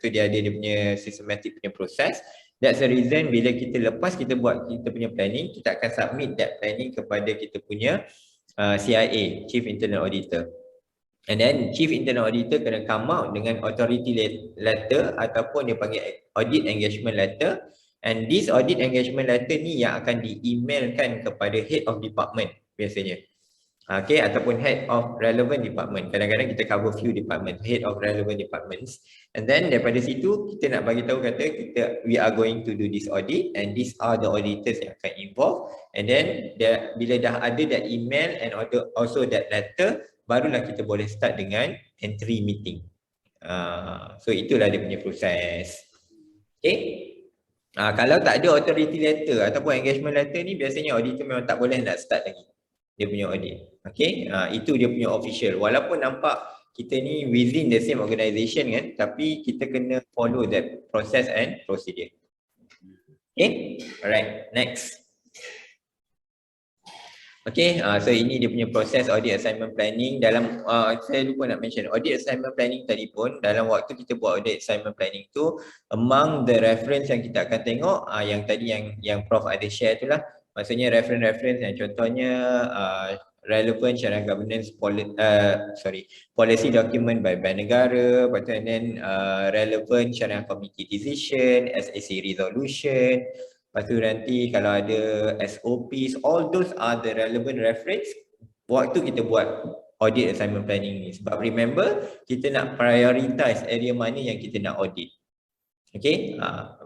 dia ada dia punya systematic punya proses. That's the reason bila lepas kita buat kita punya planning, kita akan submit that planning kepada kita punya CIA, Chief Internal Auditor. And then Chief Internal Auditor kena come out dengan authority letter ataupun dia panggil audit engagement letter. And this audit engagement letter ni yang akan di-emailkan kepada head of department biasanya. Okay, ataupun head of relevant department. Kadang-kadang kita cover few department, head of relevant departments. And then daripada situ kita nak bagi tahu kata we are going to do this audit and these are the auditors yang akan involve. And then bila dah ada that email and also that letter, barulah kita boleh start dengan entry meeting. So itulah dia punya proses. Okay. Kalau tak ada authority letter ataupun engagement letter ni, biasanya auditor memang tak boleh nak start lagi dia punya audit. Okay, itu dia punya official. Walaupun nampak kita ni within the same organisation kan, tapi kita kena follow that process and procedure. Okay, alright, next. Okay, so ini dia punya proses audit assignment planning. Dalam, saya lupa nak mention, audit assignment planning tadi pun, dalam waktu kita buat audit assignment planning tu, among the reference yang kita akan tengok, yang tadi yang Prof ada share tu lah, maksudnya reference yang contohnya relevant syariah governance policy document by bank negara, lepas tu and then relevant syariah committee decision, SAC resolution. Lepas tu nanti kalau ada SOPs, all those are the relevant reference waktu kita buat audit assignment planning ni. Sebab remember, kita nak prioritize area mana yang kita nak audit. Okay,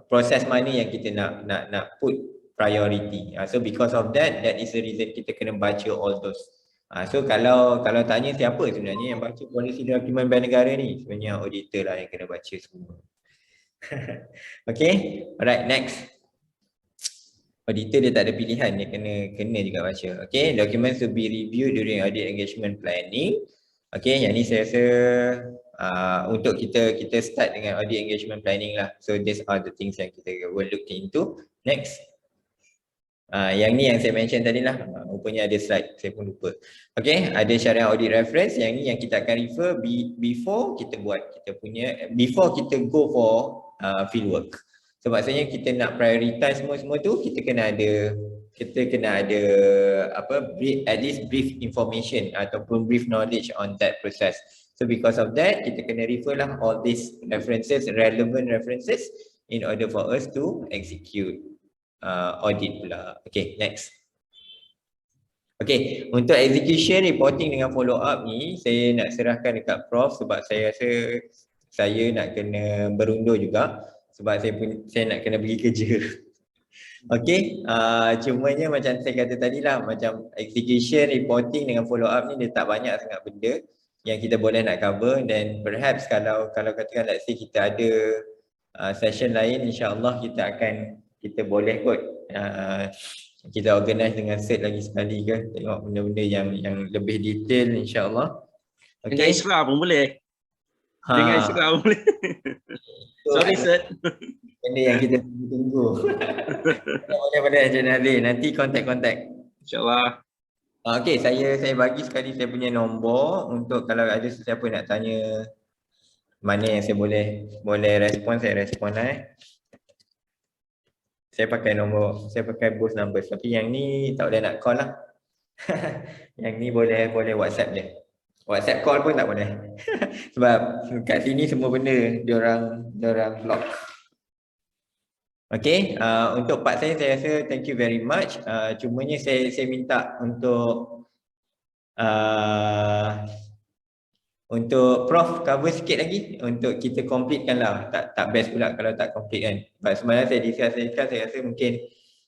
proses mana yang kita nak put priority. So because of that, that is the reason kita kena baca all those. So kalau tanya siapa sebenarnya yang baca policy document bank negara ni, sebenarnya auditor lah yang kena baca semua. Okay, alright, next. Auditor dia tak ada pilihan, dia kena juga baca. Okay, documents to be reviewed during audit engagement planning. Okay, yang ni saya rasa untuk kita start dengan audit engagement planning lah. So these are the things yang kita will look into. Next. Yang ni yang saya mention tadi lah, rupanya ada slide, saya pun lupa. Okay, ada syariah audit reference, yang ni yang kita akan refer before kita buat before kita go for field work. So maksudnya kita nak prioritize semua tu, kita kena ada at least brief information ataupun brief knowledge on that process. So because of that, kita kena refer lah all these references, relevant references in order for us to execute audit pula. Okay, next. Okay, untuk execution, reporting dengan follow up ni, saya nak serahkan dekat Prof sebab saya rasa saya nak kena berundur juga. Sebab saya nak kena pergi kerja. Okay, cumanya macam saya kata tadi lah, macam execution, reporting dengan follow up ni dia tak banyak sangat benda yang kita boleh nak cover. Dan perhaps kalau katakan let's say kita ada session lain, insyaAllah kita boleh kot kita organize dengan Cert lagi sekali ke, tengok benda-benda yang lebih detail insyaAllah. Okay. Dengan Isra pun boleh. Dengan Isra pun boleh. Sorry Cert. Benda yang kita tunggu. Boleh Encik Ali, nanti kontak. InsyaAllah. Okay, saya bagi sekali saya punya nombor untuk kalau ada sesiapa nak tanya mana yang saya boleh respon, saya respon lah. Saya pakai both numbers, tapi yang ni tak boleh nak call lah. Yang ni boleh WhatsApp je. WhatsApp call pun tak boleh. Sebab kat sini semua benda diorang lock. Okay, untuk part saya rasa thank you very much. Cumanya saya minta untuk Prof cover sikit lagi untuk kita completekan lah. Tak best pula kalau tak complete kan. Sebab sebenarnya saya discuss, saya rasa mungkin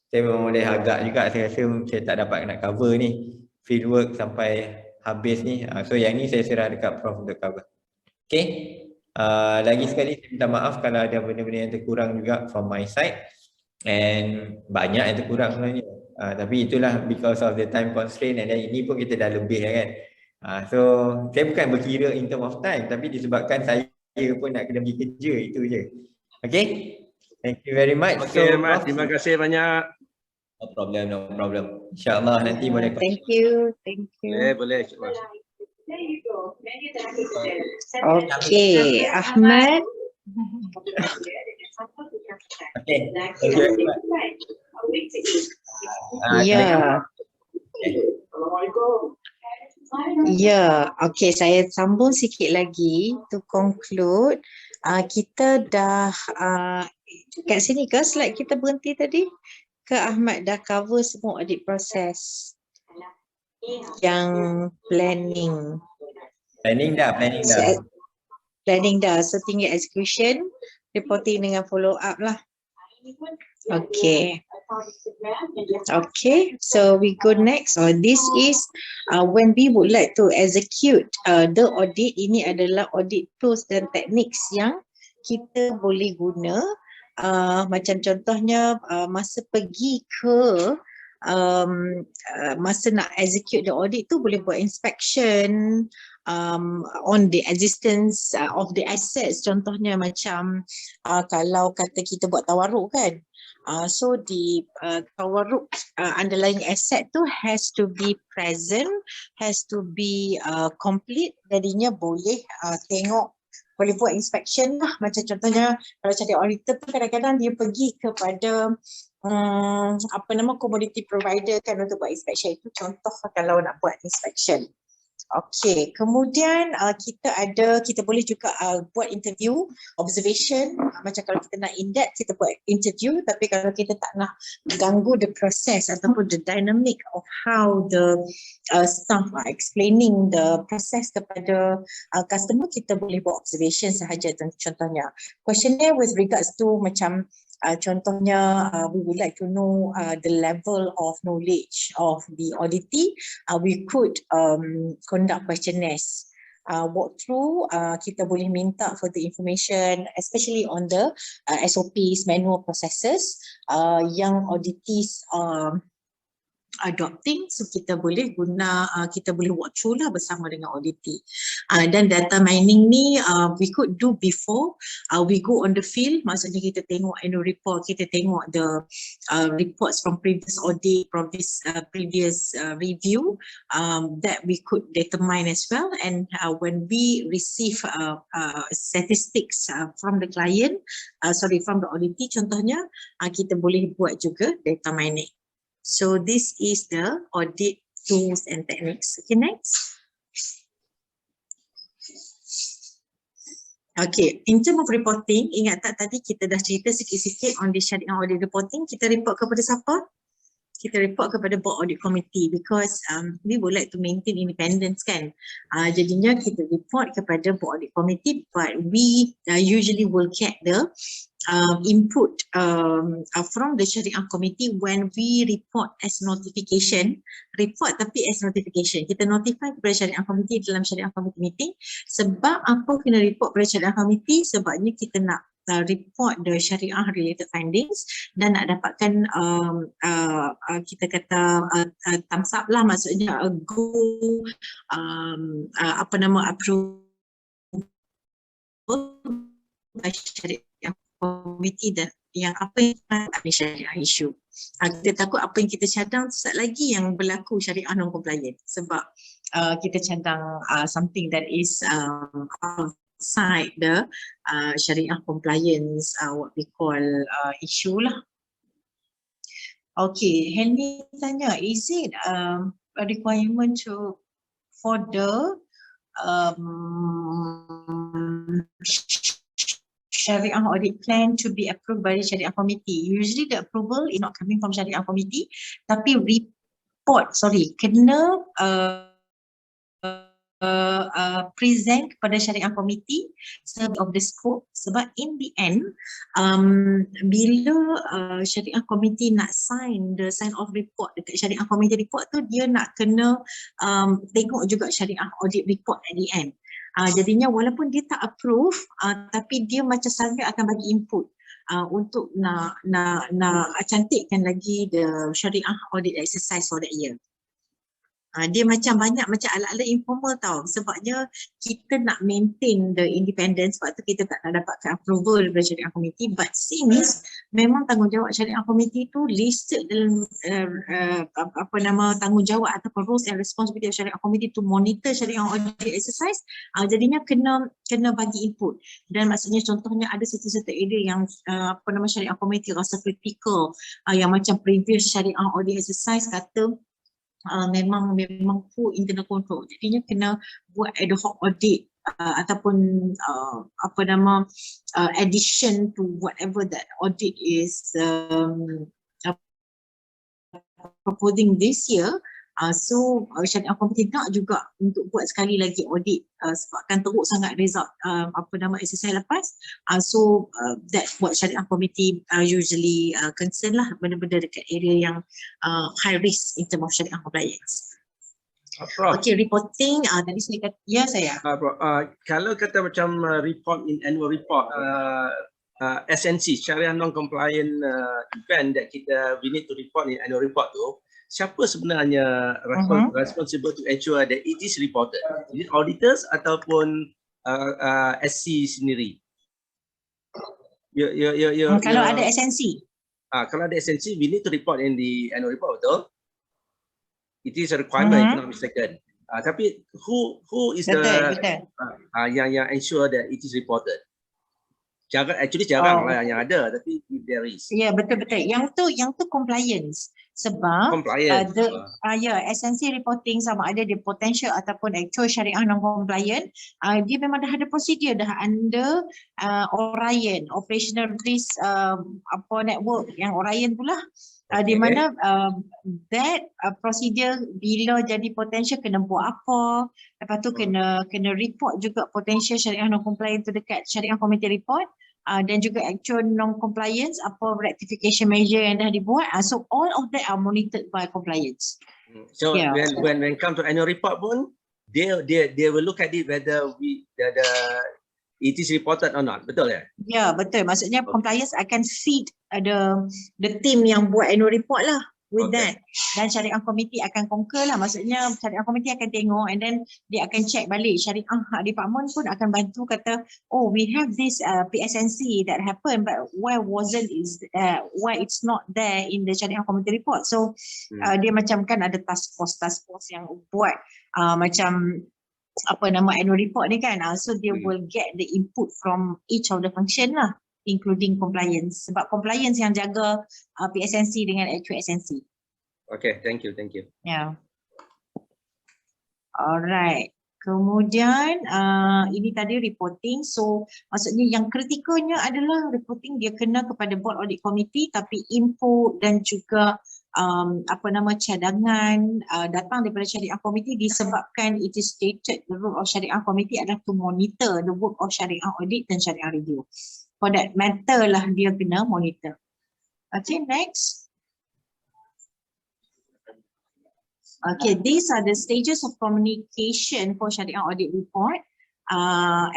saya memang boleh agak juga, saya rasa saya tak dapat nak cover ni fieldwork sampai habis ni. So yang ni saya serah dekat Prof untuk cover. Okay, lagi sekali saya minta maaf kalau ada benda-benda yang terkurang juga from my side. And banyak yang terkurang sebenarnya, tapi itulah because of the time constraint. And then ini pun kita dah lebih kan. So saya bukan berkira in term of time, tapi disebabkan saya pun nak kena pergi kerja, itu je. Okay, thank you very much. Okay, Ahmad, terima kasih banyak. No problem. InsyaAllah nanti boleh. Thank you. Boleh insyaAllah. Okay, Ahmad. Okay, thank you very much. Ya, okay, saya sambung sikit lagi to conclude. Kita dah kat sini ke slide kita berhenti tadi? Ke Ahmad dah cover semua audit proses? Yang planning. Planning dah. So tinggal execution, reporting dengan follow up lah. Okay, so we go next. This is when we would like to execute the audit. Ini adalah audit tools dan techniques yang kita boleh guna. Macam contohnya masa pergi ke masa nak execute the audit tu boleh buat inspection, on the existence of the assets. Contohnya macam kalau kata kita buat tawaruk kan, so the tawaruk underlying asset tu has to be present, has to be complete. Jadinya boleh tengok, boleh buat inspection lah. Macam contohnya kalau cari auditor tu kadang-kadang dia pergi kepada commodity provider kan untuk buat inspection. Itu contoh kalau nak buat inspection. Okey, kemudian kita boleh juga buat interview, observation. Macam kalau kita nak in-depth, kita buat interview. Tapi kalau kita tak nak ganggu the process ataupun the dynamic of how the staff are explaining the process kepada customer, kita boleh buat observation sahaja. Contohnya questionnaire with regards to macam contohnya we would like to know the level of knowledge of the auditee. We could conduct questionnaires. Walk through, kita boleh minta further information, especially on the SOPs, manual processes yang auditees adopting. So kita boleh guna, kita boleh walk through lah bersama dengan auditee. Dan data mining ni we could do before we go on the field. Maksudnya kita tengok annual report, kita tengok the reports from previous audit, previous review, that we could determine as well. And when we receive statistics from the client, from the auditee contohnya, kita boleh buat juga data mining. So this is the audit tools and techniques. Okay, next. Okay, in terms of reporting, ingat tak tadi kita dah cerita sikit-sikit on the Shariah audit reporting. Kita report kepada siapa? Kita report kepada board audit committee because we would like to maintain independence kan. Jadinya kita report kepada board audit committee, but we usually will get the input from the Shariah committee when we report as notification. Report tapi as notification. Kita notify kepada Shariah committee dalam Shariah committee meeting. Sebab apa kena report kepada Shariah committee? Sebabnya kita nak report the Shariah related findings dan nak dapatkan kita kata thumbs up lah, maksudnya go approve by Shariah committee dan yang apa yang Shariah issue. Kita takut apa yang kita cadang sekejap lagi yang berlaku Shariah non compliant sebab kita cadang something that is outside the Shariah compliance, what we call issue lah. Okay, Henry tanya, is it a requirement for the Shariah audit plan to be approved by the Shariah committee? Usually the approval is not coming from Shariah committee, tapi kena present kepada Shariah committee of the scope. Sebab in the end bila Shariah committee nak sign the sign off report dekat Shariah committee report tu, dia nak kena tengok juga Shariah audit report at the end. Jadinya walaupun dia tak approve tapi dia macam saja akan bagi input untuk nak cantikkan lagi the Shariah audit exercise for that year. Dia macam banyak macam ala-ala informal tau, sebabnya kita nak maintain the independence, sebab tu kita tak nak dapatkan approval dari Shariah committee. But since memang tanggungjawab Shariah committee tu listed dalam tanggungjawab ataupun roles and responsibility of Shariah committee to monitor Shariah audit exercise, jadinya kena bagi input. Dan maksudnya contohnya ada satu-satu area yang Shariah committee rasa critical, yang macam previous Shariah audit exercise kata memang full internal control, jadinya kena buat ad hoc audit ataupun addition to whatever that audit is proposing this year. So Shariah committee nak juga untuk buat sekali lagi audit sebabkan teruk sangat result exercise lepas. So that's what Shariah committee usually concern lah, benda-benda dekat area yang high risk in terms of Shariah compliance. Prof. Okay, reporting tadi saya kata, ya saya. Prof, kalau kata macam report in annual report, SNC, Shariah non-compliant event that we need to report in annual report tu, siapa sebenarnya responsible to ensure that it is reported? Is it auditors ataupun SC sendiri? Kalau ada esensi. Kalau ada esensi, we need to report in the annual report, betul? It is a requirement, if not mistaken. Tapi who is yang ensure that it is reported? Jarang lah yang ada, tapi if there is. Ya, betul-betul. Yang tu compliance. Sebab esensi reporting sama ada dia potential ataupun actual syariah non-compliant, dia memang dah ada prosedur, dah under Orion, operational risk network yang Orion tu lah. Di mana that procedure bila jadi potential kena buat apa, lepas tu kena report juga potential syariah non-compliant tu dekat syariah committee report. Dan juga actual non-compliance, apa rectification measure yang dah dibuat. So all of that are monitored by compliance. So when come to annual report pun, they will look at it whether it is reported or not. Betul ya? Ya, betul. Maksudnya compliance akan feed the team yang buat annual report lah with that. Dan syariah committee akan concur lah. Maksudnya syariah committee akan tengok and then dia akan check balik. Syariah department pun akan bantu kata, oh we have this PSNC that happened but why it's not there in the syariah committee report. So dia macam kan ada task force yang buat macam annual report ni kan. So they will get the input from each of the function lah, including compliance. Sebab compliance yang jaga PSNC dengan actual SNC. Okay, thank you. Yeah. Alright. Kemudian ini tadi reporting. So maksudnya yang kritikalnya adalah reporting dia kena kepada board audit committee, tapi input dan juga cadangan datang daripada syariah committee disebabkan it is stated the role of syariah committee adalah to monitor the work of syariah audit dan syariah review. For that matter lah dia kena monitor. Okay, next. Okay, these are the stages of communication for Syariah Audit Report.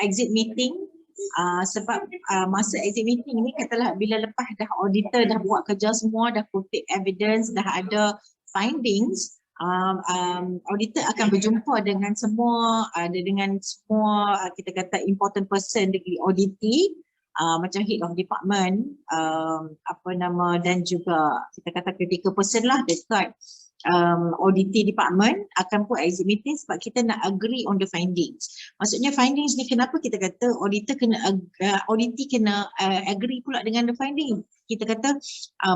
Exit meeting, sebab masa exit meeting ni katalah bila lepas dah auditor dah buat kerja semua, dah putih evidence, dah ada findings, auditor akan berjumpa dengan semua, kita kata important person di auditee, macam head of department, dan juga kita kata critical person lah dekat auditee department akan buat exit meeting sebab kita nak agree on the findings. Maksudnya findings ni kenapa kita kata auditor kena auditee kena agree pula dengan the finding. Kita kata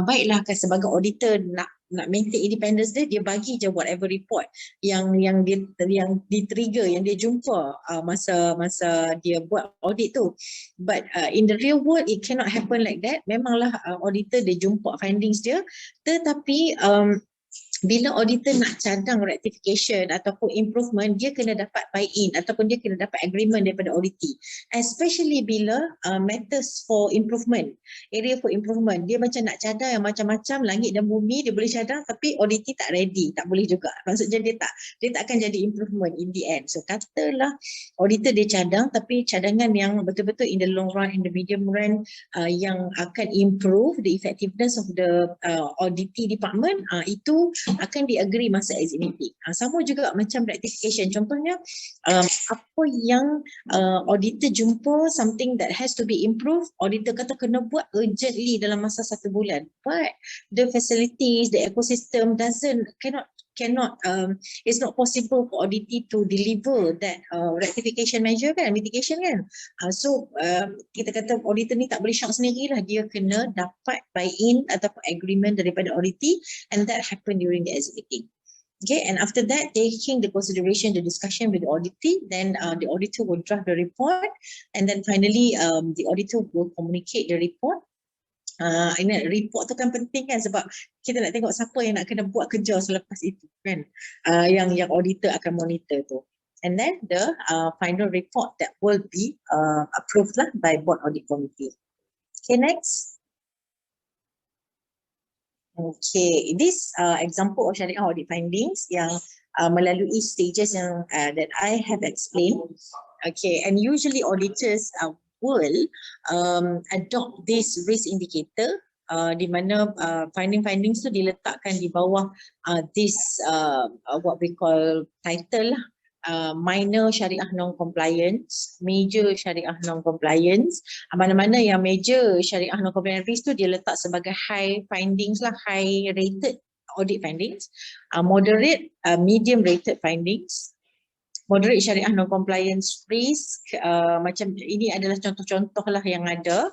baiklah sebagai auditor nak maintain independence dia bagi je whatever report yang di-trigger, yang dia jumpa masa dia buat audit tu. But in the real world it cannot happen like that. Memanglah auditor dia jumpa findings dia, tetapi bila auditor nak cadang rectification ataupun improvement, dia kena dapat buy-in ataupun dia kena dapat agreement daripada auditee. Especially bila matters for improvement, area for improvement. Dia macam nak cadang yang macam-macam, langit dan bumi dia boleh cadang, tapi auditee tak ready, tak boleh juga. Maksudnya dia tak akan jadi improvement in the end. So katalah auditor dia cadang, tapi cadangan yang betul-betul in the long run, in the medium run, yang akan improve the effectiveness of the auditee department, itu akan diagree masa exit meeting. Sama juga macam rectification. Contohnya apa yang auditor jumpa something that has to be improved, auditor kata kena buat urgently dalam masa 1 bulan. But the facilities, the ecosystem cannot it's not possible for auditee to deliver that rectification measure kan, mitigation kan. So kita kata auditor ni tak boleh shock sendirilah, dia kena dapat buy-in ataupun agreement daripada auditee, and that happened during the exit meeting. Okay, and after that, taking the consideration, the discussion with the auditee, then the auditor will draft the report, and then finally the auditor will communicate the report. Ini report tu kan penting kan, sebab kita nak tengok siapa yang nak kena buat kerja selepas itu kan, yang auditor akan monitor tu. And then the final report that will be approved lah by board audit committee. Okay, next. Okay, this example of Syariah audit findings yang melalui stages yang that I have explained. Okay, and usually auditors will adopt this risk indicator di mana findings tu diletakkan di bawah this what we call title lah. Minor syariah non-compliance, major syariah non-compliance. Mana-mana yang major syariah non-compliance risk tu dia letak sebagai high findings lah, high rated audit findings. Moderate, medium rated findings. Moderate syariah non-compliance risk, macam ini adalah contoh-contoh lah yang ada.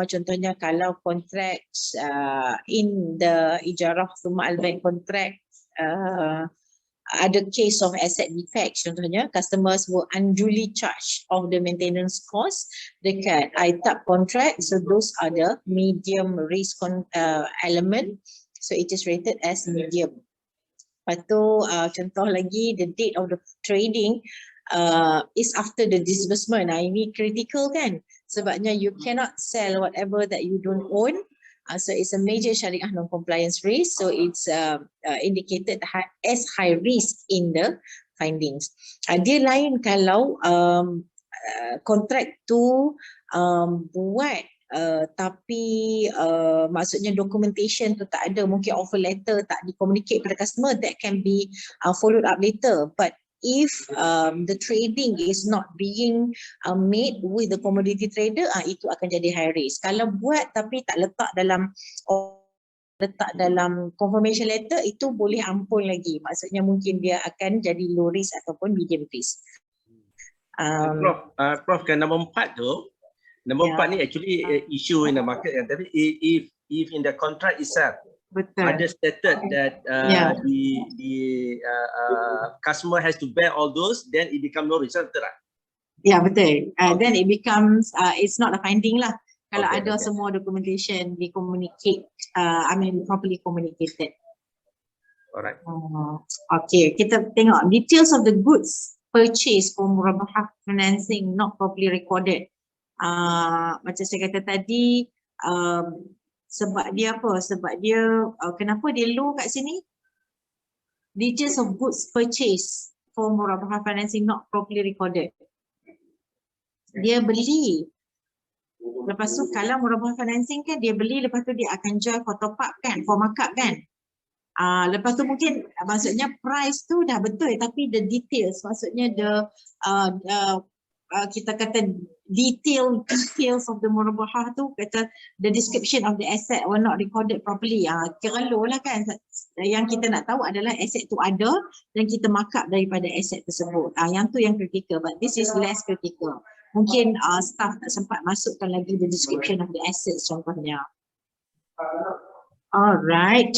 Contohnya kalau contracts in the ijarah thumma al-bai' contract, ada case of asset defects, contohnya customers were unduly charged of the maintenance cost dekat ITAP contract, so those are the medium risk element, so it is rated as medium. Lepas tu contoh lagi, the date of the trading is after the disbursement. Ini critical kan, sebabnya you cannot sell whatever that you don't own. So it's a major syariah non-compliance risk. So it's indicated as high risk in the findings. Dia lain kalau kontrak tu buat tapi maksudnya documentation tu tak ada, mungkin offer letter tak di-communicate pada customer, that can be followed up later. But if the trading is not being made with the commodity trader, itu akan jadi high risk. Kalau buat tapi tak letak dalam confirmation letter, itu boleh ampun lagi. Maksudnya mungkin dia akan jadi low risk ataupun medium risk. Prof, kan nombor 4 tu, nombor 4 ni actually issue in the market kan. Tapi if in the contract itself, betul, ada stated that the customer has to bear all those, then it become no result, betul tak? Ya, betul. Then it becomes it's not a finding lah. Kalau ada semua documentation di communicate, properly communicated. Alright. Okay, kita tengok details of the goods purchase for murabahah financing not properly recorded. Macam saya kata tadi, sebab dia apa? Sebab dia, kenapa dia low kat sini? Details of goods purchase for murabahah financing not properly recorded. Dia beli. Lepas tu kalau murabahah financing kan, dia beli, lepas tu dia akan jual for top up kan, for markup kan. Lepas tu mungkin maksudnya price tu dah betul, tapi the details, maksudnya kita kata details of the murabahah tu, kata the description of the asset were not recorded properly. Kira low lah kan. Yang kita nak tahu adalah asset tu ada dan kita markup daripada asset tersebut. Yang tu yang critical, but this is less critical. Mungkin staff tak sempat masukkan lagi the description of the assets contohnya. Alright.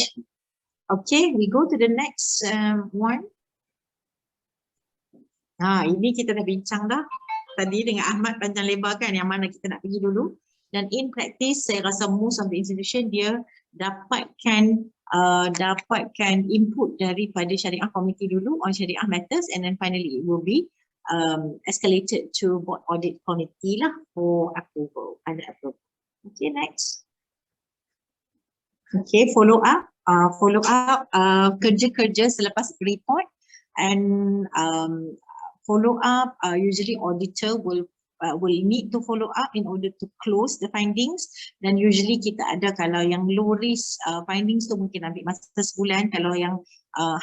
Okay, we go to the next one. Ini kita dah bincang dah tadi dengan Ahmad panjang lebar kan, yang mana kita nak pergi dulu. Dan in practice saya rasa most of the institution dia dapatkan input daripada Syariah Committee dulu on Syariah matters, and then finally it will be escalated to Board Audit Committee lah for approval. Okay, next. Okay, follow up kerja-kerja selepas report, and follow up, usually auditor will need to follow up in order to close the findings. Dan usually kita ada, kalau yang low risk findings tu mungkin ambil masa sebulan, kalau yang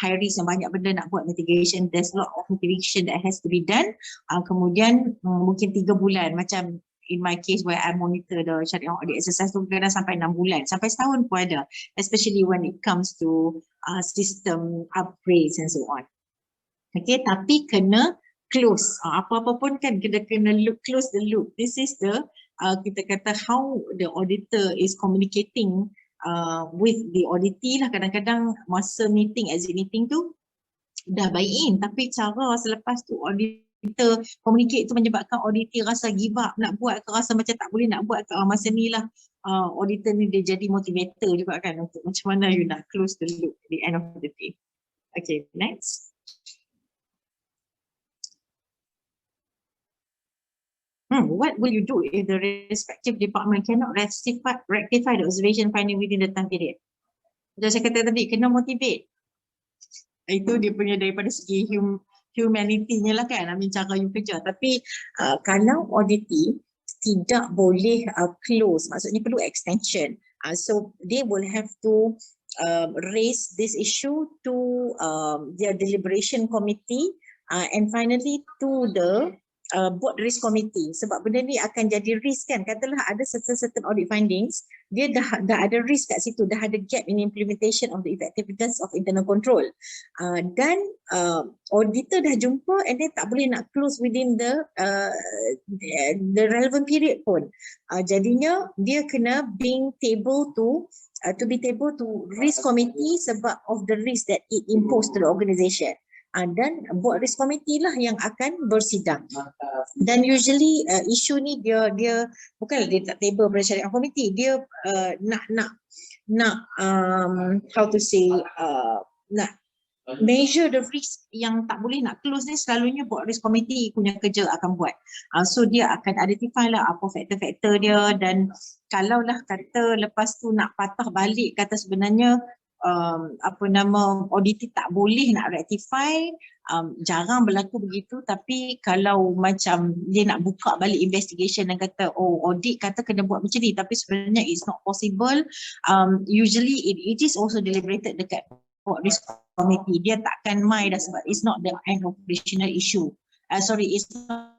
high risk yang banyak benda nak buat mitigation, there's a lot of mitigation that has to be done. Kemudian mungkin 3 bulan, macam in my case where I monitor the Shariah Audit exercise tu kadang sampai 6 bulan, sampai setahun pun ada, especially when it comes to system upgrades and so on. Okay, tapi kena close. Apa-apa pun kan kita kena close the loop. This is the kita kata how the auditor is communicating with the auditee lah. Kadang-kadang masa meeting, exit meeting tu dah buy-in, tapi cara selepas tu auditor communicate tu menyebabkan auditor rasa give up nak buat ke, rasa macam tak boleh nak buat ke. Masa ni lah auditor ni dia jadi motivator juga kan, untuk macam mana you nak close the loop at the end of the day. Okay, next. What will you do if the respective department cannot rectify the observation finding within the time period? Macam saya kata tadi, kena motivate. Itu dia punya daripada segi humanity-nya lah kan, cara you kerja. Tapi kalau auditee tidak boleh close, maksudnya perlu extension. So they will have to raise this issue to their deliberation committee and finally to the board risk committee, sebab benda ni akan jadi risk kan. Katalah ada certain audit findings, dia dah ada risk kat situ, dah ada gap in implementation of the effectiveness of internal control, dan auditor dah jumpa and then tak boleh nak close within the relevant period pun. Jadinya dia kena being table to be table to risk committee sebab of the risk that it imposed to the organisation. Dan board risk committee lah yang akan bersidang. Dan usually isu ni dia bukan dia tak table pada syariah committee, dia nak how to say nak measure the risk yang tak boleh nak close ni, selalunya board risk committee punya kerja akan buat. So dia akan identify lah apa faktor-faktor dia, dan kalau lah kata lepas tu nak patah balik kata sebenarnya auditor tak boleh nak rectify, jarang berlaku begitu. Tapi kalau macam dia nak buka balik investigation dan kata audit kata kena buat macam ni tapi sebenarnya it's not possible, usually it is also deliberated dekat board risk committee. Dia takkan mind dah sebab it's not the end operational issue, it's not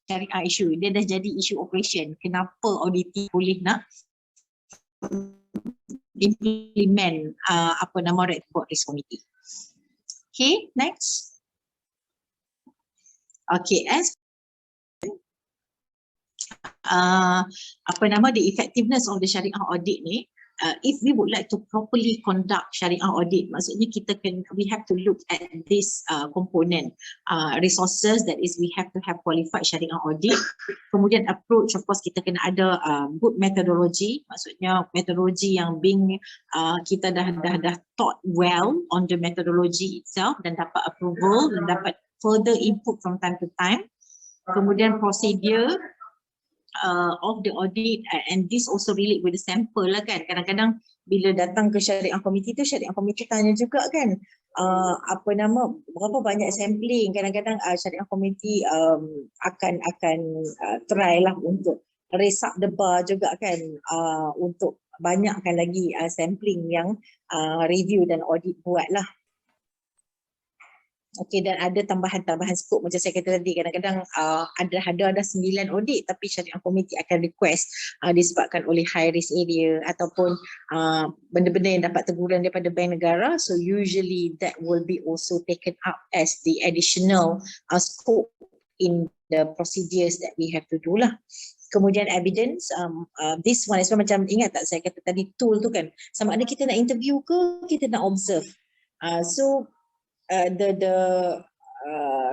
syariah issue, dia dah jadi isu operation. Kenapa auditor boleh nak implement report risk committee. Okay, next. Okay, as the effectiveness of the Shariah audit ni, if we would like to properly conduct Shariah audit, maksudnya we have to look at this component, resources, that is we have to have qualified Shariah audit. Kemudian approach, of course kita kena ada good methodology, maksudnya methodology yang kita dah taught well on the methodology itself dan dapat approval dan dapat further input from time to time. Kemudian procedure of the audit, and this also relate with the sample lah kan. Kadang-kadang bila datang ke syariah committee tu, syariah committee tanya juga kan berapa banyak sampling. Kadang-kadang syariah committee akan try lah untuk raise up the bar juga kan, untuk banyakkan lagi sampling yang review dan audit buat lah. Okey, dan ada tambahan skop macam saya kata tadi, kadang-kadang ada 9 audit tapi syariah committee akan request disebabkan oleh high risk area ataupun benda-benda yang dapat teguran daripada bank negara. So usually that will be also taken up as the additional scope in the procedures that we have to do lah. Kemudian evidence, this one is macam ingat tak saya kata tadi tool tu kan, sama ada kita nak interview ke kita nak observe. The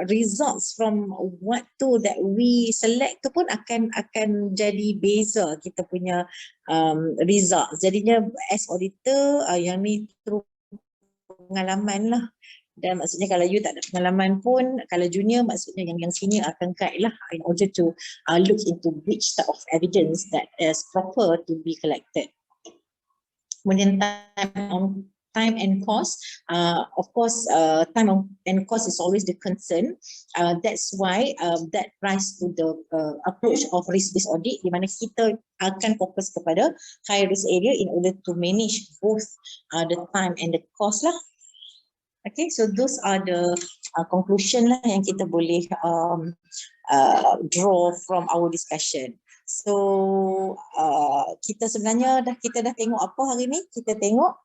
results from what tool that we select tu pun akan jadi beza kita punya results. Jadinya as auditor yang ni terus pengalaman lah, dan maksudnya kalau you tak ada pengalaman pun, kalau junior maksudnya yang senior akan guide lah in order to look into which type of evidence that is proper to be collected. Kemudian time and cost, of course time and cost is always the concern. That's why that rise to the approach of risk-based audit, di mana kita akan fokus kepada high risk area in order to manage both the time and the cost lah. Okay, so those are the conclusion lah yang kita boleh draw from our discussion. So kita sebenarnya kita dah tengok apa hari ni? Kita tengok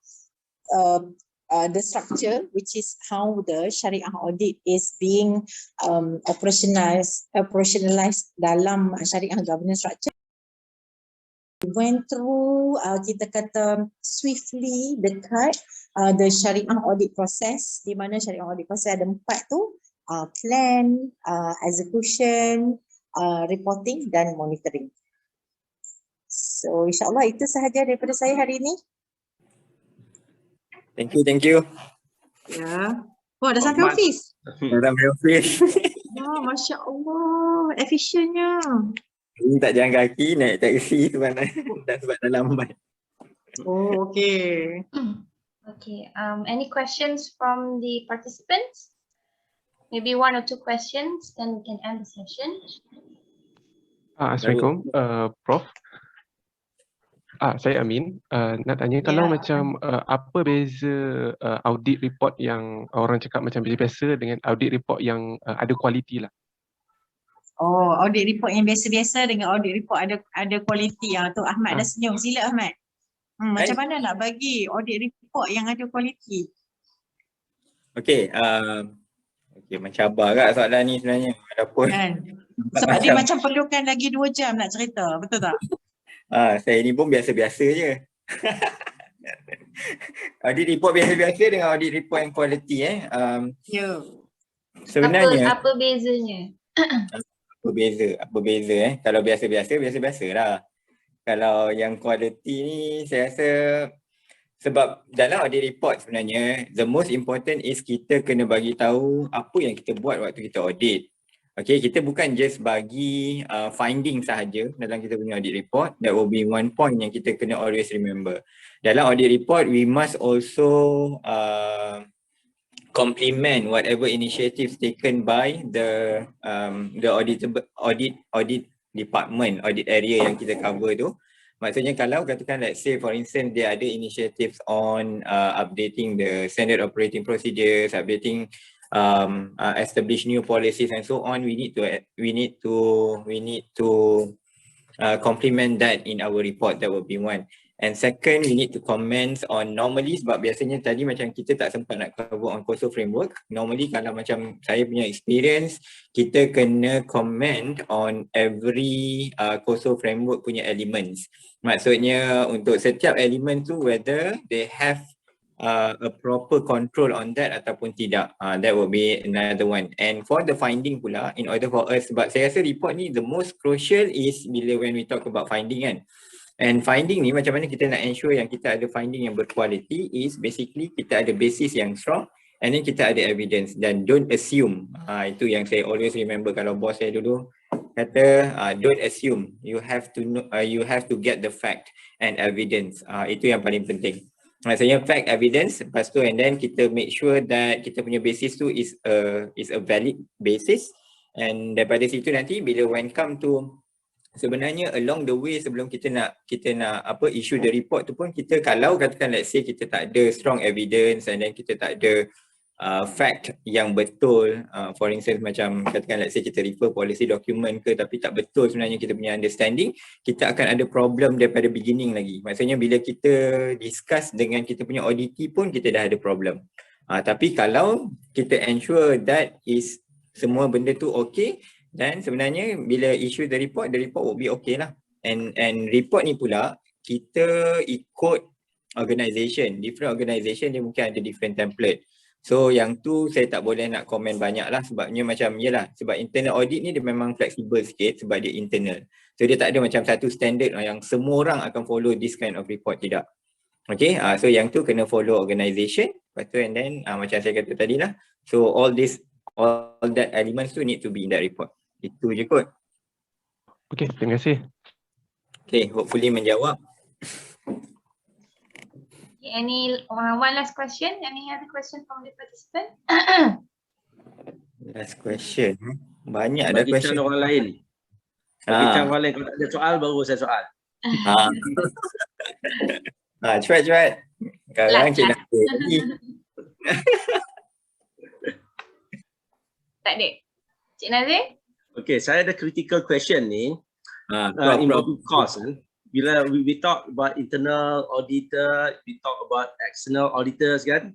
the structure, which is how the Shariah audit is being operationalized dalam Shariah governance structure. We went through kita kata swiftly dekat the Shariah audit process, di mana Shariah audit process ada 4 tu, plan, execution, reporting dan monitoring. So insyaAllah itu sahaja daripada saya hari ini. Thank you. Ya. Oh, dah sampai office? Dah sampai office. Oh, Masya Allah, efisiennya. Ini tak jalan kaki, naik taksi sebab dah lambat. Oh, okay. Okay, any questions from the participants? Maybe 1 or 2 questions, then we can end the session. Assalamualaikum, Prof. Saya Amin. Nak tanya kalau macam apa beza audit report yang orang cakap macam biasa-biasa dengan audit report yang ada kualiti lah. Oh, audit report yang biasa-biasa dengan audit report ada kualiti. Tu Ahmad dah senyum. Sila Ahmad. Macam mana nak bagi audit report yang ada kualiti? Okey, mencabar kat soalan ni sebenarnya. Adapun sebab dia macam perlukan lagi 2 jam nak cerita, betul tak? Saya ni pun biasa-biasa je. Audit report biasa-biasa dengan audit report yang quality sebenarnya apa bezanya? Apa beza kalau biasa-biasa lah. Kalau yang quality ni saya rasa sebab dalam audit report sebenarnya the most important is kita kena bagi tahu apa yang kita buat waktu kita audit. Okay, kita bukan just bagi finding sahaja dalam kita punya audit report. That will be one point yang kita kena always remember. Dalam audit report, we must also complement whatever initiatives taken by the audit department, audit area yang kita cover tu. Maksudnya kalau katakan let's say for instance dia ada initiatives on updating the standard operating procedures, updating establish new policies and so on, we need to complement that in our report. That will be one. And second, we need to comment on normally, sebab biasanya tadi macam kita tak sempat nak cover on COSO framework. Normally kalau macam saya punya experience, kita kena comment on every COSO framework punya elements. Maksudnya untuk setiap element tu whether they have a proper control on that ataupun tidak. That will be another one. And for the finding pula, in order for us, sebab saya rasa report ni the most crucial is bila when we talk about finding kan. And finding ni macam mana kita nak ensure yang kita ada finding yang berkualiti is basically kita ada basis yang strong and then kita ada evidence dan don't assume. Itu yang saya always remember kalau bos saya dulu kata don't assume, you have to know, you have to get the fact and evidence. Itu yang paling penting. Maksudnya fact, evidence, lepas tu and then kita make sure that kita punya basis tu is a valid basis, and daripada situ nanti bila when come to sebenarnya along the way sebelum kita nak issue the report tu pun kita kalau katakan let's say kita tak ada strong evidence and then kita tak ada fact yang betul, for instance macam katakan let's say kita refer policy document ke tapi tak betul sebenarnya kita punya understanding, kita akan ada problem daripada beginning lagi. Maksudnya bila kita discuss dengan kita punya auditee pun kita dah ada problem. Tapi kalau kita ensure that is semua benda tu okay, dan sebenarnya bila issue the report will be okay lah. And report ni pula kita ikut organisation, different organisation dia mungkin ada different template. So yang tu saya tak boleh nak komen banyak lah sebabnya macam yelah, sebab internal audit ni dia memang flexible sikit sebab dia internal. So dia tak ada macam satu standard yang semua orang akan follow this kind of report, tidak. Okay, so yang tu kena follow organisation. Lepas tu and then macam saya kata tadi lah, so all that elements tu need to be in that report. Itu je kot. Okay, terima kasih. Okay, hopefully menjawab. Any one last question? Any other question from the participant? Last question. Banyak dah question. Bagi orang lain. Bagi orang lain, kalau tak ada soal baru saya soal. Cepat. Sekarang Cik Nazir lagi. Tak ada. Cik Nazir? Okay, saya ada critical question ni. Involving cost. Bila we talk about internal auditor, we talk about external auditors kan.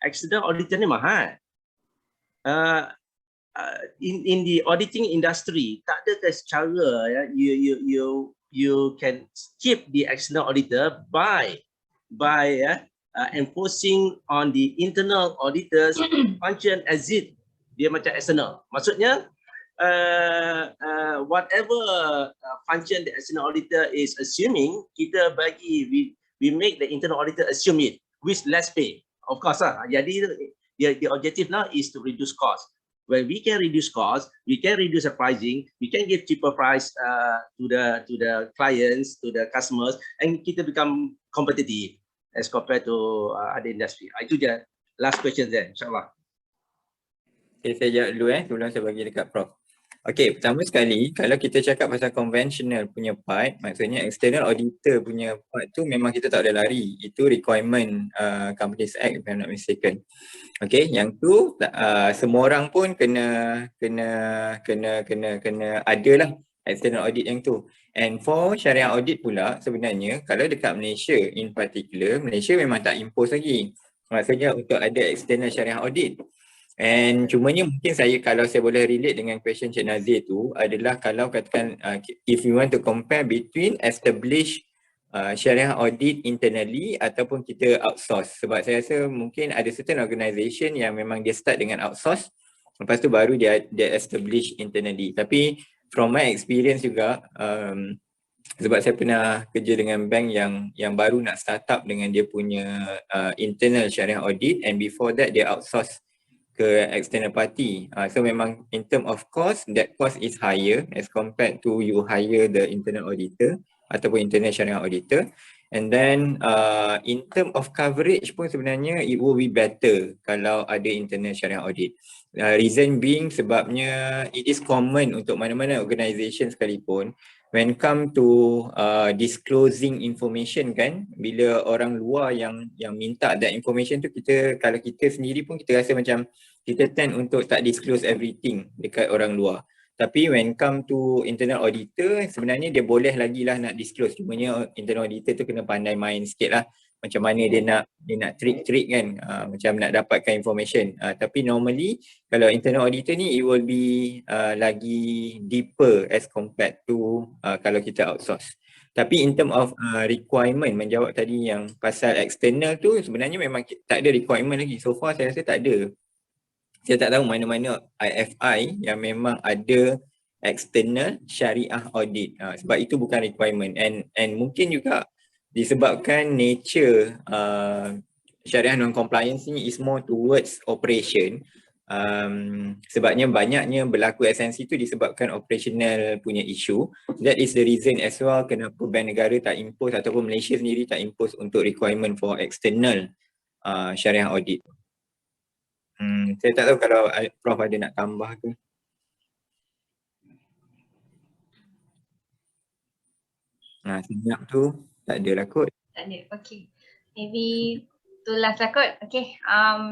External auditor ni mahal. In the auditing industry, tak ada cara ya, you can keep the external auditor by enforcing on the internal auditors function as if dia macam external. Maksudnya whatever function the external auditor is assuming, kita bagi we make the internal auditor assume it with less pay, of course lah. Jadi the objective now is to reduce cost. When we can reduce cost, we can reduce the pricing, we can give cheaper price to the clients, to the customers, and kita become competitive as compared to other industry. Itu je last question then, insyaAllah. Okay, saya jawab dulu sebelum saya bagi dekat Prof. Okay, pertama sekali kalau kita cakap pasal conventional punya part, maksudnya external auditor punya part tu memang kita tak boleh lari. Itu requirement Companies Act if I'm not mistaken. Okay, yang tu semua orang pun kena adalah external audit yang tu. And for Shariah Audit pula sebenarnya kalau dekat Malaysia in particular, Malaysia memang tak impose lagi. Maksudnya untuk ada external Shariah Audit. And cumanya mungkin kalau saya boleh relate dengan question Cik Nazir tu adalah kalau katakan if you want to compare between established Shariah Audit internally ataupun kita outsource. Sebab saya rasa mungkin ada certain organisation yang memang dia start dengan outsource, lepas tu baru dia establish internally. Tapi from my experience juga, sebab saya pernah kerja dengan bank yang baru nak start up dengan dia punya internal Shariah Audit, and before that dia outsource ke external party. So memang in term of cost, that cost is higher as compared to you hire the internal auditor ataupun internal Shariah auditor. And then in term of coverage pun sebenarnya it will be better kalau ada internal Shariah audit. Reason being sebabnya it is common untuk mana-mana organisation sekalipun when come to disclosing information kan, bila orang luar yang minta that information tu, kalau kita sendiri pun kita rasa macam kita tend untuk tak disclose everything dekat orang luar. Tapi when come to internal auditor, sebenarnya dia boleh lagi lah nak disclose. Cumanya internal auditor tu kena pandai main sikit lah. Macam mana dia nak trick kan, macam nak dapatkan information. Tapi normally kalau internal auditor ni it will be lagi deeper as compared to kalau kita outsource. Tapi in term of requirement, menjawab tadi yang pasal external tu sebenarnya memang tak ada requirement lagi. So far saya rasa tak ada. Saya tak tahu mana-mana IFI yang memang ada external Shariah audit. Sebab itu bukan requirement, and mungkin juga disebabkan nature Shariah non-compliance ni is more towards operation. Sebabnya banyaknya berlaku esensi tu disebabkan operational punya isu. That is the reason as well kenapa bank negara tak impose ataupun Malaysia sendiri tak impose untuk requirement for external Shariah audit. Saya tak tahu kalau Prof ada nak tambah ke. Senyap tu tak ada lah kot. Tak ada, okay. Maybe to last lah kot. Okay,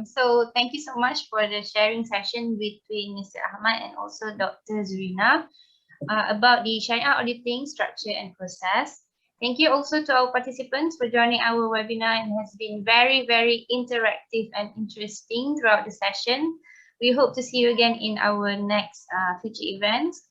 so thank you so much for the sharing session between Mr. Ahmad and also Dr. Zurina about the Shariah auditing structure and process. Thank you also to our participants for joining our webinar. It has been very, very interactive and interesting throughout the session. We hope to see you again in our next future events.